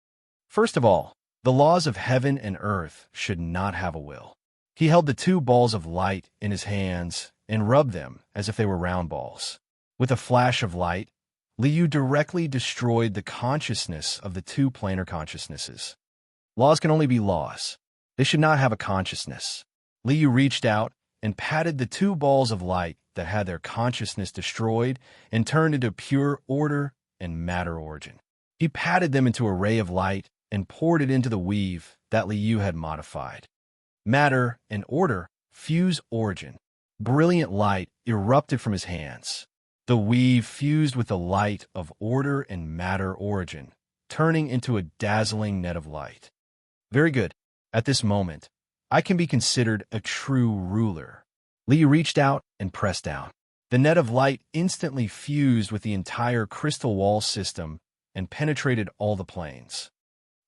First of all, the laws of heaven and earth should not have a will. He held the two balls of light in his hands and rubbed them as if they were round balls. With a flash of light, Li Yu directly destroyed the consciousness of the two planar consciousnesses. Laws can only be laws. They should not have a consciousness. Li Yu reached out and patted the two balls of light that had their consciousness destroyed and turned into pure order and matter origin. He patted them into a ray of light and poured it into the weave that Li Yu had modified. Matter and order fuse origin. Brilliant light erupted from his hands. The weave fused with the light of order and matter origin, turning into a dazzling net of light. Very good. At this moment, I can be considered a true ruler. Li Yu reached out and pressed down. The net of light instantly fused with the entire crystal wall system and penetrated all the planes.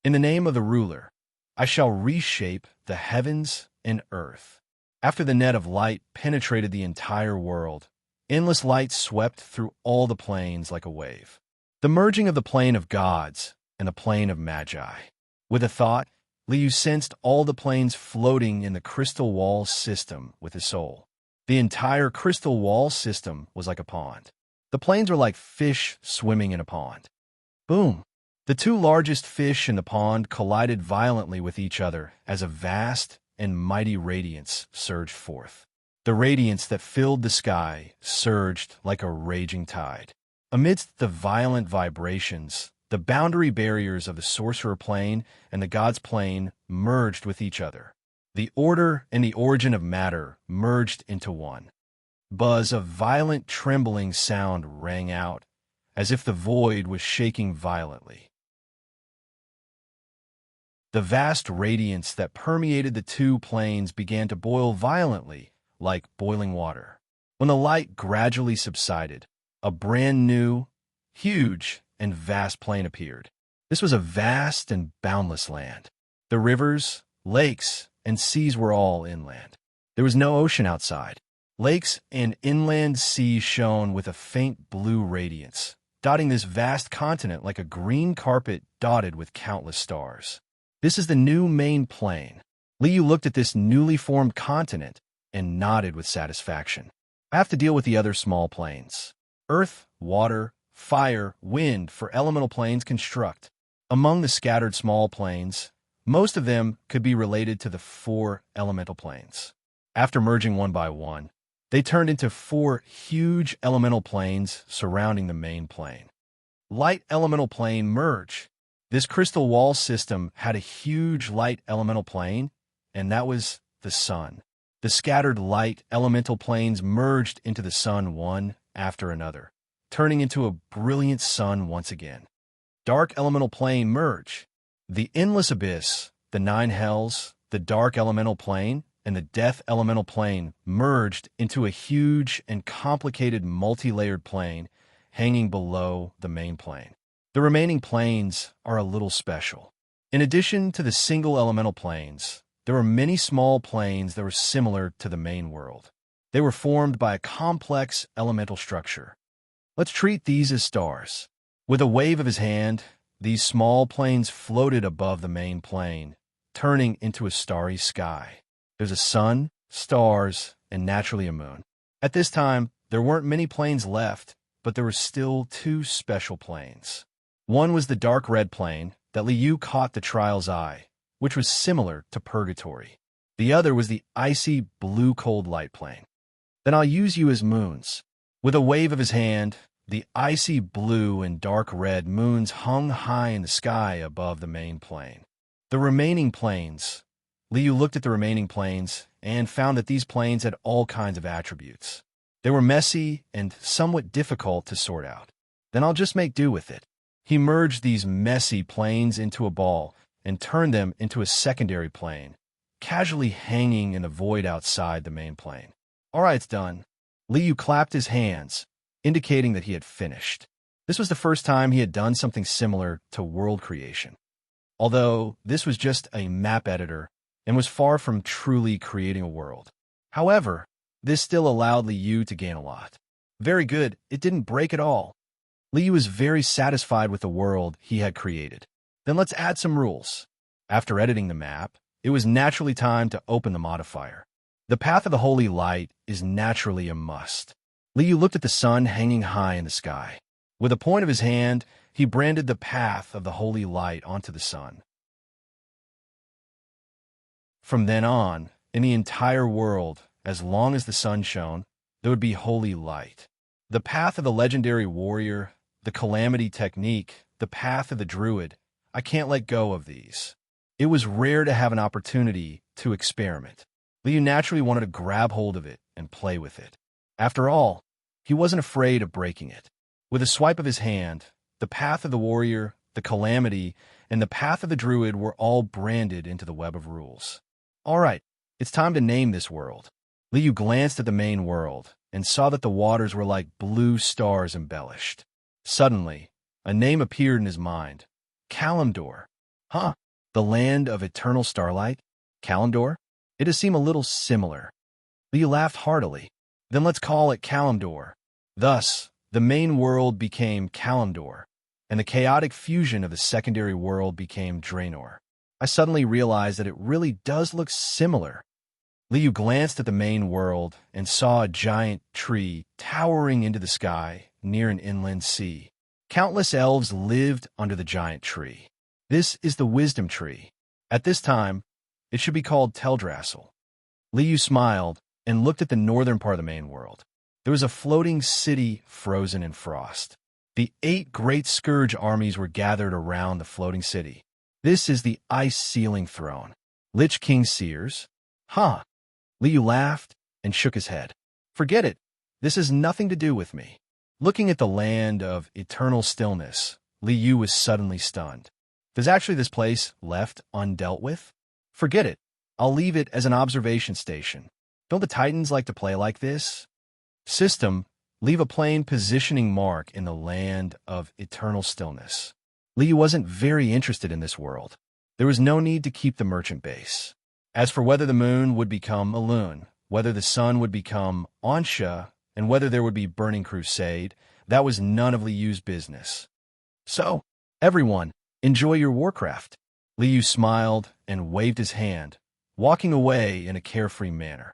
In the name of the ruler, I shall reshape the heavens and earth. After the net of light penetrated the entire world, endless light swept through all the planes like a wave. The merging of the plane of gods and the plane of magi. With a thought, Li Yu sensed all the planes floating in the crystal wall system with his soul. The entire crystal wall system was like a pond. The planes were like fish swimming in a pond. Boom! The two largest fish in the pond collided violently with each other as a vast and mighty radiance surged forth. The radiance that filled the sky surged like a raging tide. Amidst the violent vibrations, the boundary barriers of the sorcerer plane and the god's plane merged with each other. The order and the origin of matter merged into one. Buzz of violent trembling sound rang out, as if the void was shaking violently. The vast radiance that permeated the two planes began to boil violently, like boiling water. When the light gradually subsided, a brand new, huge, and vast plane appeared. This was a vast and boundless land. The rivers, lakes, and seas were all inland. There was no ocean outside. Lakes and inland seas shone with a faint blue radiance, dotting this vast continent like a green carpet dotted with countless stars. This is the new main plane. Li Yu looked at this newly formed continent and nodded with satisfaction. I have to deal with the other small planes. Earth, water, fire, wind for elemental planes construct. Among the scattered small planes, most of them could be related to the 4 elemental planes. After merging one by one, they turned into 4 huge elemental planes surrounding the main plane. Light elemental plane merge. This crystal wall system had a huge light elemental plane, and that was the sun. The scattered light elemental planes merged into the sun one after another, turning into a brilliant sun once again. Dark elemental plane merge. The endless abyss, the 9 hells, the dark elemental plane, and the death elemental plane merged into a huge and complicated multi-layered plane hanging below the main plane. The remaining planes are a little special. In addition to the single elemental planes, there were many small planes that were similar to the main world. They were formed by a complex elemental structure. Let's treat these as stars. With a wave of his hand, these small planes floated above the main plane, turning into a starry sky. There's a sun, stars, and naturally a moon. At this time, there weren't many planes left, but there were still 2 special planes. One was the dark red plane that Li Yu caught the trial's eye, which was similar to purgatory. The other was the icy blue cold light plane. Then I'll use you as moons. With a wave of his hand, the icy blue and dark red moons hung high in the sky above the main plane. The remaining planes. Liu looked at the remaining planes and found that these planes had all kinds of attributes. They were messy and somewhat difficult to sort out. Then I'll just make do with it. He merged these messy planes into a ball and turned them into a secondary plane, casually hanging in the void outside the main plane. All right, it's done. Liu clapped his hands, indicating that he had finished. This was the first time he had done something similar to world creation. Although this was just a map editor and was far from truly creating a world. However, this still allowed Liu to gain a lot. Very good, it didn't break at all. Liu was very satisfied with the world he had created. Then let's add some rules. After editing the map, it was naturally time to open the modifier. The path of the holy light is naturally a must. Liu looked at the sun hanging high in the sky. With a point of his hand, he branded the path of the holy light onto the sun. From then on, in the entire world, as long as the sun shone, there would be holy light. The path of the legendary warrior, the calamity technique, the path of the druid, I can't let go of these. It was rare to have an opportunity to experiment. Liu naturally wanted to grab hold of it and play with it. After all, he wasn't afraid of breaking it. With a swipe of his hand, the path of the warrior, the calamity, and the path of the druid were all branded into the web of rules. All right, it's time to name this world. Liu glanced at the main world and saw that the waters were like blue stars embellished. Suddenly, a name appeared in his mind. Kalimdor. Huh, the land of eternal starlight? Kalimdor? It does seem a little similar. Liu laughed heartily. Then let's call it Kalimdor. Thus, the main world became Kalimdor, and the chaotic fusion of the secondary world became Draenor. I suddenly realized that it really does look similar. Liu glanced at the main world and saw a giant tree towering into the sky near an inland sea. Countless elves lived under the giant tree. This is the wisdom tree. At this time, it should be called Teldrassil. Liu smiled and looked at the northern part of the main world. There was a floating city frozen in frost. The 8 great scourge armies were gathered around the floating city. This is the ice sealing throne. Lich King Seers? Huh. Liu laughed and shook his head. Forget it. This has nothing to do with me. Looking at the land of eternal stillness, Liu was suddenly stunned. There's actually this place left undealt with? Forget it. I'll leave it as an observation station. Don't the Titans like to play like this? System, leave a plain positioning mark in the land of eternal stillness. Liu wasn't very interested in this world. There was no need to keep the merchant base. As for whether the moon would become Elune, whether the sun would become Ansha, and whether there would be Burning Crusade, that was none of Liu's business. So, everyone, enjoy your Warcraft. Liu smiled and waved his hand, walking away in a carefree manner.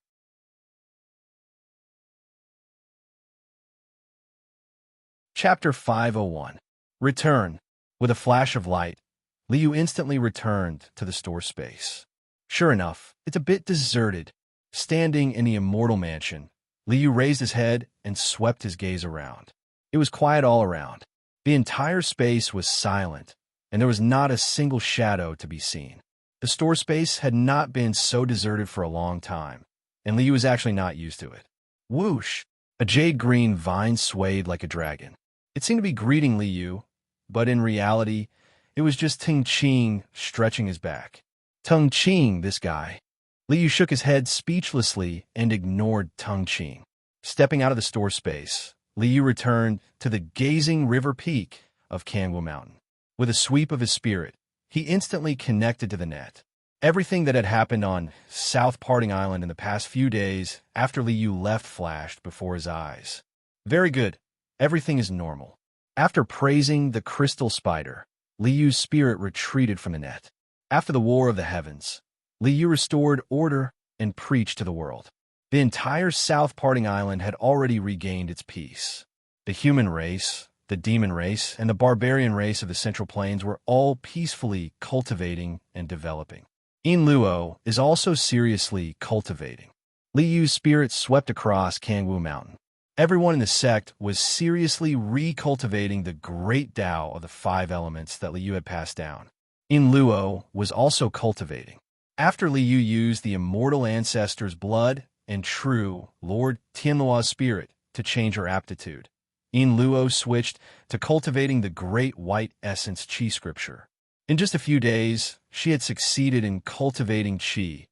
Chapter 501. Return. With a flash of light, Liu instantly returned to the store space. Sure enough, it's a bit deserted. Standing in the immortal mansion, Liu raised his head and swept his gaze around. It was quiet all around. The entire space was silent, and there was not a single shadow to be seen. The store space had not been so deserted for a long time, and Liu was actually not used to it. Whoosh! A jade-green vine swayed like a dragon. It seemed to be greeting Liu, but in reality, it was just Ting Qing stretching his back. Tung Qing, this guy. Liu shook his head speechlessly and ignored Tung Qing. Stepping out of the store space, Liu returned to the gazing river peak of Kangwu Mountain. With a sweep of his spirit, he instantly connected to the net. Everything that had happened on South Parting Island in the past few days after Liu left flashed before his eyes. Very good. Everything is normal. After praising the crystal spider, Liu's spirit retreated from the net. After the War of the Heavens, Liu restored order and preached to the world. The entire South Parting Island had already regained its peace. The human race, the demon race, and the barbarian race of the Central Plains were all peacefully cultivating and developing. In Luo is also seriously cultivating. Li Yu's spirit swept across Kangwu Mountain. Everyone in the sect was seriously recultivating the great Tao of the five elements that Li Yu had passed down. In Luo was also cultivating. After Li Yu used the immortal ancestor's blood and true Lord Tianluo's spirit to change her aptitude, In Luo switched to cultivating the great white essence Qi scripture. In just a few days, she had succeeded in cultivating Qi,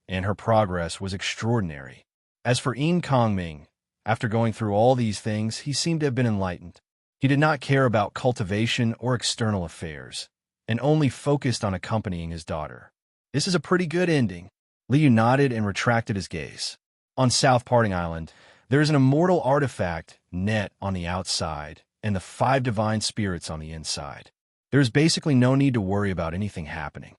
and her progress was extraordinary. As for Yin Kongming, after going through all these things, he seemed to have been enlightened. He did not care about cultivation or external affairs, and only focused on accompanying his daughter. This is a pretty good ending. Liu nodded and retracted his gaze. On South Parting Island, there is an immortal artifact, net, on the outside, and the five divine spirits on the inside. There is basically no need to worry about anything happening.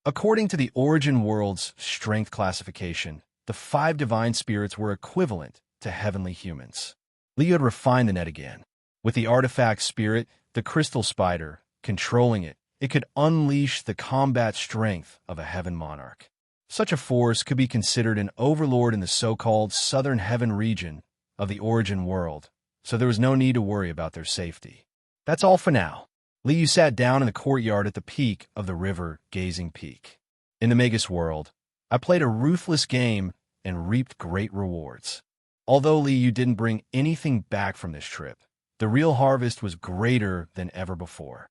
According to the Origin World's strength classification, the five divine spirits were equivalent to heavenly humans. Liu had refined the net again. With the artifact spirit, the crystal spider, controlling it, it could unleash the combat strength of a heaven monarch. Such a force could be considered an overlord in the so-called southern heaven region of the Origin World, so there was no need to worry about their safety. That's all for now. Liu sat down in the courtyard at the peak of the river Gazing Peak. In the Magus world, I played a ruthless game and reaped great rewards. Although Liu didn't bring anything back from this trip, the real harvest was greater than ever before.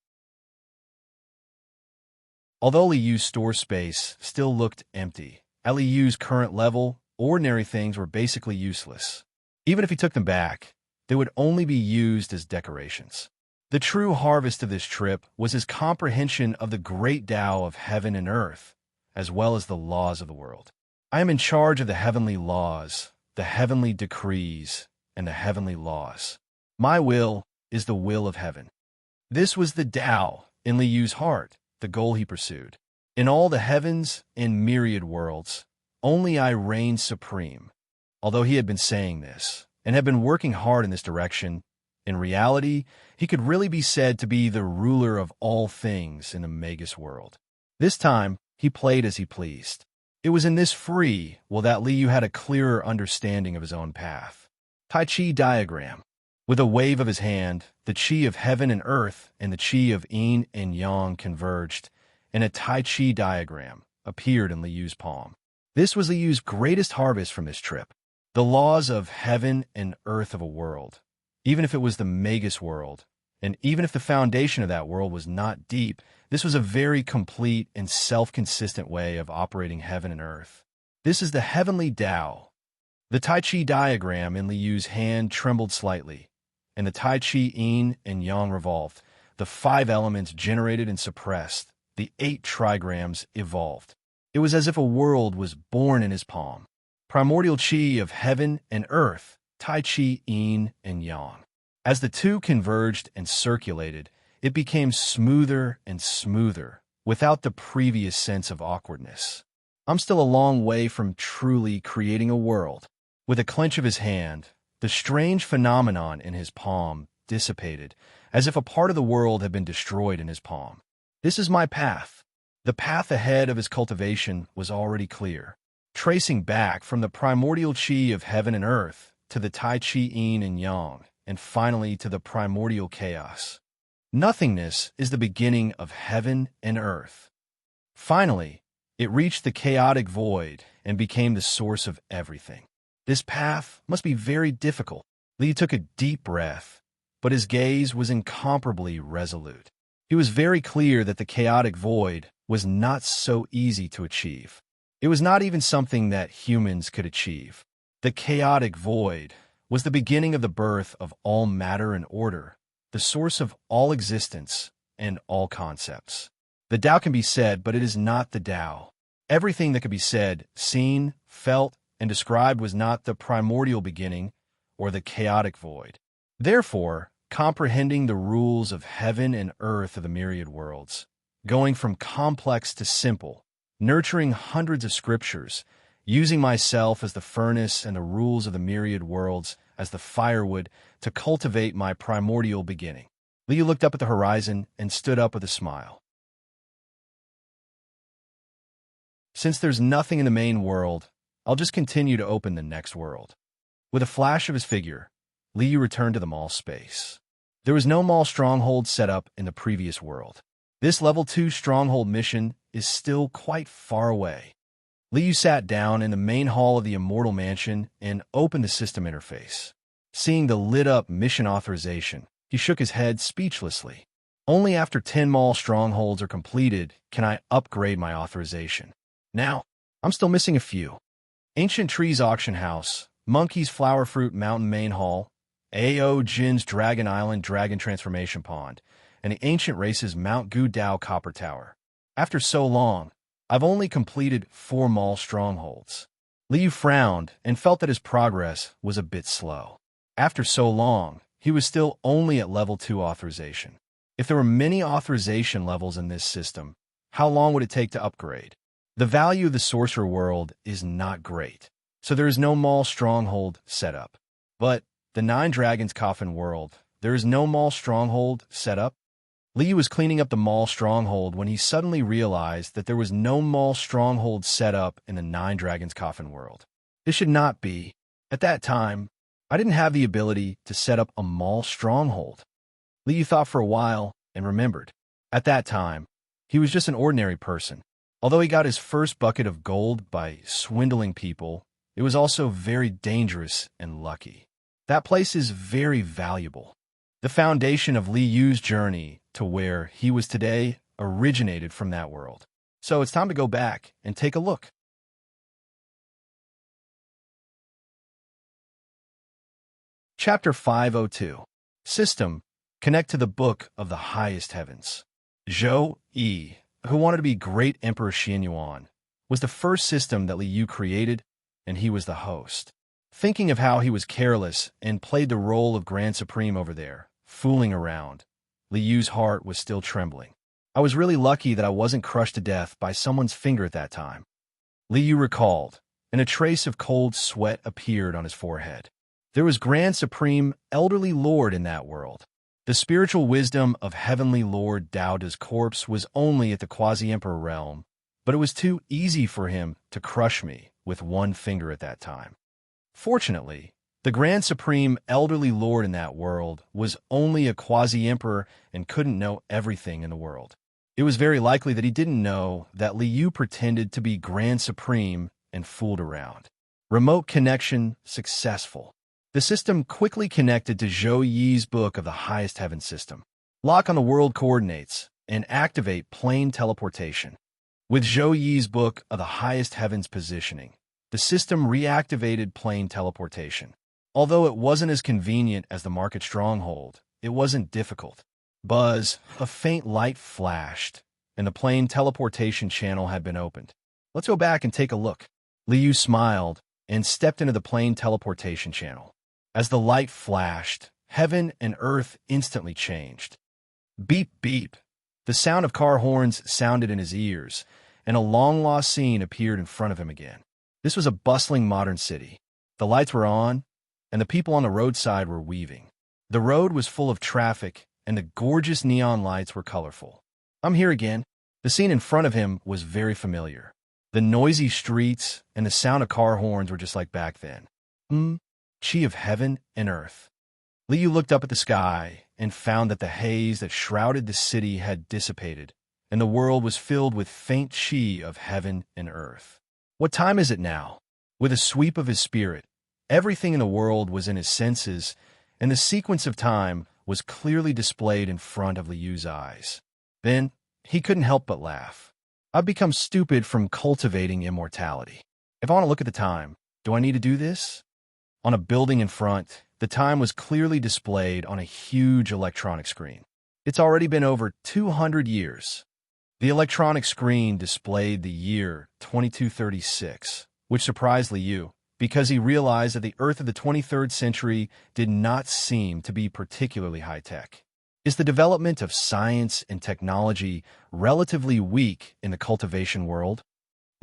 Although Liu's store space still looked empty, at Liu's current level, ordinary things were basically useless. Even if he took them back, they would only be used as decorations. The true harvest of this trip was his comprehension of the great Tao of heaven and earth, as well as the laws of the world. I am in charge of the heavenly laws, the heavenly decrees, and the heavenly laws. My will is the will of heaven. This was the Tao in Liu's heart, the goal he pursued. In all the heavens and myriad worlds, only I reign supreme. Although he had been saying this, and had been working hard in this direction, in reality, he could really be said to be the ruler of all things in the Magus world. This time, he played as he pleased. It was in this free will that Liu had a clearer understanding of his own path. Tai Chi diagram. With a wave of his hand, the Qi of heaven and earth and the Qi of yin and yang converged, and a Tai Chi diagram appeared in Liu's palm. This was Liu's greatest harvest from this trip. The laws of heaven and earth of a world, even if it was the Magus world, and even if the foundation of that world was not deep, this was a very complete and self-consistent way of operating heaven and earth. This is the heavenly Tao. The Tai Chi diagram in Liu's hand trembled slightly, and the Tai Chi yin and yang revolved. The five elements generated and suppressed. The 8 trigrams evolved. It was as if a world was born in his palm. Primordial Qi of heaven and earth, Tai Chi yin and yang. As the two converged and circulated, it became smoother and smoother, without the previous sense of awkwardness. I'm still a long way from truly creating a world. With a clench of his hand, the strange phenomenon in his palm dissipated, as if a part of the world had been destroyed in his palm. This is my path. The path ahead of his cultivation was already clear, tracing back from the primordial Qi of heaven and earth to the Tai Chi yin and yang, and finally to the primordial chaos. Nothingness is the beginning of heaven and earth. Finally, it reached the chaotic void and became the source of everything. This path must be very difficult. Li took a deep breath, but his gaze was incomparably resolute. He was very clear that the chaotic void was not so easy to achieve. It was not even something that humans could achieve. The chaotic void was the beginning of the birth of all matter and order, the source of all existence and all concepts. The Tao can be said, but it is not the Tao. Everything that could be said, seen, felt, and described was not the primordial beginning or the chaotic void. Therefore, comprehending the rules of heaven and earth of the myriad worlds, going from complex to simple, nurturing hundreds of scriptures, using myself as the furnace and the rules of the myriad worlds as the firewood to cultivate my primordial beginning. Liu looked up at the horizon and stood up with a smile. Since there's nothing in the main world, I'll just continue to open the next world. With a flash of his figure, Liu returned to the mall space. There was no mall stronghold set up in the previous world. This level 2 stronghold mission is still quite far away. Liu sat down in the main hall of the Immortal Mansion and opened the system interface. Seeing the lit-up mission authorization, he shook his head speechlessly. Only after 10 mall strongholds are completed can I upgrade my authorization. Now, I'm still missing a few. Ancient Trees Auction House, Monkey's Flower Fruit Mountain Main Hall, A.O. Jin's Dragon Island Dragon Transformation Pond, and the Ancient Race's Mount Gudao Copper Tower. After so long, I've only completed 4 mall strongholds. Liu frowned and felt that his progress was a bit slow. After so long, he was still only at level 2 authorization. If there were many authorization levels in this system, how long would it take to upgrade? The value of the Sorcerer World is not great, so there is no mall stronghold set up. But the 9 Dragons Coffin World, there is no mall stronghold set up. Liu was cleaning up the mall stronghold when he suddenly realized that there was no mall stronghold set up in the 9 Dragons Coffin World. This should not be. At that time, I didn't have the ability to set up a mall stronghold. Liu thought for a while and remembered. At that time, he was just an ordinary person. Although he got his first bucket of gold by swindling people, it was also very dangerous and lucky. That place is very valuable. The foundation of Liu's journey to where he was today originated from that world. So it's time to go back and take a look. Chapter 502. System. Connect to the Book of the Highest Heavens. Zhou Yi, who wanted to be Great Emperor Xianyuan, was the first system that Liu created, and he was the host. Thinking of how he was careless and played the role of Grand Supreme over there, fooling around, Liu's heart was still trembling. I was really lucky that I wasn't crushed to death by someone's finger at that time. Liu recalled, and a trace of cold sweat appeared on his forehead. There was Grand Supreme Elderly Lord in that world. The spiritual wisdom of Heavenly Lord Daoda's corpse was only at the Quasi-Emperor realm, but it was too easy for him to crush me with one finger at that time. Fortunately, the Grand Supreme Elderly Lord in that world was only a Quasi-Emperor and couldn't know everything in the world. It was very likely that he didn't know that Liu pretended to be Grand Supreme and fooled around. Remote connection successful. The system quickly connected to Zhou Yi's Book of the Highest Heaven system. Lock on the world coordinates and activate plane teleportation. With Zhou Yi's Book of the Highest Heavens positioning, the system reactivated plane teleportation. Although it wasn't as convenient as the Market Stronghold, it wasn't difficult. Buzz, a faint light flashed, and the plane teleportation channel had been opened. Let's go back and take a look. Liu smiled and stepped into the plane teleportation channel. As the light flashed, heaven and earth instantly changed. Beep, beep. The sound of car horns sounded in his ears, and a long-lost scene appeared in front of him again. This was a bustling modern city. The lights were on, and the people on the roadside were weaving. The road was full of traffic, and the gorgeous neon lights were colorful. I'm here again. The scene in front of him was very familiar. The noisy streets and the sound of car horns were just like back then. Chi of heaven and earth. Liu looked up at the sky and found that the haze that shrouded the city had dissipated, and the world was filled with faint chi of heaven and earth. What time is it now? With a sweep of his spirit, everything in the world was in his senses, and the sequence of time was clearly displayed in front of Liu's eyes. Then, he couldn't help but laugh. I've become stupid from cultivating immortality. If I want to look at the time, do I need to do this? On a building in front, the time was clearly displayed on a huge electronic screen. It's already been over 200 years. The electronic screen displayed the year 2236, which surprised Liu, because he realized that the Earth of the 23rd century did not seem to be particularly high-tech. Is the development of science and technology relatively weak in the cultivation world?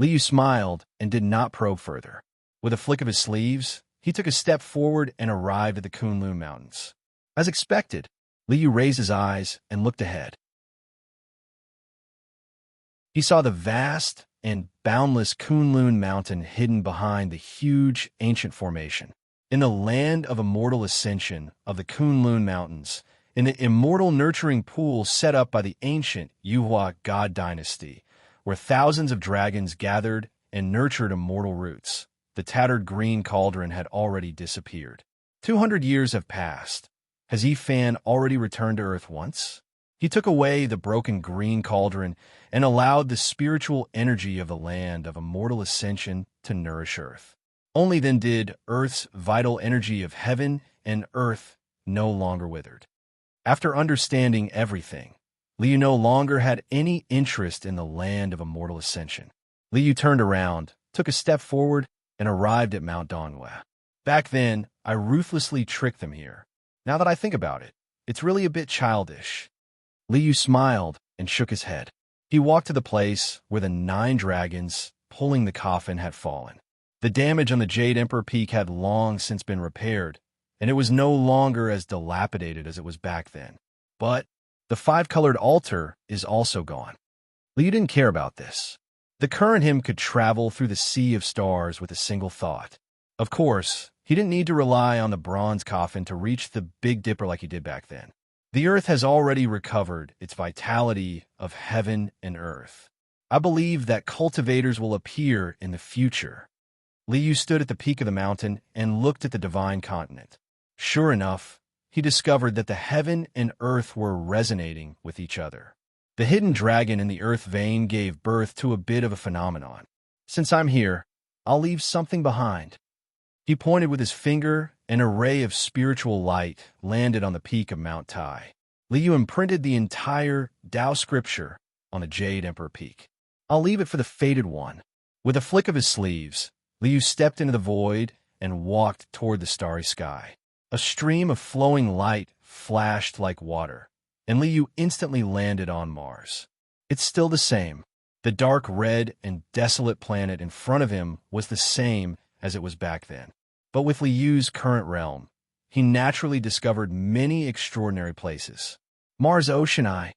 Liu smiled and did not probe further. With a flick of his sleeves, he took a step forward and arrived at the Kunlun Mountains. As expected, Liu raised his eyes and looked ahead. He saw the vast, and boundless Kunlun Mountain hidden behind the huge ancient formation. In the land of immortal ascension of the Kunlun Mountains, in the immortal nurturing pool set up by the ancient Yuhua god dynasty, where thousands of dragons gathered and nurtured immortal roots, the tattered green cauldron had already disappeared. 200 years have passed. Has Yifan already returned to Earth once? He took away the broken green cauldron and allowed the spiritual energy of the land of immortal ascension to nourish Earth. Only then did Earth's vital energy of heaven and Earth no longer withered. After understanding everything, Liu no longer had any interest in the land of immortal ascension. Liu turned around, took a step forward, and arrived at Mount Donghua. Back then, I ruthlessly tricked them here. Now that I think about it, it's really a bit childish. Liu smiled and shook his head. He walked to the place where the 9 dragons pulling the coffin had fallen. The damage on the Jade Emperor Peak had long since been repaired, and it was no longer as dilapidated as it was back then. But the 5-colored altar is also gone. Liu didn't care about this. The current him could travel through the sea of stars with a single thought. Of course, he didn't need to rely on the bronze coffin to reach the Big Dipper like he did back then. The Earth has already recovered its vitality of heaven and Earth. I believe that cultivators will appear in the future. Liu stood at the peak of the mountain and looked at the divine continent. Sure enough, he discovered that the heaven and Earth were resonating with each other. The hidden dragon in the Earth vein gave birth to a bit of a phenomenon. Since I'm here, I'll leave something behind. He pointed with his finger, and a ray of spiritual light landed on the peak of Mount Tai. Liu imprinted the entire Tao scripture on the Jade Emperor Peak. I'll leave it for the fated one. With a flick of his sleeves, Liu stepped into the void and walked toward the starry sky. A stream of flowing light flashed like water, and Liu instantly landed on Mars. It's still the same. The dark red and desolate planet in front of him was the same as it was back then. But with Liu's current realm, he naturally discovered many extraordinary places. Mars Ocean Eye.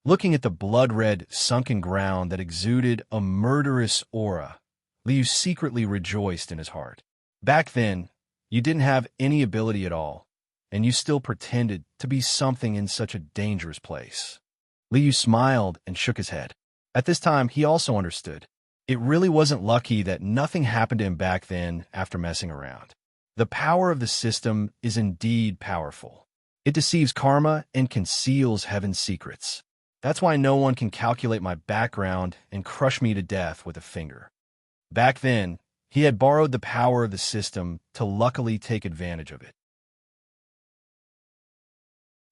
Looking at the blood-red, sunken ground that exuded a murderous aura, Liu secretly rejoiced in his heart. Back then, you didn't have any ability at all, and you still pretended to be something in such a dangerous place. Liu smiled and shook his head. At this time, he also understood. It really wasn't lucky that nothing happened to him back then after messing around. The power of the system is indeed powerful. It deceives karma and conceals heaven's secrets. That's why no one can calculate my background and crush me to death with a finger. Back then, he had borrowed the power of the system to luckily take advantage of it.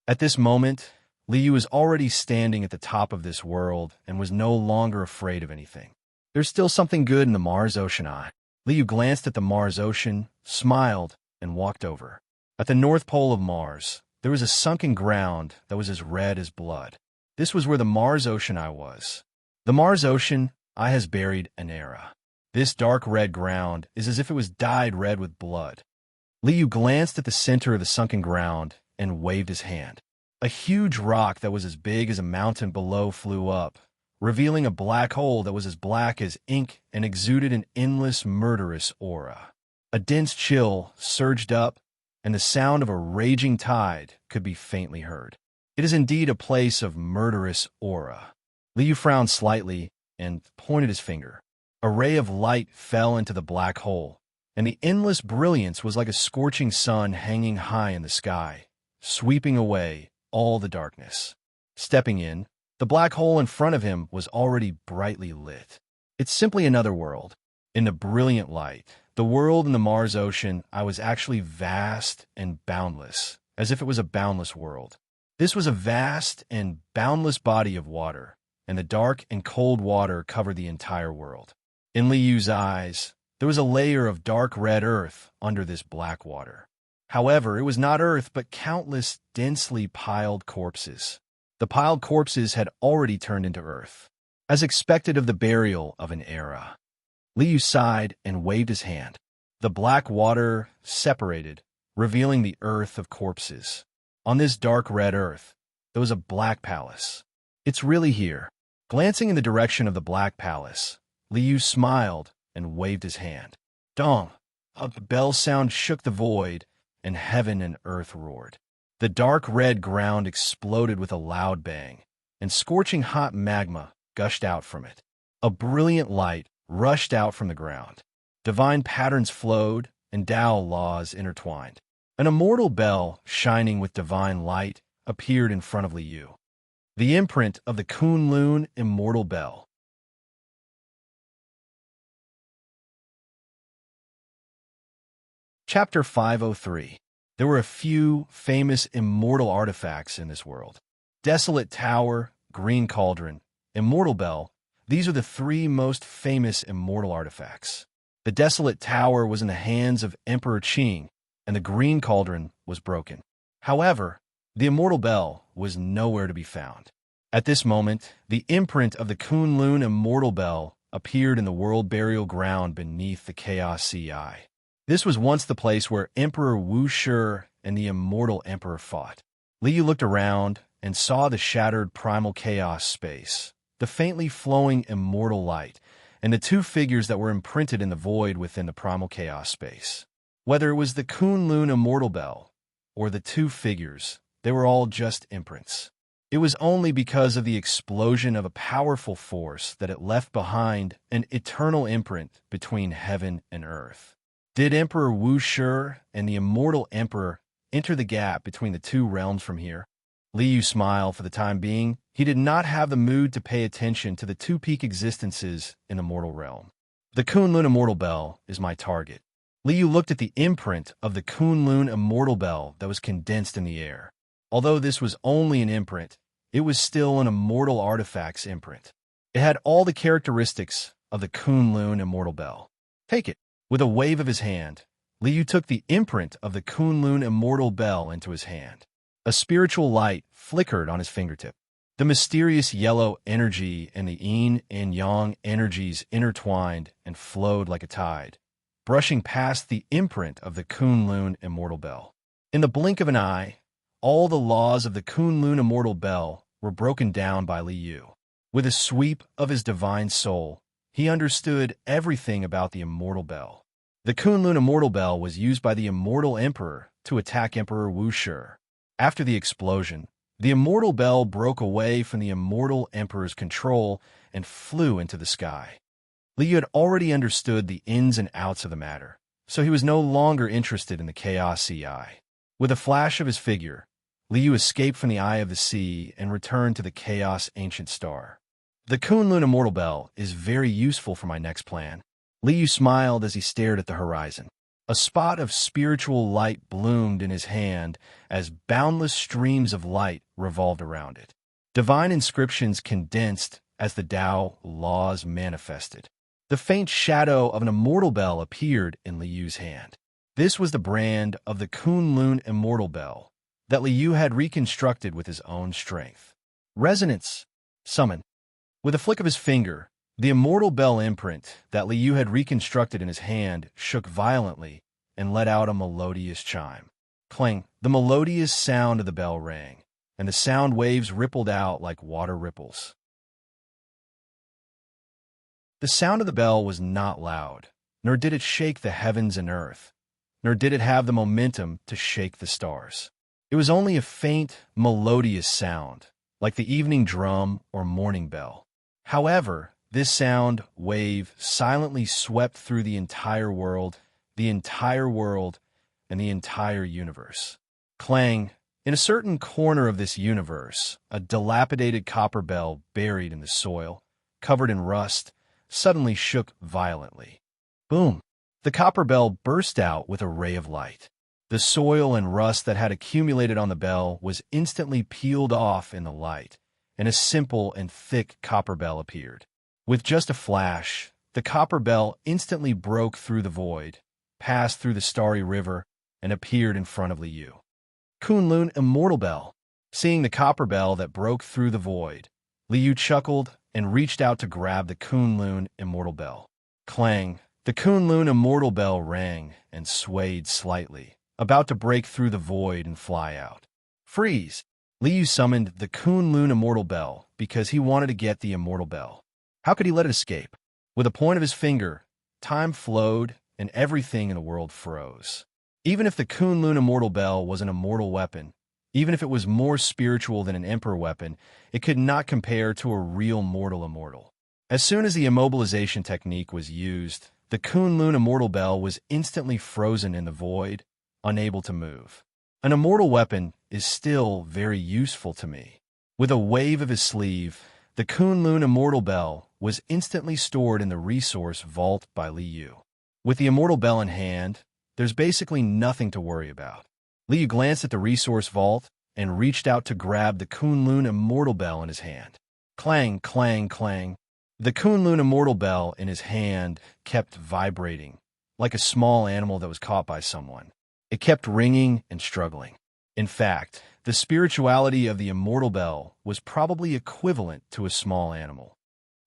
At this moment, Liu was already standing at the top of this world and was no longer afraid of anything. There's still something good in the Mars Ocean Eye. Liu glanced at the Mars Ocean, smiled, and walked over. At the North Pole of Mars, there was a sunken ground that was as red as blood. This was where the Mars Ocean Eye was. The Mars Ocean Eye has buried an era. This dark red ground is as if it was dyed red with blood. Liu glanced at the center of the sunken ground and waved his hand. A huge rock that was as big as a mountain below flew up, revealing a black hole that was as black as ink and exuded an endless, murderous aura. A dense chill surged up, and the sound of a raging tide could be faintly heard. It is indeed a place of murderous aura. Liu frowned slightly and pointed his finger. A ray of light fell into the black hole, and the endless brilliance was like a scorching sun hanging high in the sky, sweeping away all the darkness. Stepping in, the black hole in front of him was already brightly lit. It's simply another world. In the brilliant light, the world in the Mars Ocean Eye was actually vast and boundless, as if it was a boundless world. This was a vast and boundless body of water, and the dark and cold water covered the entire world. In Liu's eyes, there was a layer of dark red earth under this black water. However, it was not earth, but countless densely piled corpses. The piled corpses had already turned into earth, as expected of the burial of an era. Liu sighed and waved his hand. The black water separated, revealing the earth of corpses. On this dark red earth, there was a black palace. It's really here. Glancing in the direction of the black palace, Liu smiled and waved his hand. Dong! A bell sound shook the void, and heaven and earth roared. The dark red ground exploded with a loud bang, and scorching hot magma gushed out from it. A brilliant light rushed out from the ground. Divine patterns flowed, and Tao laws intertwined. An immortal bell, shining with divine light, appeared in front of Liu. The imprint of the Kunlun immortal bell. Chapter 503. There were a few famous immortal artifacts in this world. Desolate Tower, Green Cauldron, Immortal Bell. These are the three most famous immortal artifacts. The Desolate Tower was in the hands of Emperor Qing, and the Green Cauldron was broken. However, the Immortal Bell was nowhere to be found. At this moment, the imprint of the Kunlun Immortal Bell appeared in the world burial ground beneath the Chaos Sea. This was once the place where Emperor Wu Shi and the Immortal Emperor fought. Liu looked around and saw the shattered primal chaos space, the faintly flowing immortal light, and the two figures that were imprinted in the void within the primal chaos space. Whether it was the Kunlun Immortal Bell or the two figures, they were all just imprints. It was only because of the explosion of a powerful force that it left behind an eternal imprint between heaven and earth. Did Emperor Wu Shi and the Immortal Emperor enter the gap between the two realms from here? Liu smiled for the time being. He did not have the mood to pay attention to the two peak existences in the mortal realm. The Kunlun Immortal Bell is my target. Liu looked at the imprint of the Kunlun Immortal Bell that was condensed in the air. Although this was only an imprint, it was still an immortal artifact's imprint. It had all the characteristics of the Kunlun Immortal Bell. Take it. With a wave of his hand, Liu took the imprint of the Kunlun Immortal Bell into his hand. A spiritual light flickered on his fingertip. The mysterious yellow energy and the yin and yang energies intertwined and flowed like a tide, brushing past the imprint of the Kunlun Immortal Bell. In the blink of an eye, all the laws of the Kunlun Immortal Bell were broken down by Liu. With a sweep of his divine soul, he understood everything about the Immortal Bell. The Kunlun Immortal Bell was used by the Immortal Emperor to attack Emperor Wu Shi. After the explosion, the Immortal Bell broke away from the Immortal Emperor's control and flew into the sky. Liu had already understood the ins and outs of the matter, so he was no longer interested in the Chaos Sea. With a flash of his figure, Liu escaped from the eye of the sea and returned to the Chaos Ancient Star. The Kunlun Immortal Bell is very useful for my next plan. Liu smiled as he stared at the horizon. A spot of spiritual light bloomed in his hand as boundless streams of light revolved around it. Divine inscriptions condensed as the Tao laws manifested. The faint shadow of an immortal bell appeared in Liu's hand. This was the brand of the Kunlun Immortal Bell that Liu had reconstructed with his own strength. Resonance. Summon. With a flick of his finger, the immortal bell imprint that Liu had reconstructed in his hand shook violently and let out a melodious chime. Clang! The melodious sound of the bell rang, and the sound waves rippled out like water ripples. The sound of the bell was not loud, nor did it shake the heavens and earth, nor did it have the momentum to shake the stars. It was only a faint, melodious sound, like the evening drum or morning bell. However, this sound wave silently swept through the entire world, and the entire universe. Clang! In a certain corner of this universe, a dilapidated copper bell buried in the soil, covered in rust, suddenly shook violently. Boom! The copper bell burst out with a ray of light. The soil and rust that had accumulated on the bell was instantly peeled off in the light, and a simple and thick copper bell appeared. With just a flash, the copper bell instantly broke through the void, passed through the starry river, and appeared in front of Liu. Kunlun Immortal Bell. Seeing the copper bell that broke through the void, Liu chuckled and reached out to grab the Kunlun Immortal Bell. Clang! The Kunlun Immortal Bell rang and swayed slightly, about to break through the void and fly out. Freeze! Liu summoned the Kunlun Immortal Bell because he wanted to get the Immortal Bell. How could he let it escape? With a point of his finger, time flowed and everything in the world froze. Even if the Kunlun immortal bell was an immortal weapon, even if it was more spiritual than an emperor weapon, it could not compare to a real mortal immortal. As soon as the immobilization technique was used, the Kunlun immortal bell was instantly frozen in the void, unable to move. An immortal weapon is still very useful to me. With a wave of his sleeve, the Kunlun immortal bell was instantly stored in the resource vault by Li Yu. With the immortal bell in hand, there's basically nothing to worry about. Li Yu glanced at the resource vault and reached out to grab the Kunlun immortal bell in his hand. Clang, clang, clang. The Kunlun immortal bell in his hand kept vibrating, like a small animal that was caught by someone. It kept ringing and struggling. In fact, the spirituality of the immortal bell was probably equivalent to a small animal.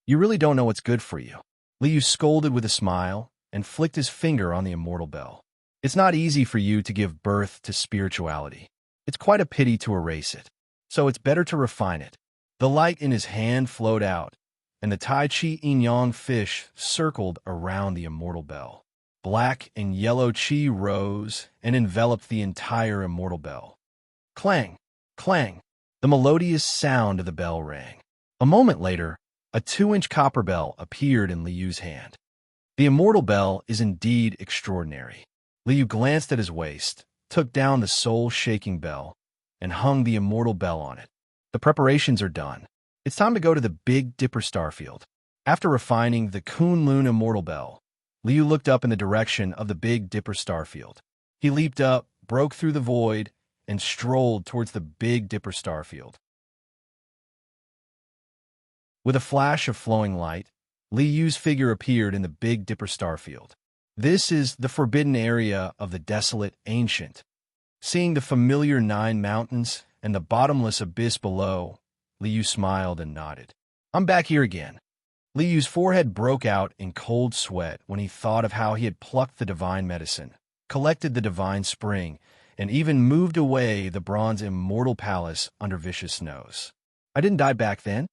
You really don't know what's good for you. Li Yu scolded with a smile and flicked his finger on the immortal bell. It's not easy for you to give birth to spirituality. It's quite a pity to erase it. So it's better to refine it. The light in his hand flowed out, and the Tai Chi Yin-Yang fish circled around the immortal bell. Black and yellow chi rose and enveloped the entire immortal bell. Clang, clang. The melodious sound of the bell rang. A moment later, a 2-inch copper bell appeared in Li Yu's hand. The immortal bell is indeed extraordinary. Li Yu glanced at his waist, took down the soul-shaking bell, and hung the immortal bell on it. The preparations are done. It's time to go to the Big Dipper starfield. After refining the Kunlun immortal bell, Li Yu looked up in the direction of the Big Dipper starfield. He leaped up, broke through the void, and strolled towards the Big Dipper starfield. With a flash of flowing light, Li Yu's figure appeared in the Big Dipper starfield. This is the forbidden area of the desolate ancient. Seeing the familiar 9 mountains and the bottomless abyss below, Li Yu smiled and nodded. I'm back here again. Li Yu's forehead broke out in cold sweat when he thought of how he had plucked the divine medicine, collected the divine spring, and even moved away the bronze immortal palace under Vicious' nose. I didn't die back then.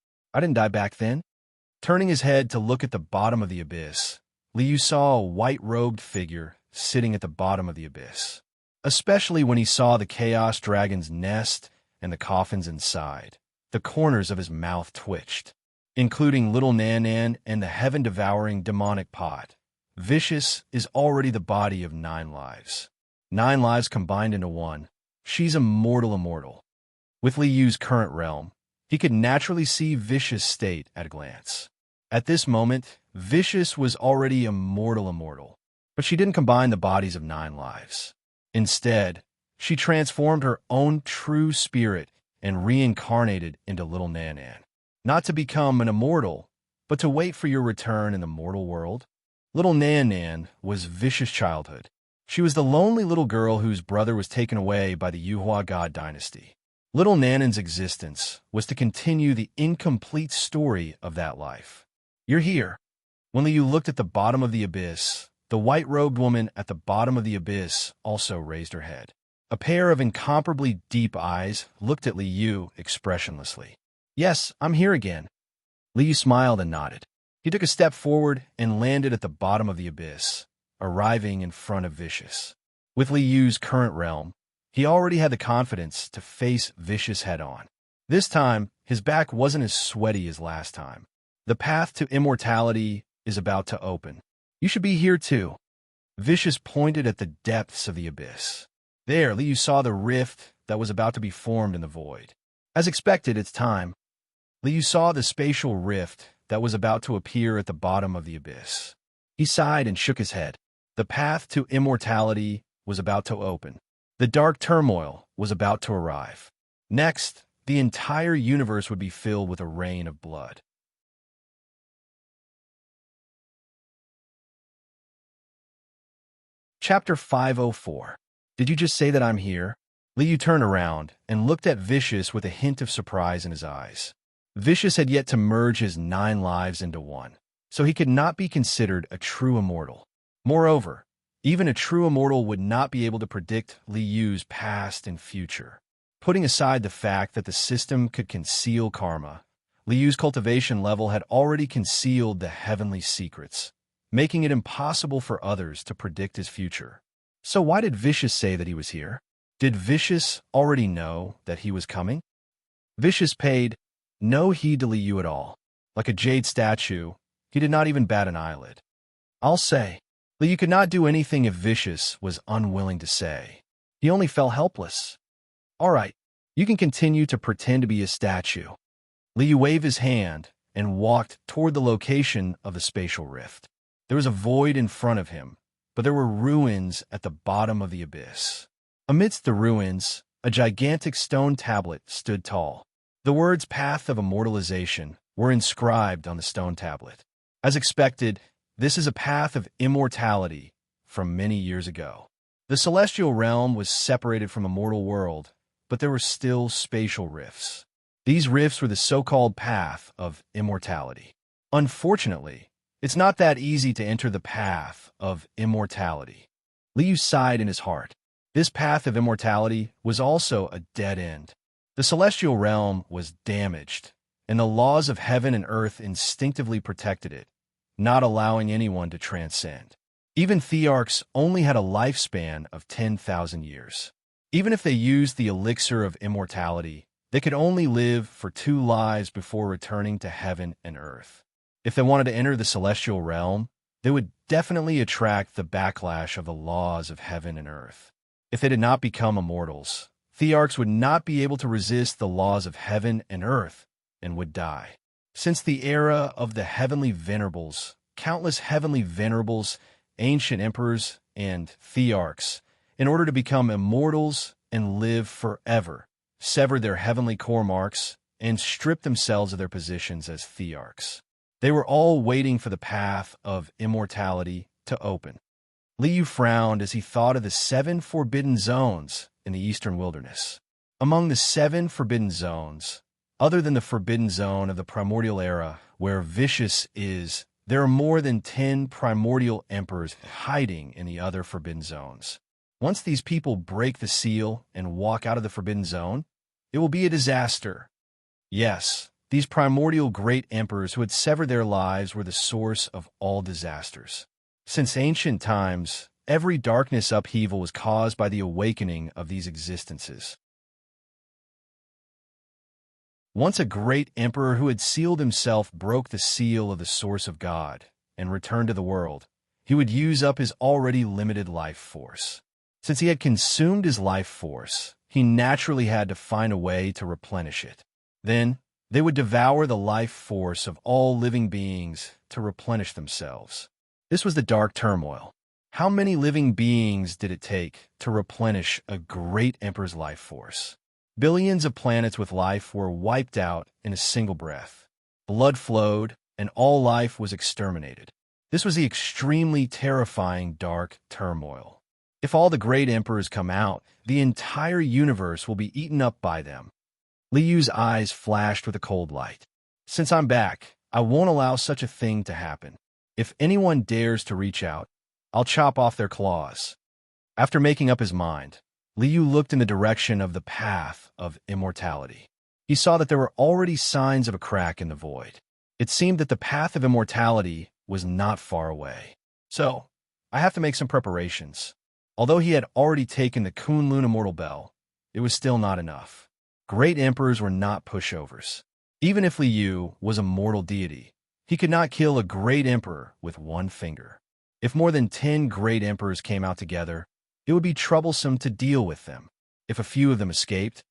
Turning his head to look at the bottom of the abyss, Li Yu saw a white-robed figure sitting at the bottom of the abyss, especially when he saw the Chaos Dragon's nest and the coffins inside. The corners of his mouth twitched, including little Nan-Nan and the heaven-devouring demonic pot. Vicious is already the body of 9 lives. 9 lives combined into one. She's a mortal immortal. With Li Yu's current realm, he could naturally see Vicious' state at a glance. At this moment, Vicious was already a mortal immortal, but she didn't combine the bodies of 9 lives. Instead, she transformed her own true spirit and reincarnated into little Nan-Nan. Not to become an immortal, but to wait for your return in the mortal world. Little Nan-Nan was Vicious' childhood. She was the lonely little girl whose brother was taken away by the Yuhua God dynasty. Little Nan-Nan's existence was to continue the incomplete story of that life. You're here. When Li Yu looked at the bottom of the abyss, the white-robed woman at the bottom of the abyss also raised her head. A pair of incomparably deep eyes looked at Li Yu expressionlessly. Yes, I'm here again. Li Yu smiled and nodded. He took a step forward and landed at the bottom of the abyss, arriving in front of Vicious. With Li Yu's current realm, he already had the confidence to face Vicious head-on. This time, his back wasn't as sweaty as last time. The path to immortality is about to open. You should be here too. Vicious pointed at the depths of the abyss. There, Li Yu saw the rift that was about to be formed in the void. As expected, it's time. Li Yu saw the spatial rift that was about to appear at the bottom of the abyss. He sighed and shook his head. The path to immortality was about to open. The dark turmoil was about to arrive. Next, the entire universe would be filled with a rain of blood. Chapter 504. Did you just say that I'm here? Li Yu turned around and looked at Vicious with a hint of surprise in his eyes. Vicious had yet to merge his 9 lives into one, so he could not be considered a true immortal. Moreover, even a true immortal would not be able to predict Li Yu's past and future. Putting aside the fact that the system could conceal karma, Liu's cultivation level had already concealed the heavenly secrets, making it impossible for others to predict his future. So why did Vicious say that he was here? Did Vicious already know that he was coming? Vicious paid no heed to Liu at all. Like a jade statue, he did not even bat an eyelid. I'll say, Liu could not do anything if Vicious was unwilling to say. He only felt helpless. All right, you can continue to pretend to be a statue. Liu waved his hand and walked toward the location of the spatial rift. There was a void in front of him, but there were ruins at the bottom of the abyss. Amidst the ruins, a gigantic stone tablet stood tall. The words Path of Immortalization were inscribed on the stone tablet. As expected, this is a path of immortality from many years ago. The celestial realm was separated from a mortal world, but there were still spatial rifts. These rifts were the so-called path of immortality. Unfortunately, it's not that easy to enter the path of immortality. Liu sighed in his heart. This path of immortality was also a dead end. The celestial realm was damaged, and the laws of heaven and earth instinctively protected it, not allowing anyone to transcend. Even thearchs only had a lifespan of 10,000 years. Even if they used the elixir of immortality, they could only live for 2 lives before returning to heaven and earth. If they wanted to enter the celestial realm, they would definitely attract the backlash of the laws of heaven and earth. If they did not become immortals, thearchs would not be able to resist the laws of heaven and earth and would die. Since the era of the heavenly venerables, countless heavenly venerables, ancient emperors, and thearchs, in order to become immortals and live forever, severed their heavenly core marks and stripped themselves of their positions as thearchs. They were all waiting for the path of immortality to open. Liu frowned as he thought of the 7 forbidden zones in the eastern wilderness. Among the 7 forbidden zones, other than the forbidden zone of the primordial era where Vicious is, there are more than 10 primordial emperors hiding in the other forbidden zones. Once these people break the seal and walk out of the forbidden zone, it will be a disaster. Yes, these primordial great emperors who had severed their lives were the source of all disasters. Since ancient times, every darkness upheaval was caused by the awakening of these existences. Once a great emperor who had sealed himself broke the seal of the source of God and returned to the world, he would use up his already limited life force. Since he had consumed his life force, he naturally had to find a way to replenish it. Then, they would devour the life force of all living beings to replenish themselves. This was the dark turmoil. How many living beings did it take to replenish a great emperor's life force? Billions of planets with life were wiped out in a single breath. Blood flowed, and all life was exterminated. This was the extremely terrifying dark turmoil. If all the great emperors come out, the entire universe will be eaten up by them. Liu's eyes flashed with a cold light. Since I'm back, I won't allow such a thing to happen. If anyone dares to reach out, I'll chop off their claws. After making up his mind, Liu looked in the direction of the path of immortality. He saw that there were already signs of a crack in the void. It seemed that the path of immortality was not far away. So, I have to make some preparations. Although he had already taken the Kunlun Immortal Bell, it was still not enough. Great emperors were not pushovers. Even if Liu was a mortal deity, he could not kill a great emperor with one finger. If more than 10 great emperors came out together, it would be troublesome to deal with them. If a few of them escaped,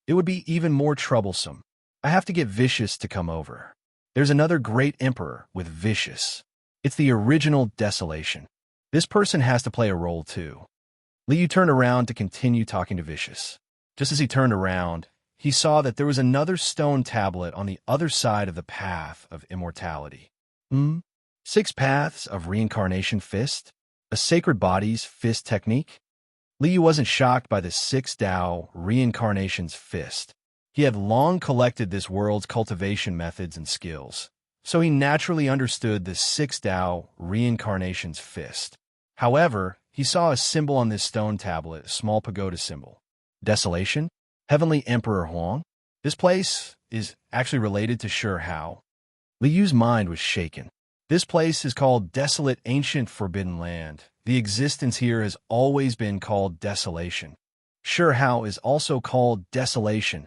it would be even more troublesome. I have to get Vicious to come over. There's another great emperor with Vicious. It's the original Desolation. This person has to play a role too. Liu turned around to continue talking to Vicious. Just as he turned around, he saw that there was another stone tablet on the other side of the path of immortality. 6 paths of reincarnation fist? A sacred body's fist technique? Liu wasn't shocked by the 6 Tao reincarnation's fist. He had long collected this world's cultivation methods and skills, so he naturally understood the 6 Tao reincarnation's fist. However, he saw a symbol on this stone tablet, a small pagoda symbol. Desolation? Heavenly Emperor Huang? This place is actually related to Sure How. Li Yu's mind was shaken. This place is called Desolate Ancient Forbidden Land. The existence here has always been called Desolation. Sure How is also called Desolation.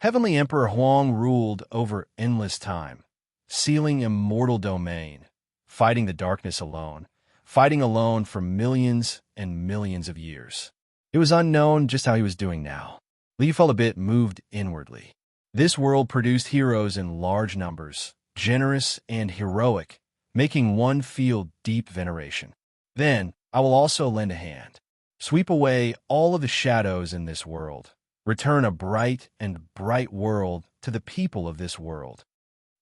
Heavenly Emperor Huang ruled over endless time, sealing immortal domain, fighting the darkness alone, fighting alone for millions and millions of years. It was unknown just how he was doing now. Li felt a bit moved inwardly. This world produced heroes in large numbers, generous and heroic, making one feel deep veneration. Then, I will also lend a hand. Sweep away all of the shadows in this world. Return a bright and bright world to the people of this world.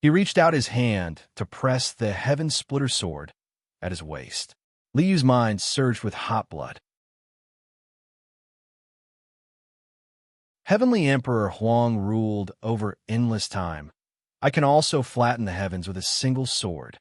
He reached out his hand to press the heaven-splitter sword at his waist. Li Yu's mind surged with hot blood. Heavenly Emperor Huang ruled over endless time. I can also flatten the heavens with a single sword.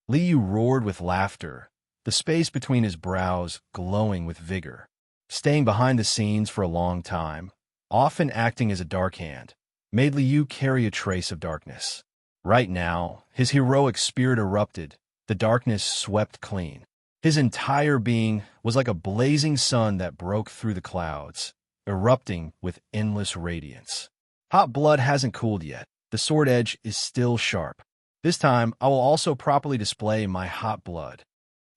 Li Yu roared with laughter, the space between his brows glowing with vigor. Staying behind the scenes for a long time, often acting as a dark hand, made Li Yu carry a trace of darkness. Right now, his heroic spirit erupted, the darkness swept clean. His entire being was like a blazing sun that broke through the clouds, erupting with endless radiance. Hot blood hasn't cooled yet. The sword edge is still sharp. This time, I will also properly display my hot blood.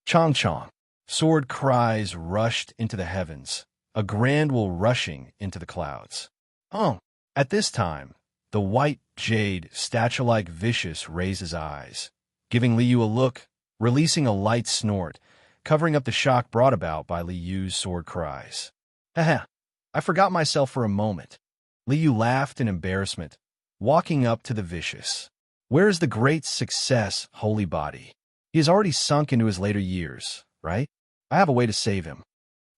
Chong chong. Sword cries rushed into the heavens, a grand will rushing into the clouds. Oh, at this time, the white jade, statue-like Vicious raised his eyes, giving Li Yu a look, releasing a light snort, covering up the shock brought about by Li Yu's sword cries. Haha, I forgot myself for a moment. Li Yu laughed in embarrassment, walking up to the Vicious. Where is the great success, holy body? He has already sunk into his later years, right? I have a way to save him.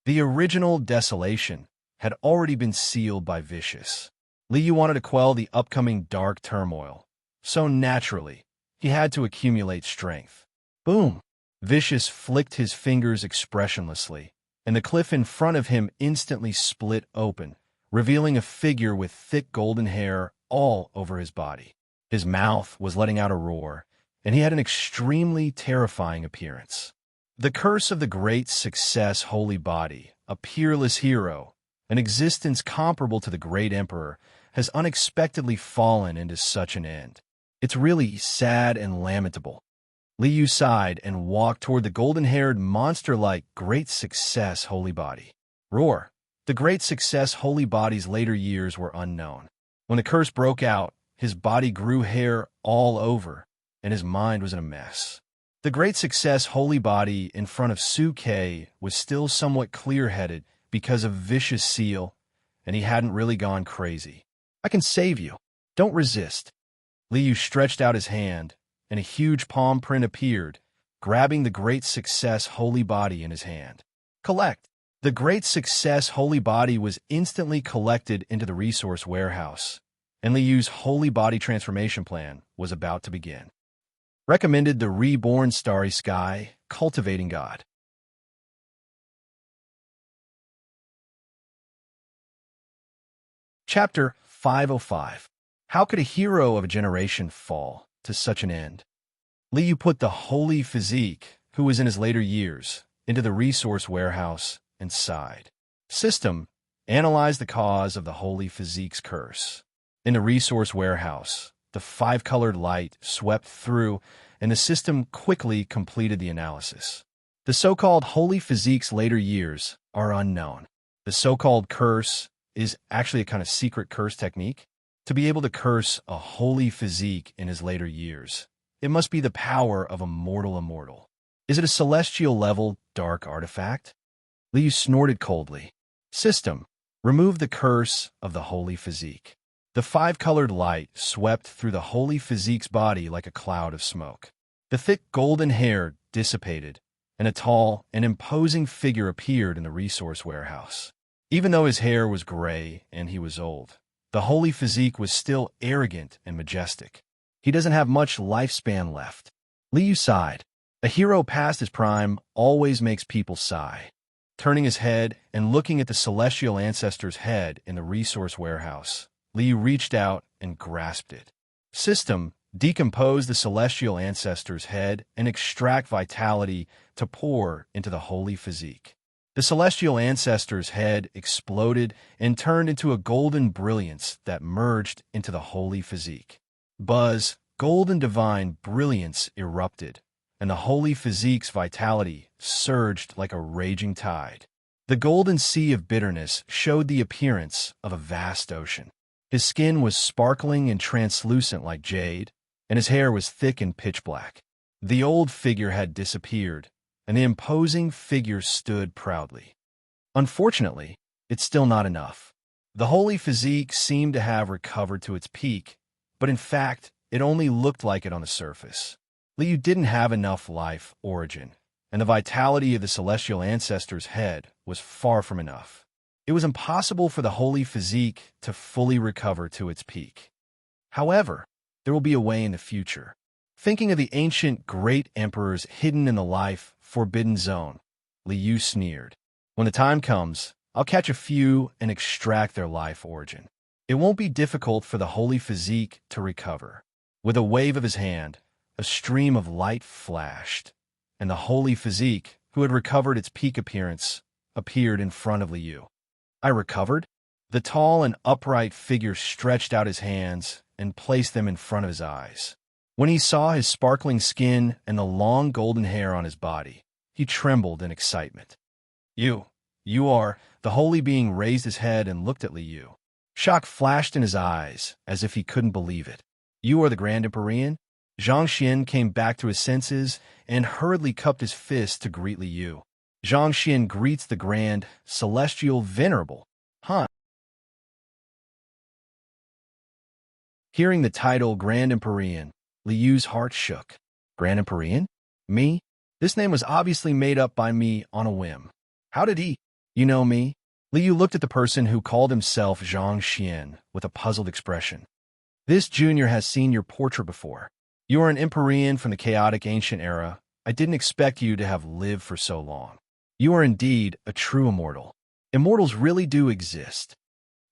The original desolation had already been sealed by Vicious. Li Yu wanted to quell the upcoming dark turmoil, so naturally, he had to accumulate strength. Boom! Vicious flicked his fingers expressionlessly, and the cliff in front of him instantly split open, revealing a figure with thick golden hair all over his body. His mouth was letting out a roar, and he had an extremely terrifying appearance. The curse of the great success holy body, a peerless hero, an existence comparable to the great emperor, has unexpectedly fallen into such an end. It's really sad and lamentable. Li Yu sighed and walked toward the golden-haired, monster-like great success holy body. Roar! The great success holy body's later years were unknown. When the curse broke out, his body grew hair all over, and his mind was in a mess. The great success holy body in front of Su Ke was still somewhat clear-headed because of Vicious seal, and he hadn't really gone crazy. I can save you. Don't resist. Li Yu stretched out his hand, and a huge palm print appeared, grabbing the great success holy body in his hand. Collect. The great success holy body was instantly collected into the resource warehouse, and Li Yu's holy body transformation plan was about to begin. Recommended the Reborn Starry Sky, Cultivating God. Chapter 505. How could a hero of a generation fall to such an end? Li Yu put the holy physique, who was in his later years, into the resource warehouse and sighed. System, analyze the cause of the holy physique's curse. In the resource warehouse, the five-colored light swept through, and the system quickly completed the analysis. The so-called holy physique's later years are unknown. The so-called curse is actually a kind of secret curse technique. To be able to curse a holy physique in his later years, it must be the power of a mortal immortal. Is it a celestial level dark artifact? Li Yu snorted coldly. System, remove the curse of the holy physique. The five-colored light swept through the holy physique's body like a cloud of smoke. The thick golden hair dissipated, and a tall and imposing figure appeared in the resource warehouse. Even though his hair was gray and he was old, the holy physique was still arrogant and majestic. He doesn't have much lifespan left. Li Yu sighed. A hero past his prime always makes people sigh. Turning his head and looking at the celestial ancestor's head in the resource warehouse, Li reached out and grasped it. System, decompose the celestial ancestor's head and extract vitality to pour into the holy physique. The celestial ancestor's head exploded and turned into a golden brilliance that merged into the holy physique. Buzz, golden divine brilliance erupted, and the holy physique's vitality surged like a raging tide. The golden sea of bitterness showed the appearance of a vast ocean. His skin was sparkling and translucent like jade, and his hair was thick and pitch black. The old figure had disappeared, and the imposing figure stood proudly. Unfortunately, it's still not enough. The holy physique seemed to have recovered to its peak, but in fact, it only looked like it on the surface. Liu didn't have enough life origin, and the vitality of the celestial ancestor's head was far from enough. It was impossible for the holy physique to fully recover to its peak. However, there will be a way in the future. Thinking of the ancient great emperors hidden in the life-forbidden zone, Liu sneered. When the time comes, I'll catch a few and extract their life origin. It won't be difficult for the holy physique to recover. With a wave of his hand, a stream of light flashed, and the holy physique, who had recovered its peak appearance, appeared in front of Liu. I recovered? The tall and upright figure stretched out his hands and placed them in front of his eyes. When he saw his sparkling skin and the long golden hair on his body, he trembled in excitement. You are, the holy being raised his head and looked at Liu. Shock flashed in his eyes, as if he couldn't believe it. You are the Grand Empyrean? Zhang Xian came back to his senses and hurriedly cupped his fist to greet Liu. Zhang Xian greets the Grand, Celestial Venerable. Huh? Hearing the title Grand Empyrean, Liu's heart shook. Grand Empyrean? Me? This name was obviously made up by me on a whim. How did he? You know me? Liu looked at the person who called himself Zhang Xian with a puzzled expression. This junior has seen your portrait before. You are an Empyrean from the chaotic ancient era. I didn't expect you to have lived for so long. You are indeed a true immortal. Immortals really do exist.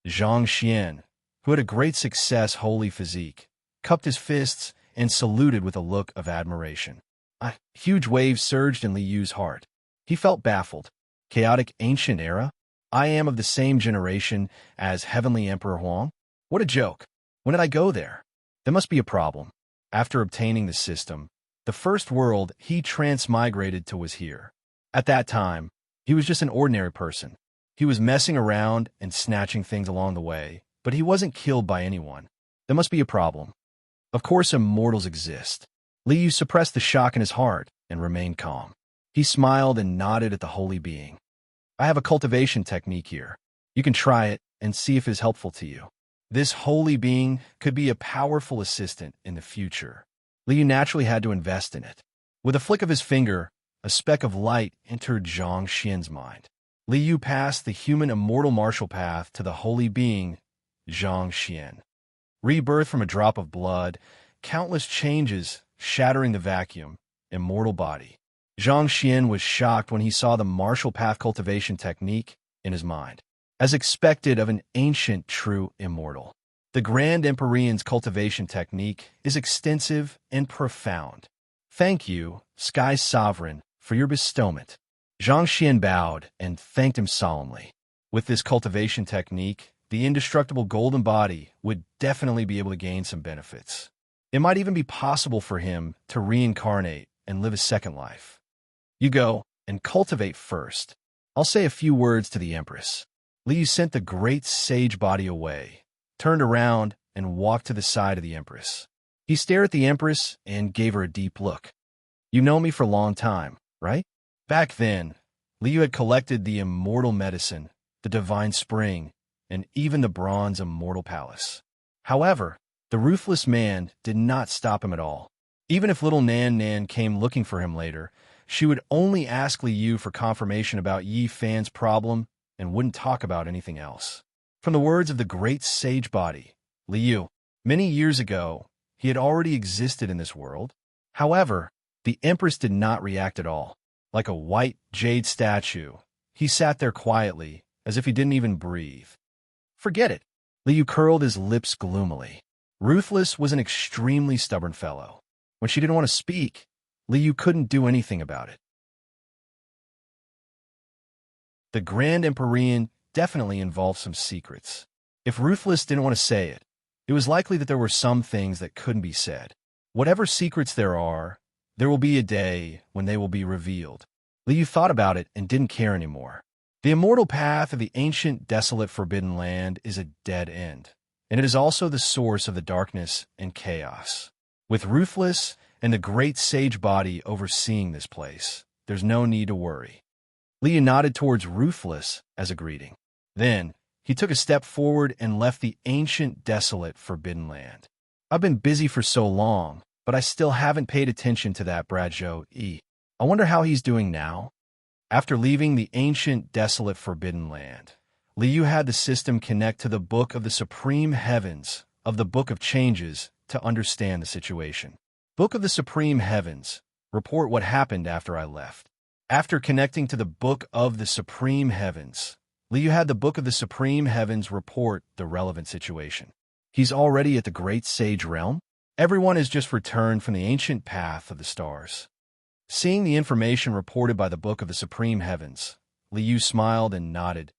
Zhang Xian, who had a great success holy physique, cupped his fists and saluted with a look of admiration. A huge wave surged in Liu's heart. He felt baffled. Chaotic ancient era? I am of the same generation as Heavenly Emperor Huang? What a joke. When did I go there? There must be a problem. After obtaining the system, the first world he transmigrated to was here. At that time, he was just an ordinary person. He was messing around and snatching things along the way, but he wasn't killed by anyone. There must be a problem. Of course, immortals exist. Liu suppressed the shock in his heart and remained calm. He smiled and nodded at the holy being. I have a cultivation technique here. You can try it and see if it is helpful to you. This holy being could be a powerful assistant in the future. Liu naturally had to invest in it. With a flick of his finger, a speck of light entered Zhang Xian's mind. Liu passed the human immortal martial path to the holy being, Zhang Xian. Rebirth from a drop of blood, countless changes shattering the vacuum, immortal body. Zhang Xian was shocked when he saw the martial path cultivation technique in his mind. As expected of an ancient true immortal, the Grand Empyrean's cultivation technique is extensive and profound. Thank you, Sky Sovereign, for your bestowment. Zhang Xian bowed and thanked him solemnly. With this cultivation technique, the indestructible golden body would definitely be able to gain some benefits. It might even be possible for him to reincarnate and live a second life. You go and cultivate first. I'll say a few words to the Empress. Liu sent the great sage body away, turned around, and walked to the side of the Empress. He stared at the Empress and gave her a deep look. You know me for a long time, right? Back then, Liu had collected the immortal medicine, the divine spring, and even the bronze immortal palace. However, the ruthless man did not stop him at all. Even if little Nan Nan came looking for him later, she would only ask Liu for confirmation about Yi Fan's problem and wouldn't talk about anything else. From the words of the great sage body, Liu, many years ago, he had already existed in this world. However, the Empress did not react at all. Like a white jade statue, he sat there quietly, as if he didn't even breathe. Forget it. Liu curled his lips gloomily. Ruthless was an extremely stubborn fellow. When she didn't want to speak, Liu couldn't do anything about it. The Grand Empyrean definitely involved some secrets. If Ruthless didn't want to say it, it was likely that there were some things that couldn't be said. Whatever secrets there are, there will be a day when they will be revealed. Liu thought about it and didn't care anymore. The immortal path of the ancient, desolate, forbidden land is a dead end, and it is also the source of the darkness and chaos. With Ruthless and the great sage body overseeing this place, there's no need to worry. Liu nodded towards Ruthless as a greeting. Then, he took a step forward and left the ancient, desolate, forbidden land. I've been busy for so long, but I still haven't paid attention to that Brajo E. I wonder how he's doing now. After leaving the ancient, desolate, forbidden land, Liu had the system connect to the Book of the Supreme Heavens of the Book of Changes to understand the situation. Book of the Supreme Heavens, report what happened after I left. After connecting to the Book of the Supreme Heavens, Liu had the Book of the Supreme Heavens report the relevant situation. He's already at the Great Sage Realm? Everyone has just returned from the ancient path of the stars. Seeing the information reported by the Book of the Supreme Heavens, Liu smiled and nodded.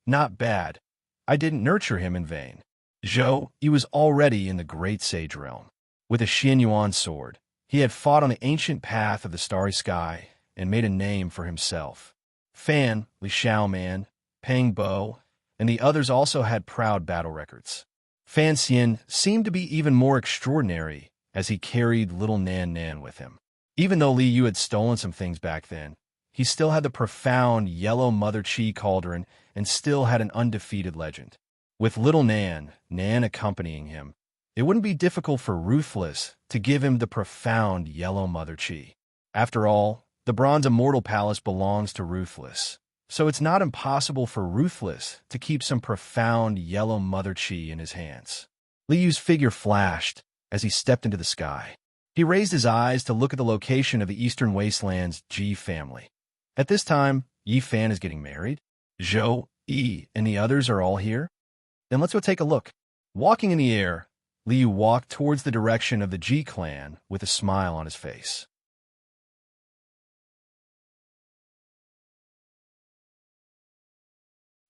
Not bad. I didn't nurture him in vain. He was already in the Great Sage Realm. With a Xianyuan sword, he had fought on the ancient path of the starry sky and made a name for himself. Fan, Li Xiaoman, Peng Bo, and the others also had proud battle records. Fan Xian seemed to be even more extraordinary as he carried little Nan Nan with him. Even though Liu had stolen some things back then, he still had the profound yellow Mother Qi cauldron and still had an undefeated legend. With little Nan accompanying him, it wouldn't be difficult for Ruthless to give him the profound yellow Mother Qi. After all, the Bronze Immortal Palace belongs to Ruthless, so it's not impossible for Ruthless to keep some profound yellow Mother Qi in his hands. Liu's figure flashed as he stepped into the sky. He raised his eyes to look at the location of the Eastern Wasteland's Ji family. At this time, Yi Fan is getting married. Zhou, Yi, and the others are all here. Then let's go take a look. Walking in the air, Liu walked towards the direction of the Ji clan with a smile on his face.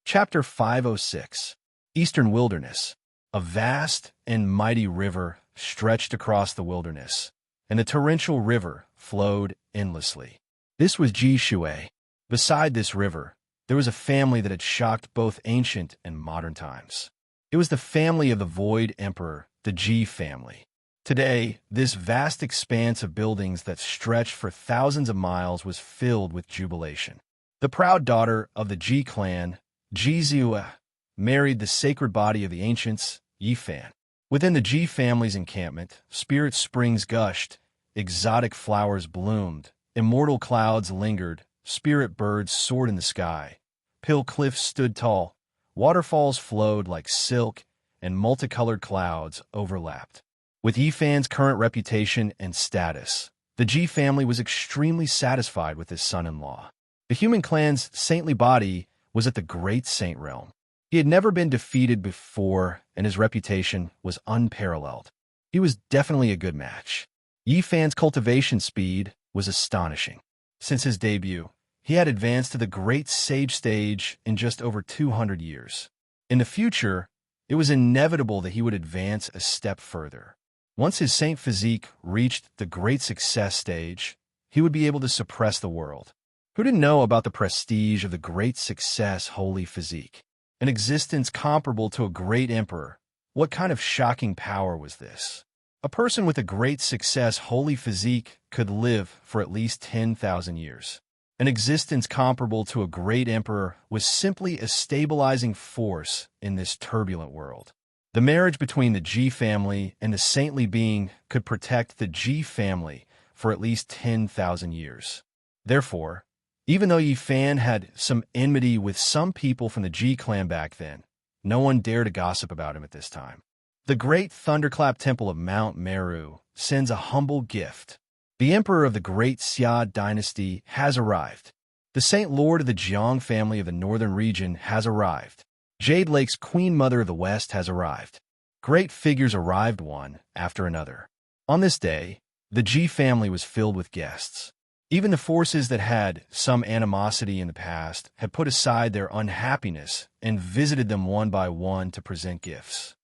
Chapter 506. Eastern Wilderness. A vast and mighty river stretched across the wilderness, and the torrential river flowed endlessly. This was Ji Shui. Beside this river, there was a family that had shocked both ancient and modern times. It was the family of the Void Emperor, the Ji family. Today, this vast expanse of buildings that stretched for thousands of miles was filled with jubilation. The proud daughter of the Ji clan, Ji Zhua, married the sacred body of the ancients, Yi Fan. Within the Ji family's encampment, spirit springs gushed, exotic flowers bloomed, immortal clouds lingered, spirit birds soared in the sky, hill cliffs stood tall, waterfalls flowed like silk, and multicolored clouds overlapped. With Yi Fan's current reputation and status, the Ji family was extremely satisfied with his son-in-law. The human clan's saintly body was at the Great Saint Realm. He had never been defeated before, and his reputation was unparalleled. He was definitely a good match. Yi Fan's cultivation speed was astonishing. Since his debut, he had advanced to the Great Sage stage in just over 200 years. In the future, it was inevitable that he would advance a step further. Once his saint physique reached the Great Success stage, he would be able to suppress the world. Who didn't know about the prestige of the Great Success holy physique? An existence comparable to a great emperor. What kind of shocking power was this? A person with a Great Success holy physique could live for at least 10,000 years. An existence comparable to a great emperor was simply a stabilizing force in this turbulent world. The marriage between the Ji family and the saintly being could protect the Ji family for at least 10,000 years. Therefore, even though Yi Fan had some enmity with some people from the Ji clan back then, no one dared to gossip about him at this time. The great thunderclap temple of Mount Meru sends a humble gift. The emperor of the great Xia dynasty has arrived. The Saint Lord of the Jiang family of the northern region has arrived. Jade Lake's Queen Mother of the West has arrived. Great figures arrived one after another. On this day, the G family was filled with guests. Even the forces that had some animosity in the past had put aside their unhappiness and visited them one by one to present gifts.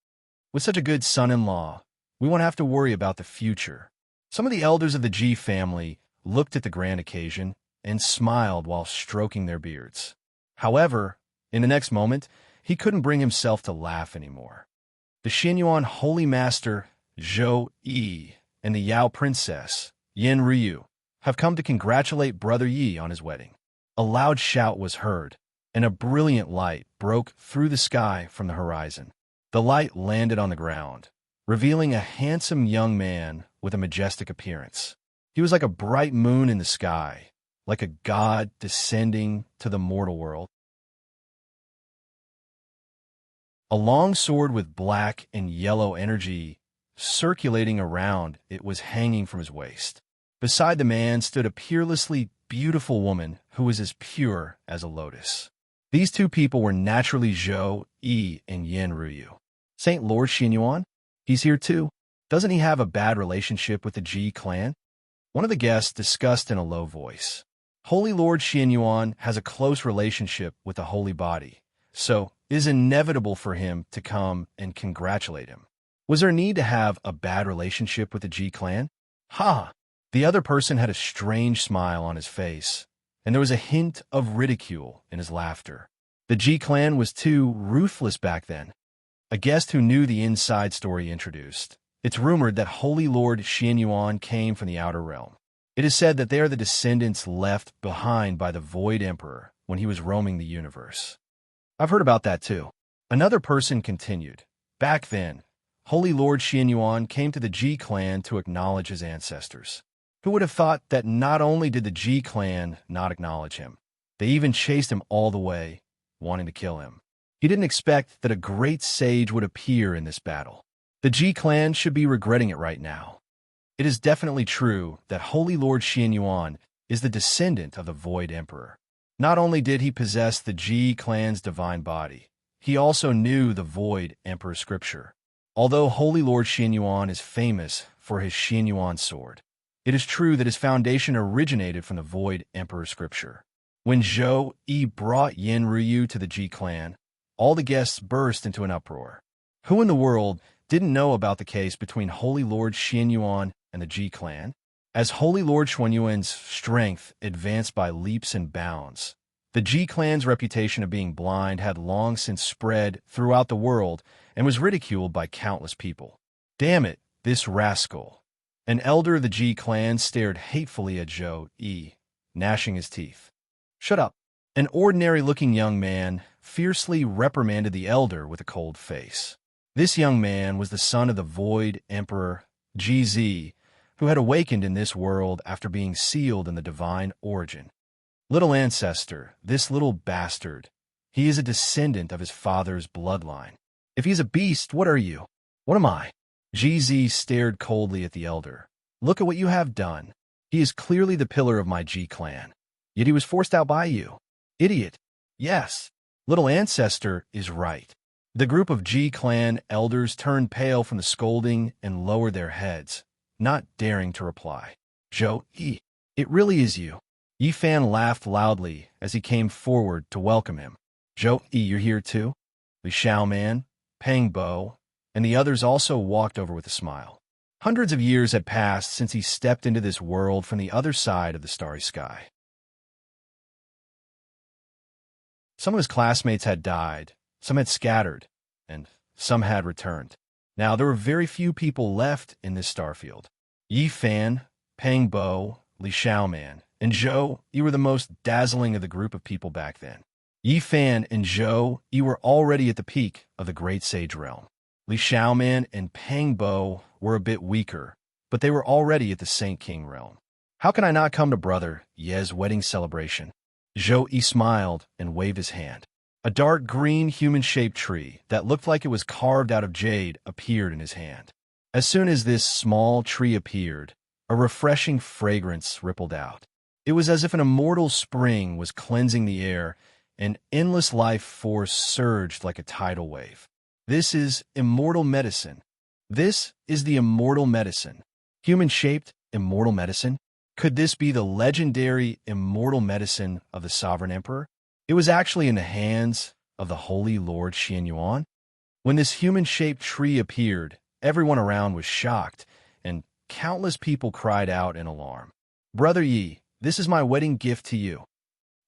With such a good son-in-law, we won't have to worry about the future. Some of the elders of the G family looked at the grand occasion and smiled while stroking their beards. However, in the next moment, he couldn't bring himself to laugh anymore. The Xianyuan Holy Master Zhou Yi and the Yao Princess Yin Ryu have come to congratulate Brother Yi on his wedding. A loud shout was heard, and a brilliant light broke through the sky from the horizon. The light landed on the ground, revealing a handsome young man with a majestic appearance. He was like a bright moon in the sky, like a god descending to the mortal world. A long sword with black and yellow energy circulating around it was hanging from his waist. Beside the man stood a peerlessly beautiful woman who was as pure as a lotus. These two people were naturally Zhou Yi and Yin Ryu. Saint Lord Xianyuan? He's here too. Doesn't he have a bad relationship with the Ji clan? One of the guests discussed in a low voice. Holy Lord Xianyuan has a close relationship with the holy body, so it is inevitable for him to come and congratulate him. Was there a need to have a bad relationship with the Ji clan? Ha! The other person had a strange smile on his face, and there was a hint of ridicule in his laughter. The Ji clan was too ruthless back then. A guest who knew the inside story introduced. It's rumored that Holy Lord Xianyuan came from the outer realm. It is said that they are the descendants left behind by the Void Emperor when he was roaming the universe. I've heard about that too. Another person continued. Back then, Holy Lord Xianyuan came to the Ji clan to acknowledge his ancestors. Who would have thought that not only did the Ji clan not acknowledge him, they even chased him all the way, wanting to kill him. He didn't expect that a great sage would appear in this battle. The Ji clan should be regretting it right now. It is definitely true that Holy Lord Xianyuan is the descendant of the Void Emperor. Not only did he possess the Ji clan's divine body, he also knew the Void Emperor scripture. Although Holy Lord Xianyuan is famous for his Xianyuan sword, it is true that his foundation originated from the Void Emperor scripture. When Zhou Yi brought Yin Ryu to the Ji clan, all the guests burst into an uproar. Who in the world didn't know about the case between Holy Lord Xianyuan and the Ji clan? As Holy Lord Xianyuan's strength advanced by leaps and bounds, the Ji clan's reputation of being blind had long since spread throughout the world and was ridiculed by countless people. Damn it, this rascal. An elder of the Ji clan stared hatefully at Zhou Yi, gnashing his teeth. Shut up. An ordinary-looking young man fiercely reprimanded the elder with a cold face. This young man was the son of the Void Emperor GZ, who had awakened in this world after being sealed in the divine origin. Little ancestor, this little bastard, he is a descendant of his father's bloodline. If he's a beast, what are you? What am I? GZ stared coldly at the elder. Look at what you have done. He is clearly the pillar of my Ji clan. Yet he was forced out by you. Idiot. Yes, little ancestor is right. The group of Ji clan elders turned pale from the scolding and lowered their heads, not daring to reply. Zhou Yi, it really is you. Yi Fan laughed loudly as he came forward to welcome him. Zhou Yi, you're here too? Li Xiaoman, Peng Bo, and the others also walked over with a smile. Hundreds of years had passed since he stepped into this world from the other side of the starry sky. Some of his classmates had died, some had scattered, and some had returned. Now there were very few people left in this starfield. Yi Fan, Peng Bo, Li Xiaoman, and Zhou Yi were the most dazzling of the group of people back then. Yi Fan and Zhou Yi were already at the peak of the Great Sage Realm. Li Xiaoman and Peng Bo were a bit weaker, but they were already at the Saint King realm. How can I not come to Brother Ye's wedding celebration? Zhou Yi smiled and waved his hand. A dark green human-shaped tree that looked like it was carved out of jade appeared in his hand. As soon as this small tree appeared, a refreshing fragrance rippled out. It was as if an immortal spring was cleansing the air An endless life force surged like a tidal wave. This is immortal medicine. This is the immortal medicine. Human-shaped immortal medicine? Could this be the legendary immortal medicine of the Sovereign Emperor? It was actually in the hands of the Holy Lord Xianyuan. When this human-shaped tree appeared, everyone around was shocked, and countless people cried out in alarm. "Brother Yi, this is my wedding gift to you."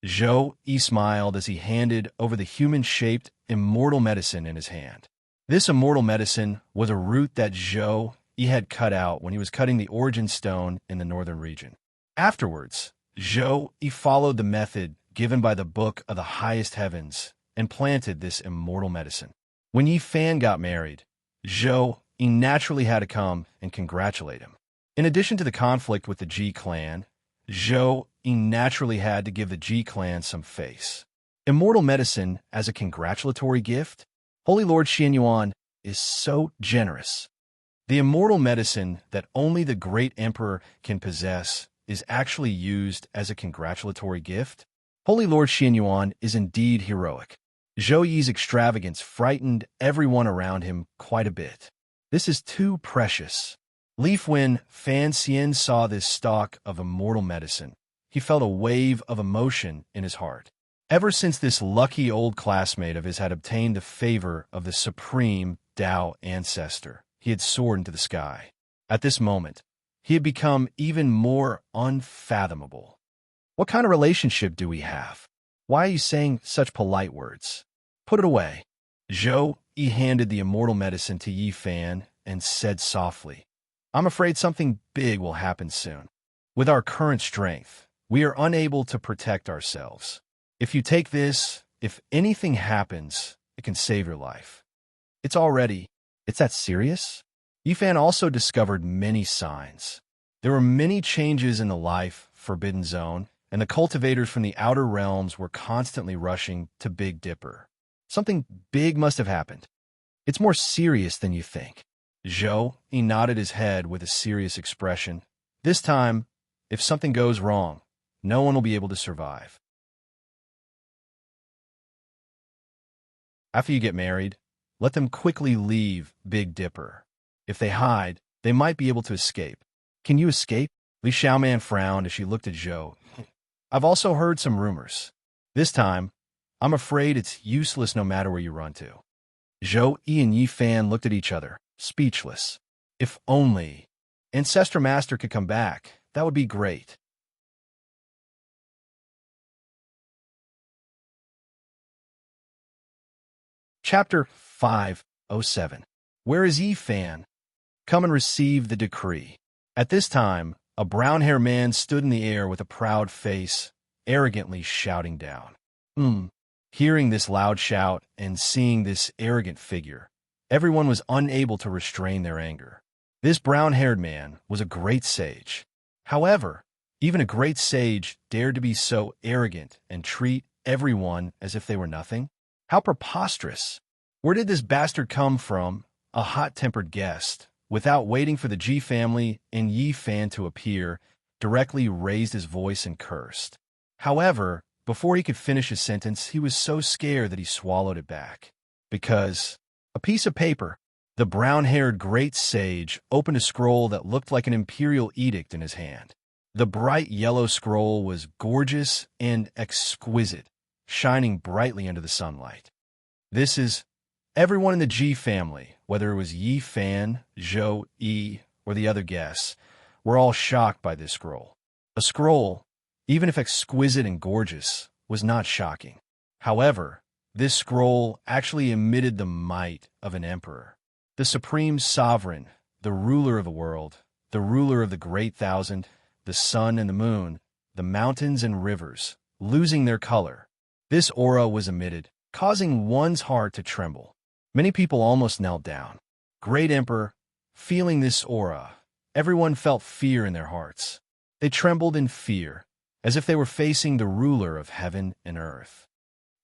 Zhou Yi smiled as he handed over the human-shaped immortal medicine in his hand. This immortal medicine was a root that Zhou Yi had cut out when he was cutting the origin stone in the northern region. Afterwards, Zhou Yi followed the method given by the Book of the Highest Heavens and planted this immortal medicine. When Yi Fan got married, Zhou Yi naturally had to come and congratulate him. In addition to the conflict with the Ji clan, Zhou Yi naturally had to give the Ji clan some face. Immortal medicine as a congratulatory gift? Holy Lord Xianyuan is so generous. The immortal medicine that only the great emperor can possess is actually used as a congratulatory gift? Holy Lord Xianyuan is indeed heroic. Zhou Yi's extravagance frightened everyone around him quite a bit. This is too precious. When Fan Xian saw this stock of immortal medicine, he felt a wave of emotion in his heart. Ever since this lucky old classmate of his had obtained the favor of the supreme Tao ancestor, he had soared into the sky. At this moment, he had become even more unfathomable. What kind of relationship do we have? Why are you saying such polite words? Put it away. Zhou Yi handed the immortal medicine to Yi Fan and said softly, "I'm afraid something big will happen soon. With our current strength, we are unable to protect ourselves. If you take this, if anything happens, it can save your life." It's that serious? Yi Fan also discovered many signs. There were many changes in the life Forbidden Zone, and the cultivators from the outer realms were constantly rushing to Big Dipper. Something big must have happened. It's more serious than you think. Zhou Yi nodded his head with a serious expression. This time, if something goes wrong, no one will be able to survive. After you get married, let them quickly leave Big Dipper. If they hide, they might be able to escape. Can you escape? Li Xiaoman frowned as she looked at Zhou. I've also heard some rumors. This time, I'm afraid it's useless no matter where you run to. Zhou Yi and Yi Fan looked at each other, speechless. If only Ancestor Master could come back, that would be great. Chapter 507. Where is Yi Fan? Come and receive the decree. At this time, a brown-haired man stood in the air with a proud face, arrogantly shouting down. Hearing this loud shout and seeing this arrogant figure, everyone was unable to restrain their anger. This brown-haired man was a great sage. However, even a great sage dared to be so arrogant and treat everyone as if they were nothing? How preposterous! Where did this bastard come from, a hot-tempered guest, without waiting for the Ji family and Yi Fan to appear, directly raised his voice and cursed. However, before he could finish his sentence, he was so scared that he swallowed it back. Because a piece of paper, the brown-haired great sage opened a scroll that looked like an imperial edict in his hand. The bright yellow scroll was gorgeous and exquisite, shining brightly under the sunlight. This is everyone in the Ji family, whether it was Yi Fan, Zhou Yi, or the other guests, were all shocked by this scroll. A scroll, even if exquisite and gorgeous, was not shocking. However, this scroll actually emitted the might of an emperor. The supreme sovereign, the ruler of the world, the ruler of the great thousand, the sun and the moon, the mountains and rivers, losing their color. This aura was emitted, causing one's heart to tremble. Many people almost knelt down. Great Emperor, feeling this aura, everyone felt fear in their hearts. They trembled in fear, as if they were facing the ruler of heaven and earth.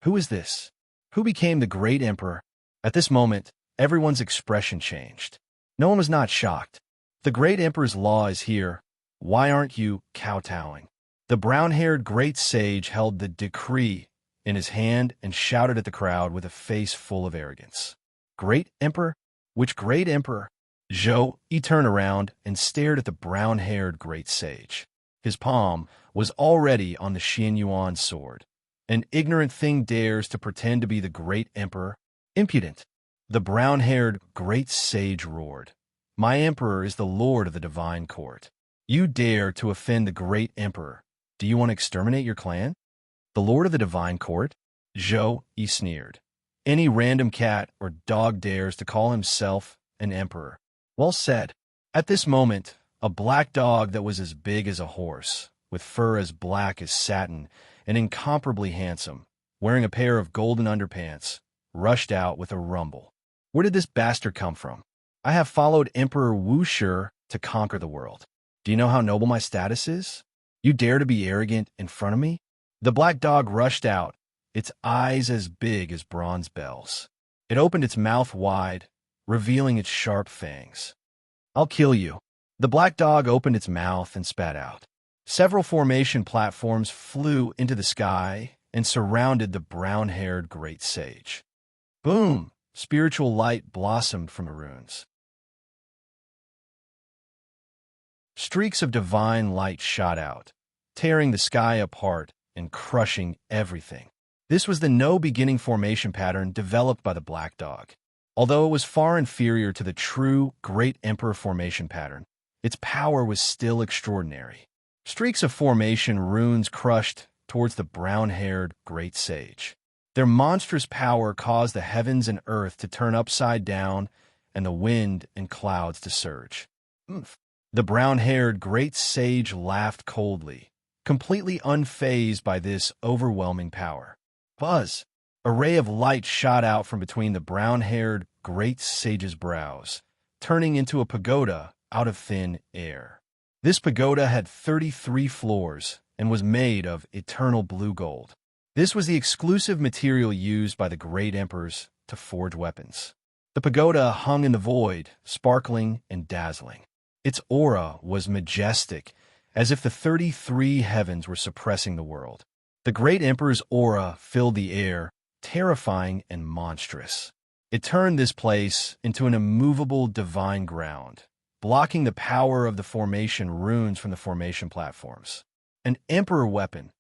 Who is this? Who became the great emperor? At this moment, everyone's expression changed. No one was not shocked. The great emperor's law is here. Why aren't you kowtowing? The brown-haired great sage held the decree in his hand and shouted at the crowd with a face full of arrogance. Great Emperor? Which great emperor? Zhou Yi turned around and stared at the brown-haired great sage. His palm was already on the Xianyuan sword. An ignorant thing dares to pretend to be the great emperor? Impudent! The brown-haired great sage roared. My emperor is the lord of the divine court. You dare to offend the great emperor. Do you want to exterminate your clan? The lord of the divine court? Zhou Yi sneered. Any random cat or dog dares to call himself an emperor. Well said. At this moment, a black dog that was as big as a horse, with fur as black as satin, and incomparably handsome, wearing a pair of golden underpants, rushed out with a rumble. Where did this bastard come from? I have followed Emperor Wu Shi to conquer the world. Do you know how noble my status is? You dare to be arrogant in front of me? The black dog rushed out, its eyes as big as bronze bells. It opened its mouth wide, revealing its sharp fangs. I'll kill you. The black dog opened its mouth and spat out. Several formation platforms flew into the sky and surrounded the brown-haired great sage. Boom! Spiritual light blossomed from the runes. Streaks of divine light shot out, tearing the sky apart and crushing everything. This was the no-beginning formation pattern developed by the black dog. Although it was far inferior to the true Great Emperor formation pattern, its power was still extraordinary. Streaks of formation runes crushed towards the brown-haired great sage. Their monstrous power caused the heavens and earth to turn upside down and the wind and clouds to surge. The brown-haired great sage laughed coldly, completely unfazed by this overwhelming power. Buzz! A ray of light shot out from between the brown-haired great sage's brows, turning into a pagoda out of thin air. This pagoda had 33 floors and was made of eternal blue gold. This was the exclusive material used by the great emperors to forge weapons. The pagoda hung in the void, sparkling and dazzling. Its aura was majestic, as if the 33 heavens were suppressing the world. The great emperor's aura filled the air, terrifying and monstrous. It turned this place into an immovable divine ground, blocking the power of the formation runes from the formation platforms. An emperor weapon.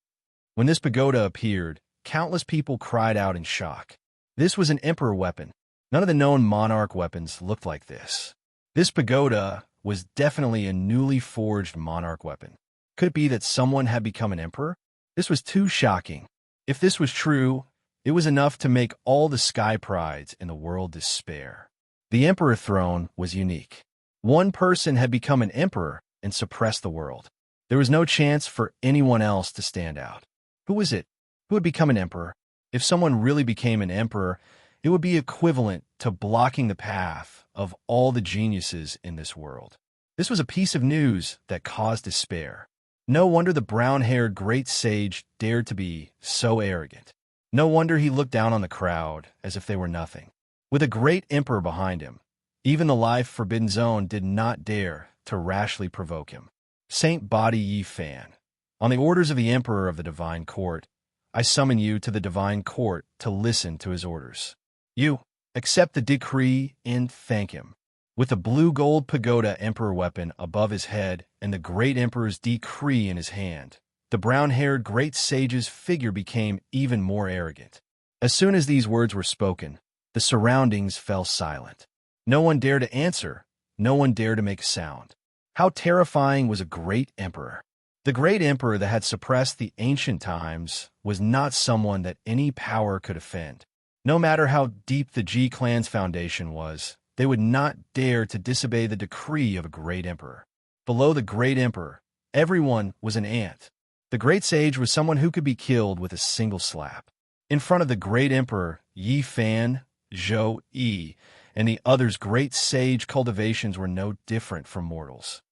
When this pagoda appeared, countless people cried out in shock. This was an emperor weapon. None of the known monarch weapons looked like this. This pagoda was definitely a newly forged monarch weapon. Could it be that someone had become an emperor? This was too shocking. If this was true, it was enough to make all the sky prides in the world despair. The emperor throne was unique. One person had become an emperor and suppressed the world. There was no chance for anyone else to stand out. Who was it? Who had become an emperor? If someone really became an emperor, it would be equivalent to blocking the path of all the geniuses in this world. This was a piece of news that caused despair. No wonder the brown-haired great sage dared to be so arrogant. No wonder he looked down on the crowd as if they were nothing. With a great emperor behind him, even the life-forbidden zone did not dare to rashly provoke him. Saint Body Yi Fan, on the orders of the emperor of the divine court, I summon you to the divine court to listen to his orders. You accept the decree and thank him. With the blue-gold pagoda emperor weapon above his head and the great emperor's decree in his hand, the brown-haired great sage's figure became even more arrogant. As soon as these words were spoken, the surroundings fell silent. No one dared to answer. No one dared to make a sound. How terrifying was a great emperor! The great emperor that had suppressed the ancient times was not someone that any power could offend. No matter how deep the Ji clan's foundation was, they would not dare to disobey the decree of a great emperor. Below the great emperor, everyone was an ant. The great sage was someone who could be killed with a single slap. In front of the great emperor, Yi Fan, Zhou Yi, and the others' great sage cultivations were no different from mortals.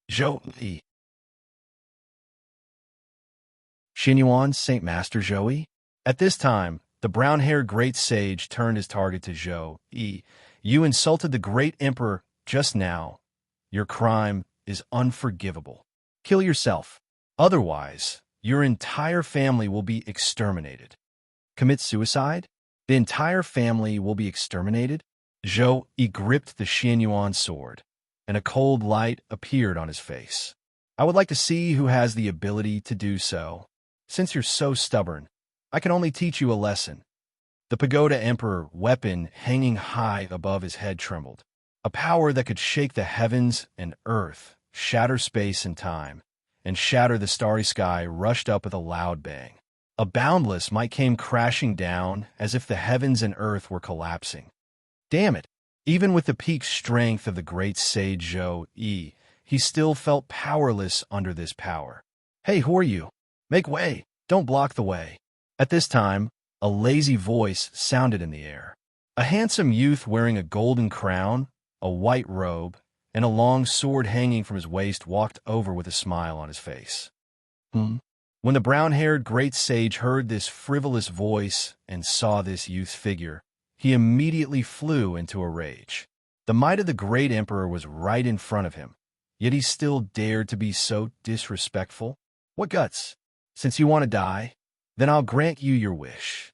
Zhou Yi. Xianyuan Saint Master Zhou Yi? At this time, the brown-haired great sage turned his target to Zhou Yi. You insulted the great emperor just now. Your crime is unforgivable. Kill yourself. Otherwise, your entire family will be exterminated. Commit suicide? The entire family will be exterminated? Zhou Yi gripped the Xianyuan sword, and a cold light appeared on his face. I would like to see who has the ability to do so. Since you're so stubborn, I can only teach you a lesson. The Pagoda Emperor weapon hanging high above his head trembled. A power that could shake the heavens and earth, shatter space and time, and shatter the starry sky rushed up with a loud bang. A boundless might came crashing down as if the heavens and earth were collapsing. Damn it! Even with the peak strength of the great sage Zhou Yi, he still felt powerless under this power. Hey, who are you? Make way! Don't block the way! At this time, a lazy voice sounded in the air. A handsome youth wearing a golden crown, a white robe, and a long sword hanging from his waist walked over with a smile on his face. When the brown-haired great sage heard this frivolous voice and saw this youth's figure, he immediately flew into a rage. The might of the great emperor was right in front of him, yet he still dared to be so disrespectful. What guts? Since you want to die, then I'll grant you your wish.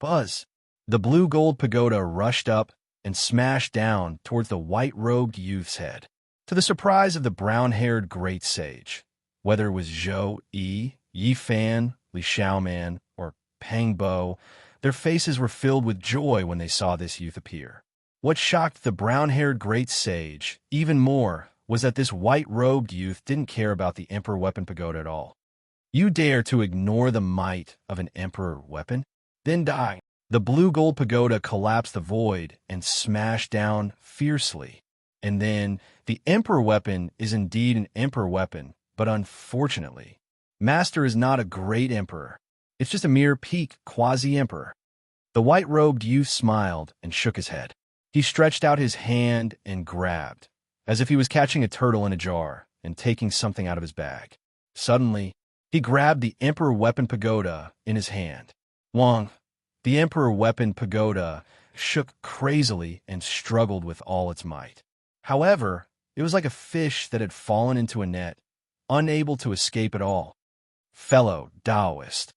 Buzz! The blue-gold pagoda rushed up and smashed down towards the white-robed youth's head. To the surprise of the brown-haired great sage, whether it was Zhou Yi, Yi Fan, Li Xiaoman, or Peng Bo, their faces were filled with joy when they saw this youth appear. What shocked the brown-haired great sage even more was that this white-robed youth didn't care about the Emperor Weapon Pagoda at all. You dare to ignore the might of an Emperor Weapon? Then die. The blue-gold pagoda collapsed the void and smashed down fiercely. And then, the Emperor Weapon is indeed an Emperor Weapon, but unfortunately, Master is not a great emperor. It's just a mere peak quasi-emperor. The white-robed youth smiled and shook his head. He stretched out his hand and grabbed, as if he was catching a turtle in a jar and taking something out of his bag. Suddenly, he grabbed the Emperor Weapon Pagoda in his hand. Wang, the Emperor Weapon Pagoda, shook crazily and struggled with all its might. However, it was like a fish that had fallen into a net, unable to escape at all. Fellow Taoist.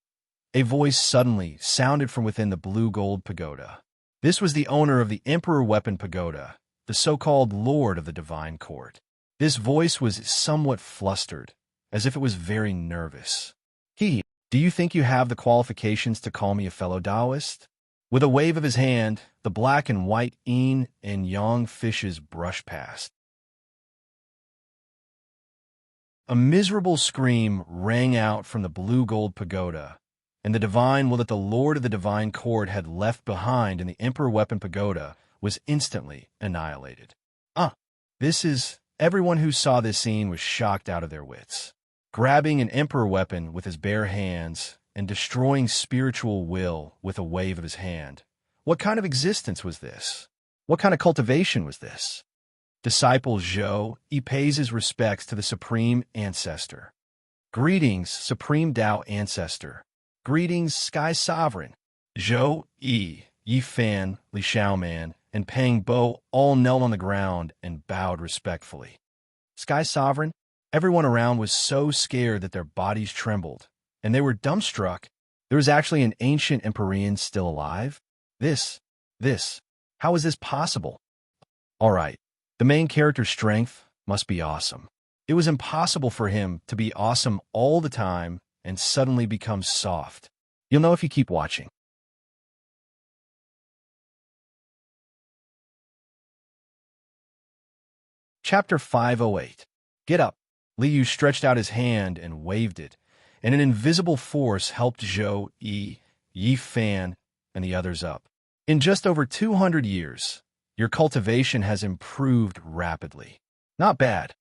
A voice suddenly sounded from within the blue-gold pagoda. This was the owner of the Emperor Weapon Pagoda, the so-called Lord of the Divine Court. This voice was somewhat flustered, as if it was very nervous. Do you think you have the qualifications to call me a fellow Taoist? With a wave of his hand, the black and white yin and yang fishes brushed past. A miserable scream rang out from the blue-gold pagoda, and the divine will that the Lord of the Divine Court had left behind in the Emperor Weapon Pagoda was instantly annihilated. Everyone who saw this scene was shocked out of their wits. Grabbing an Emperor Weapon with his bare hands and destroying spiritual will with a wave of his hand. What kind of existence was this? What kind of cultivation was this? Disciple Zhou Yi pays his respects to the Supreme Ancestor. Greetings, Supreme Tao Ancestor. Greetings, Sky Sovereign. Zhou Yi, Yi Fan, Li Xiaoman, and Peng Bo all knelt on the ground and bowed respectfully. Sky Sovereign, everyone around was so scared that their bodies trembled, and they were dumbstruck. There was actually an ancient Empyrean still alive? How is this possible? All right. The main character's strength must be awesome. It was impossible for him to be awesome all the time and suddenly become soft. You'll know if you keep watching. Chapter 508. Get up. Liu stretched out his hand and waved it, and an invisible force helped Zhou Yi, Yi Fan, and the others up. In just over 200 years, your cultivation has improved rapidly. Not bad.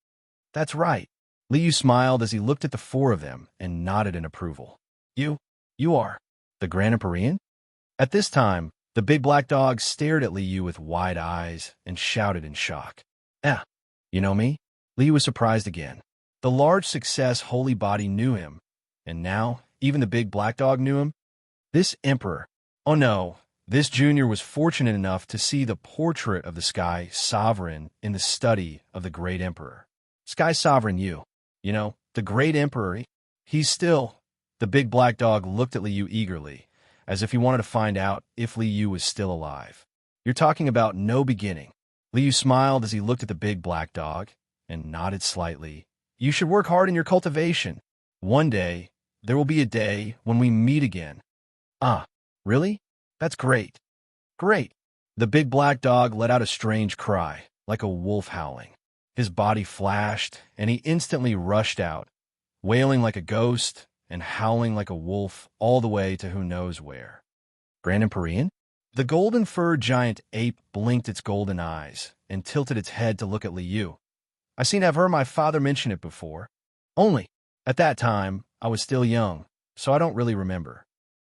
That's right. Liu smiled as he looked at the four of them and nodded in approval. You are the Grand Empyrean? At this time, the big black dog stared at Liu with wide eyes and shouted in shock. You know me? Liu was surprised again. The large success holy body knew him, and now even the big black dog knew him. This emperor. Oh no. This junior was fortunate enough to see the portrait of the Sky Sovereign in the study of the great emperor. Sky Sovereign, the great emperor, he's still... The big black dog looked at Liu eagerly, as if he wanted to find out if Li Yu was still alive. "You're talking about no beginning." Li Yu smiled as he looked at the big black dog and nodded slightly. "You should work hard in your cultivation. One day, there will be a day when we meet again." "Ah, really? That's great. Great." The big black dog let out a strange cry, like a wolf howling. His body flashed, and he instantly rushed out, wailing like a ghost and howling like a wolf all the way to who knows where. Grand Empyrean? The golden-furred giant ape blinked its golden eyes and tilted its head to look at Li Yu. "I seem to have heard my father mention it before. Only, at that time, I was still young, so I don't really remember."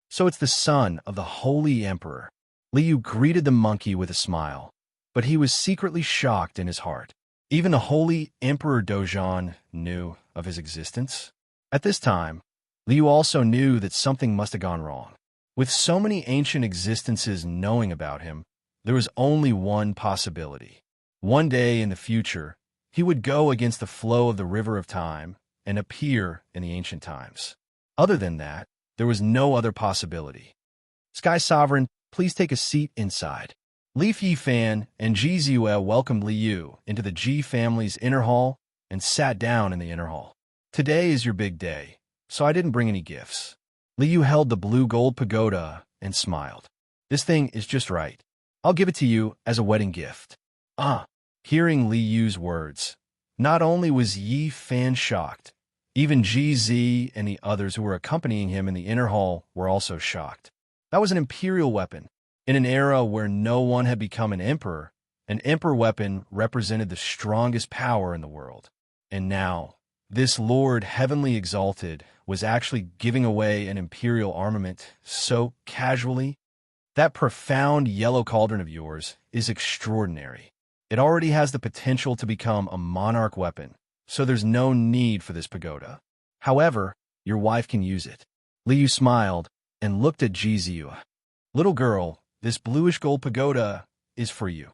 "So it's the son of the Holy Emperor." Li Yu greeted the monkey with a smile, but he was secretly shocked in his heart. Even the Holy Emperor Dojan knew of his existence. At this time, Li Yu also knew that something must have gone wrong. With so many ancient existences knowing about him, there was only one possibility. One day in the future, he would go against the flow of the river of time and appear in the ancient times. Other than that, there was no other possibility. "Sky Sovereign, please take a seat inside." Li Yifan and Ji Ziyue welcomed Li Yu into the Ji family's inner hall and sat down in the inner hall. "Today is your big day, so I didn't bring any gifts." Li Yu held the blue gold pagoda and smiled. "This thing is just right. I'll give it to you as a wedding gift." "Ah!" Hearing Li Yu's words, not only was Yi Fan shocked, even Ji Zi and the others who were accompanying him in the inner hall were also shocked. That was an imperial weapon. In an era where no one had become an emperor weapon represented the strongest power in the world. And now, this Lord Heavenly Exalted was actually giving away an imperial armament so casually. "That profound yellow cauldron of yours is extraordinary. It already has the potential to become a monarch weapon, so there's no need for this pagoda. However, your wife can use it." Li Yu smiled and looked at Ji Ziyue. "Little girl, this bluish gold pagoda is for you."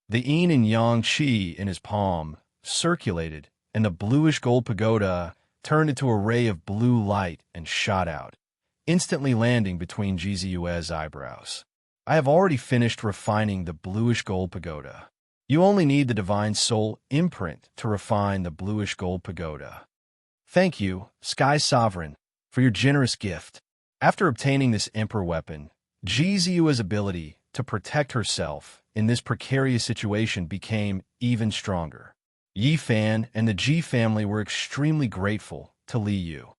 The yin and yang qi in his palm circulated, and the bluish gold pagoda turned into a ray of blue light and shot out, instantly landing between Ji Ziyue's eyebrows. "I have already finished refining the bluish gold pagoda. You only need the divine soul imprint to refine the bluish gold pagoda." "Thank you, Sky Sovereign, for your generous gift." After obtaining this emperor weapon, Ji Ziyue's ability to protect herself in this precarious situation became even stronger. Yi Fan and the Ji family were extremely grateful to Li Yu.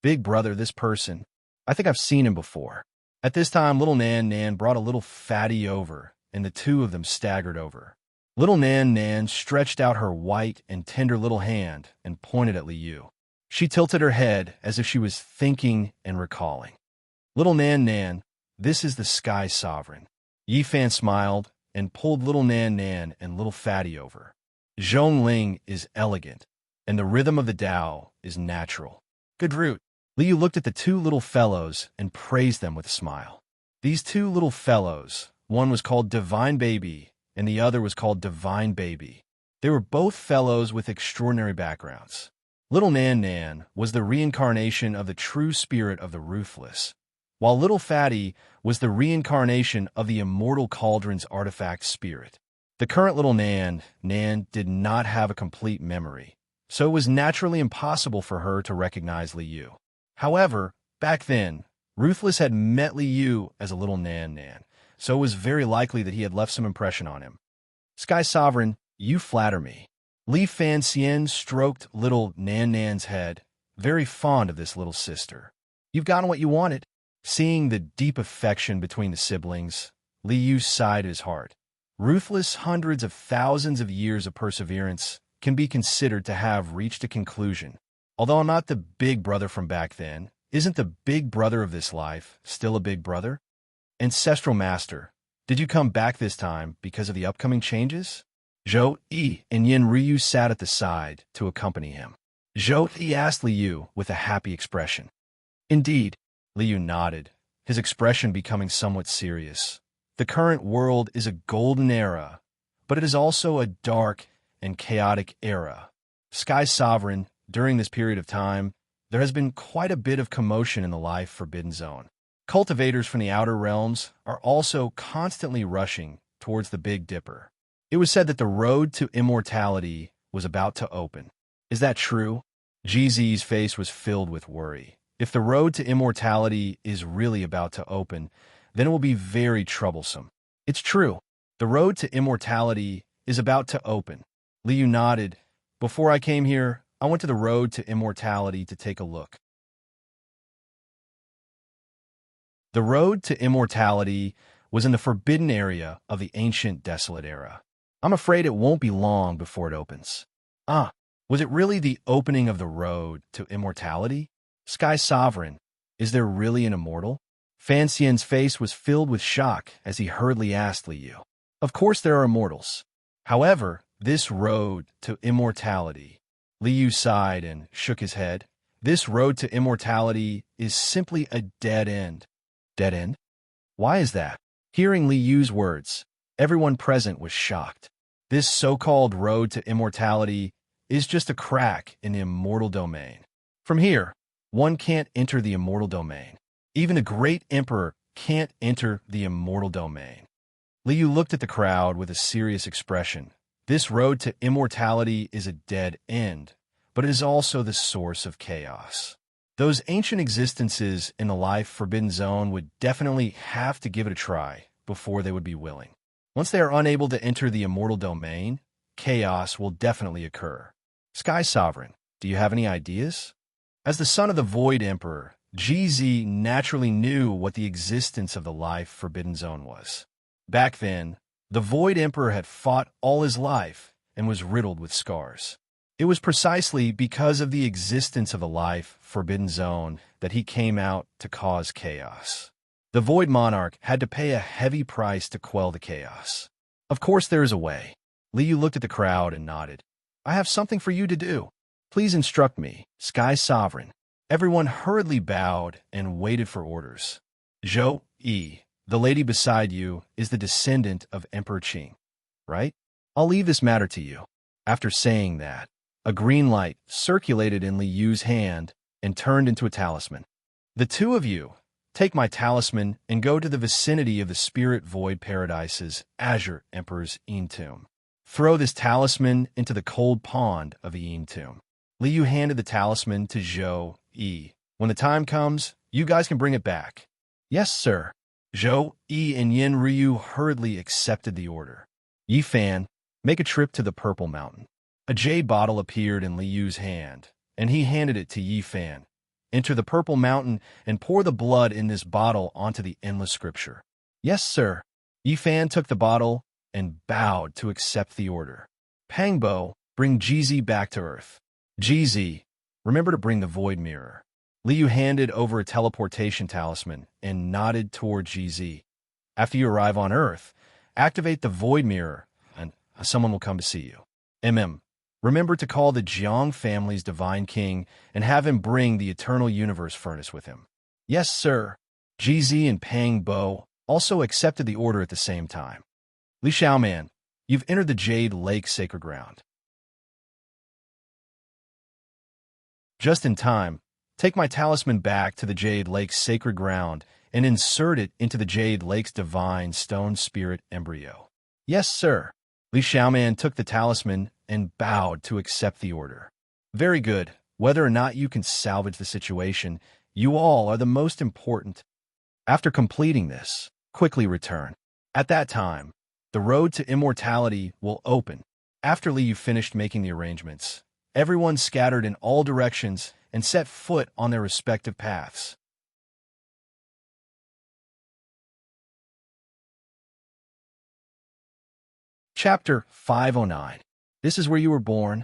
"Big brother, this person, I think I've seen him before." At this time, little Nan brought a little fatty over, and the two of them staggered over. Little Nan stretched out her white and tender little hand and pointed at Li Yu. She tilted her head as if she was thinking and recalling. "Little Nan, this is the Sky Sovereign." Yi Fan smiled and pulled little Nan and little Fatty over. "Zhongling is elegant, and the rhythm of the Tao is natural. Good root." Li Yu looked at the two little fellows and praised them with a smile. These two little fellows, one was called Divine Baby, and the other was called Divine Baby. They were both fellows with extraordinary backgrounds. Little Nan was the reincarnation of the true spirit of the ruthless, while little Fatty was the reincarnation of the immortal cauldron's artifact spirit. The current little Nan did not have a complete memory, so it was naturally impossible for her to recognize Li Yu. However, back then, Ruthless had met Li Yu as a little Nan, so it was very likely that he had left some impression on him. "Sky Sovereign, you flatter me." Li Fanxian stroked little Nan's head, very fond of this little sister. "You've gotten what you wanted." Seeing the deep affection between the siblings, Li Yu sighed his heart. Ruthless hundreds of thousands of years of perseverance can be considered to have reached a conclusion. Although I'm not the big brother from back then, isn't the big brother of this life still a big brother? Ancestral Master, did you come back this time because of the upcoming changes? Zhou Yi and Yin Ryu sat at the side to accompany him. Zhou Yi asked Li Yu with a happy expression. "Indeed," Li Yu nodded, his expression becoming somewhat serious. "The current world is a golden era, but it is also a dark and chaotic era. Sky Sovereign, during this period of time, there has been quite a bit of commotion in the life Forbidden Zone. Cultivators from the outer realms are also constantly rushing towards the Big Dipper. It was said that the road to immortality was about to open. Is that true? GZ's face was filled with worry. If the road to immortality is really about to open, then it will be very troublesome. It's true. The road to immortality is about to open. Liu nodded. Before I came here, I went to the road to immortality to take a look. The road to immortality was in the forbidden area of the ancient desolate era. I'm afraid it won't be long before it opens. Was it really the opening of the road to immortality? Sky Sovereign, is there really an immortal? Fan Xian's face was filled with shock as he hurriedly asked Liu. Of course there are immortals. However, this road to immortality. Liu sighed and shook his head. This road to immortality is simply a dead end. Dead end? Why is that? Hearing Liu's words, everyone present was shocked. This so-called road to immortality is just a crack in the immortal domain. From here, one can't enter the immortal domain. Even the great emperor can't enter the immortal domain. Liu looked at the crowd with a serious expression. This road to immortality is a dead end, but it is also the source of chaos. Those ancient existences in the life Forbidden Zone would definitely have to give it a try before they would be willing. Once they are unable to enter the immortal domain, chaos will definitely occur. Sky Sovereign, do you have any ideas? As the son of the Void Emperor, GZ naturally knew what the existence of the life Forbidden Zone was. Back then, the Void Emperor had fought all his life and was riddled with scars. It was precisely because of the existence of the life Forbidden Zone that he came out to cause chaos. The Void Monarch had to pay a heavy price to quell the chaos. Of course there is a way. Liu looked at the crowd and nodded. I have something for you to do. Please instruct me, Sky Sovereign. Everyone hurriedly bowed and waited for orders. Zhou Yi, the lady beside you, is the descendant of Emperor Qing, right? I'll leave this matter to you. After saying that, a green light circulated in Liu's hand and turned into a talisman. The two of you, take my talisman and go to the vicinity of the Spirit Void Paradise's Azure Emperor's Yin Tomb. Throw this talisman into the cold pond of the Yin Tomb. Liu handed the talisman to Zhou Yi. When the time comes, you guys can bring it back. Yes, sir. Zhou Yi and Yin Ryu hurriedly accepted the order. Yi Fan, make a trip to the Purple Mountain. A jade bottle appeared in Liu's hand, and he handed it to Yi Fan. Enter the Purple Mountain and pour the blood in this bottle onto the endless scripture. Yes, sir. Yi Fan took the bottle and bowed to accept the order. Pangbo, bring GZ back to Earth. GZ, remember to bring the Void Mirror. Liu handed over a teleportation talisman and nodded toward GZ. After you arrive on Earth, activate the Void Mirror, and someone will come to see you. Remember to call the Jiang family's Divine King and have him bring the Eternal Universe Furnace with him. Yes, sir. GZ and Pang Bo also accepted the order at the same time. Li Xiaoman, you've entered the Jade Lake Sacred Ground. Just in time, take my talisman back to the Jade Lake's sacred ground and insert it into the Jade Lake's divine stone spirit embryo. Yes, sir. Li Xiaoman took the talisman and bowed to accept the order. Very good. Whether or not you can salvage the situation, you all are the most important. After completing this, quickly return. At that time, the road to immortality will open. After Liu finished making the arrangements, everyone scattered in all directions and set foot on their respective paths. Chapter 509. This is where you were born.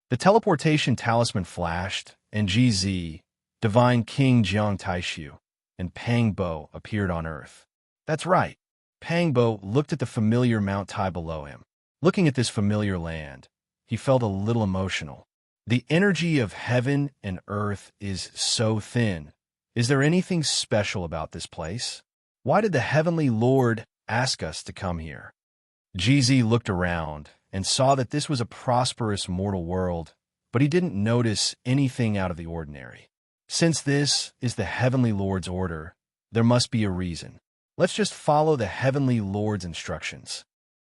The teleportation talisman flashed, and GZ, Divine King Jiang Taishu, and Pang Bo appeared on Earth. That's right. Pang Bo looked at the familiar Mount Tai below him. Looking at this familiar land, he felt a little emotional. The energy of heaven and earth is so thin. Is there anything special about this place? Why did the Heavenly Lord ask us to come here? GZ looked around and saw that this was a prosperous mortal world, but he didn't notice anything out of the ordinary. Since this is the Heavenly Lord's order, there must be a reason. Let's just follow the Heavenly Lord's instructions.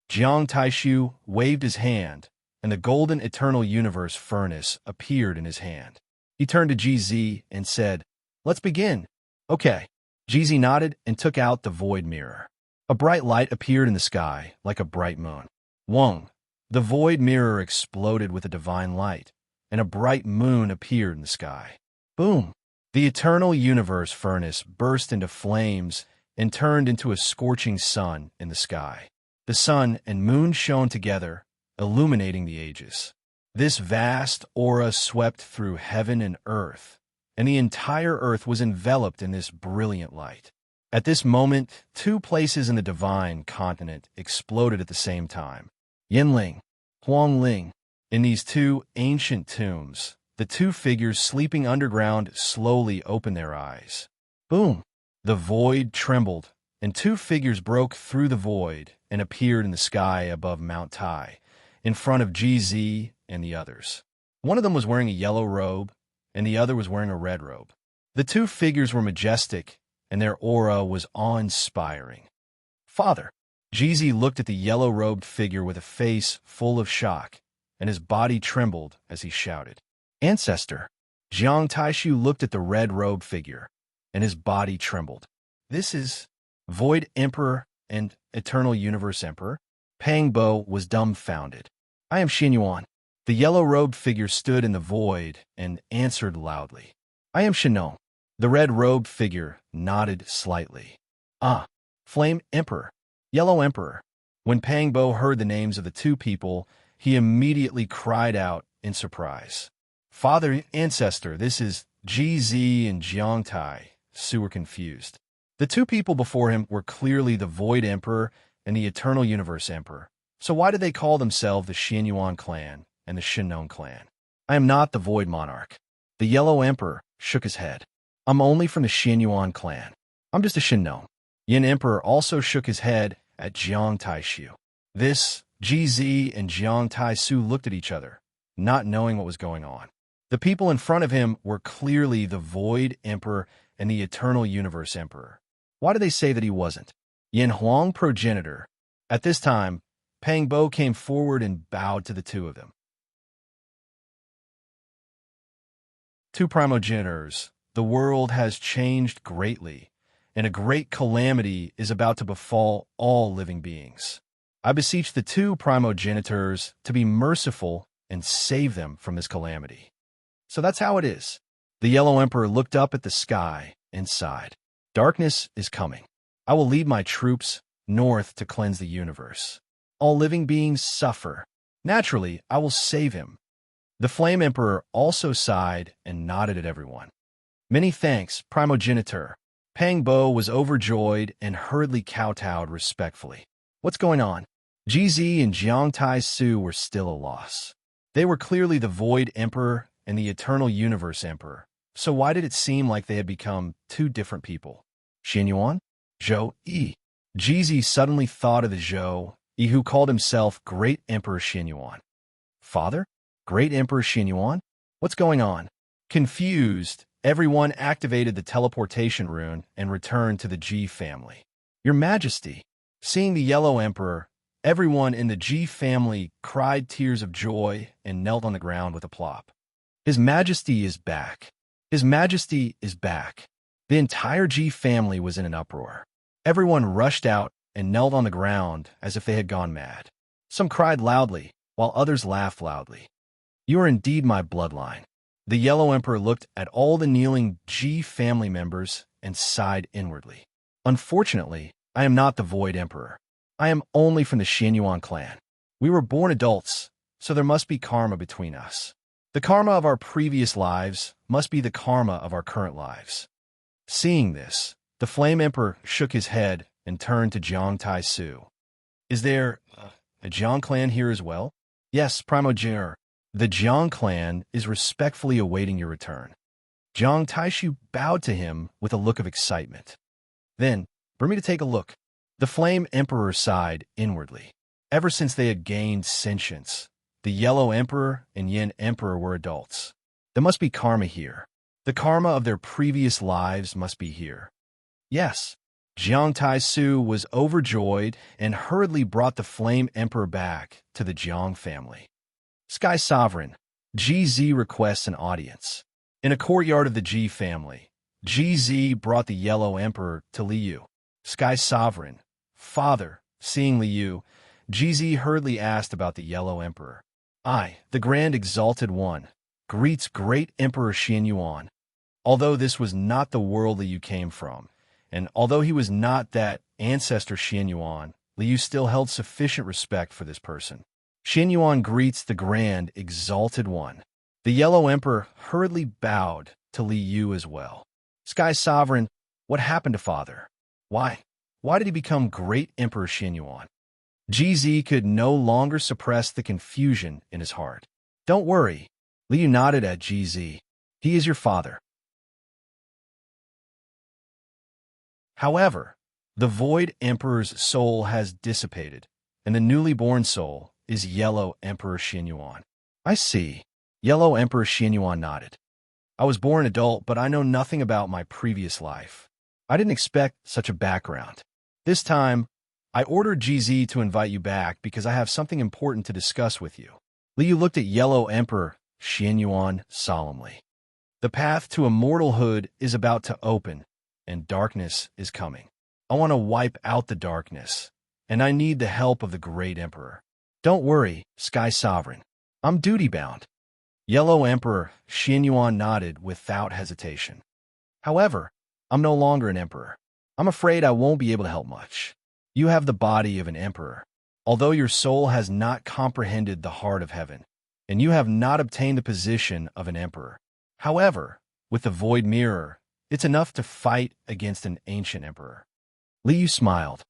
Jiang Taishu waved his hand, and the golden eternal universe furnace appeared in his hand. He turned to GZ and said, "Let's begin." "Okay." GZ nodded and took out the void mirror. A bright light appeared in the sky, like a bright moon. Wong. The void mirror exploded with a divine light, and a bright moon appeared in the sky. Boom! The eternal universe furnace burst into flames and turned into a scorching sun in the sky. The sun and moon shone together, illuminating the ages. This vast aura swept through heaven and earth, and the entire earth was enveloped in this brilliant light. At this moment, two places in the divine continent exploded at the same time. Yinling, Huangling. In these two ancient tombs, the two figures sleeping underground slowly opened their eyes. Boom! The void trembled, and two figures broke through the void and appeared in the sky above Mount Tai, in front of GZ and the others. One of them was wearing a yellow robe, and the other was wearing a red robe. The two figures were majestic, and their aura was awe-inspiring. "Father!" GZ looked at the yellow-robed figure with a face full of shock, and his body trembled as he shouted. "Ancestor!" Jiang Taishu looked at the red-robed figure, and his body trembled. "This is Void Emperor and Eternal Universe Emperor?" Pang Bo was dumbfounded. "I am Xin Yuan." The yellow-robed figure stood in the void and answered loudly. "I am Shinong." The red-robed figure nodded slightly. "Ah, Flame Emperor, Yellow Emperor." When Pang Bo heard the names of the two people, he immediately cried out in surprise. "Father, Ancestor, this is GZ and Jiang Tai." Su were confused. The two people before him were clearly the Void Emperor and the Eternal Universe Emperor. So why did they call themselves the Xianyuan clan and the Shinong clan? "I am not the Void Monarch." The Yellow Emperor shook his head. "I'm only from the Xianyuan clan. I'm just a Shinong." Yin Emperor also shook his head at Jiang Taishu. This GZ and Jiang Taisu looked at each other, not knowing what was going on. The people in front of him were clearly the Void Emperor and the Eternal Universe Emperor. Why did they say that he wasn't? Yin Huang progenitor. At this time, Pang Bo came forward and bowed to the two of them. Two primogenitors, the world has changed greatly, and a great calamity is about to befall all living beings. I beseech the two primogenitors to be merciful and save them from this calamity. So that's how it is. The Yellow Emperor looked up at the sky and sighed. "Darkness is coming. I will lead my troops north to cleanse the universe. All living beings suffer. Naturally, I will save him." The Flame Emperor also sighed and nodded at everyone. "Many thanks, primogenitor." Pang Bo was overjoyed and hurriedly kowtowed respectfully. "What's going on?" GZ and Jiang Tai-Su were still a loss. They were clearly the Void Emperor and the Eternal Universe Emperor. So why did it seem like they had become two different people? Xianyuan? Zhou Yi. GZ suddenly thought of the Zhou Yi who called himself Great Emperor Xianyuan. "Father? Great Emperor Xianyuan? What's going on?" Confused, everyone activated the teleportation rune and returned to the G family. "Your Majesty." Seeing the Yellow Emperor, everyone in the G family cried tears of joy and knelt on the ground with a plop. "His Majesty is back. His Majesty is back." The entire G family was in an uproar. Everyone rushed out and knelt on the ground as if they had gone mad. Some cried loudly, while others laughed loudly. "You are indeed my bloodline." The Yellow Emperor looked at all the kneeling G family members and sighed inwardly. "Unfortunately, I am not the Void Emperor. I am only from the Xianyuan clan. We were born adults, so there must be karma between us. The karma of our previous lives must be the karma of our current lives." Seeing this, the Flame Emperor shook his head and turned to Jiang Tai-Su. "Is there a Jiang clan here as well?" "Yes, primogenitor. The Jiang clan is respectfully awaiting your return." Jiang Taishu bowed to him with a look of excitement. "Then, for me to take a look." The Flame Emperor sighed inwardly. Ever since they had gained sentience, the Yellow Emperor and Yin Emperor were adults. There must be karma here. The karma of their previous lives must be here. Yes. Jiang Tai-su was overjoyed and hurriedly brought the Flame Emperor back to the Jiang family. Sky Sovereign, GZ requests an audience. In a courtyard of the Ji family, GZ brought the Yellow Emperor to Liu. Sky Sovereign, Father, seeing Liu, GZ hurriedly asked about the Yellow Emperor. I, the Grand Exalted One, greets Great Emperor Xianyuan. Although this was not the world Liu came from, and although he was not that ancestor Xianyuan, Liu still held sufficient respect for this person. Xianyuan greets the Grand Exalted One. The Yellow Emperor hurriedly bowed to Liu as well. Sky Sovereign, what happened to Father? Why? Why did he become Great Emperor Xianyuan? GZ could no longer suppress the confusion in his heart. Don't worry. Liu nodded at GZ. He is your father. However, the Void Emperor's soul has dissipated, and the newly born soul is Yellow Emperor Xianyuan. I see. Yellow Emperor Xianyuan nodded. I was born adult, but I know nothing about my previous life. I didn't expect such a background. This time, I ordered GZ to invite you back because I have something important to discuss with you. Liu looked at Yellow Emperor Xianyuan solemnly. The path to immortalhood is about to open, and darkness is coming. I want to wipe out the darkness, and I need the help of the Great Emperor. Don't worry, Sky Sovereign. I'm duty-bound. Yellow Emperor Xianyuan nodded without hesitation. However, I'm no longer an emperor. I'm afraid I won't be able to help much. You have the body of an emperor, although your soul has not comprehended the heart of heaven, and you have not obtained the position of an emperor. However, with the Void Mirror, it's enough to fight against an ancient emperor. Liu smiled.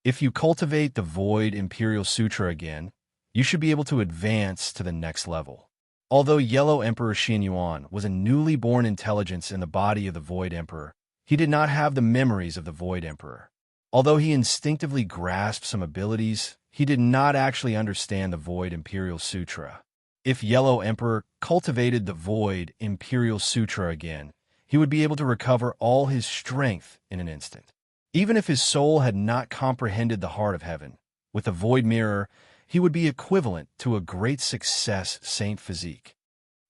If you cultivate the Void Imperial Sutra again, you should be able to advance to the next level. Although Yellow Emperor Xianyuan was a newly born intelligence in the body of the Void Emperor, he did not have the memories of the Void Emperor. Although he instinctively grasped some abilities, he did not actually understand the Void Imperial Sutra. If Yellow Emperor cultivated the Void Imperial Sutra again, he would be able to recover all his strength in an instant. Even if his soul had not comprehended the heart of heaven, with the Void Mirror, he would be equivalent to a great success Saint Physique.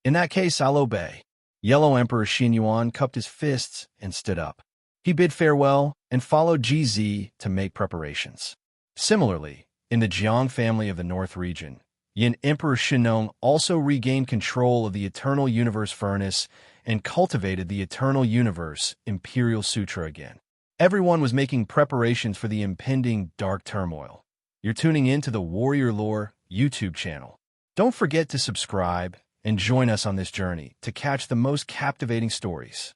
In that case, I'll obey. Yellow Emperor Xianyuan cupped his fists and stood up. He bid farewell and followed GZ to make preparations. Similarly, in the Jiang family of the North region, Yin Emperor Shinong also regained control of the Eternal Universe Furnace and cultivated the Eternal Universe Imperial Sutra again. Everyone was making preparations for the impending dark turmoil. You're tuning in to the Warrior Lore YouTube channel. Don't forget to subscribe and join us on this journey to catch the most captivating stories.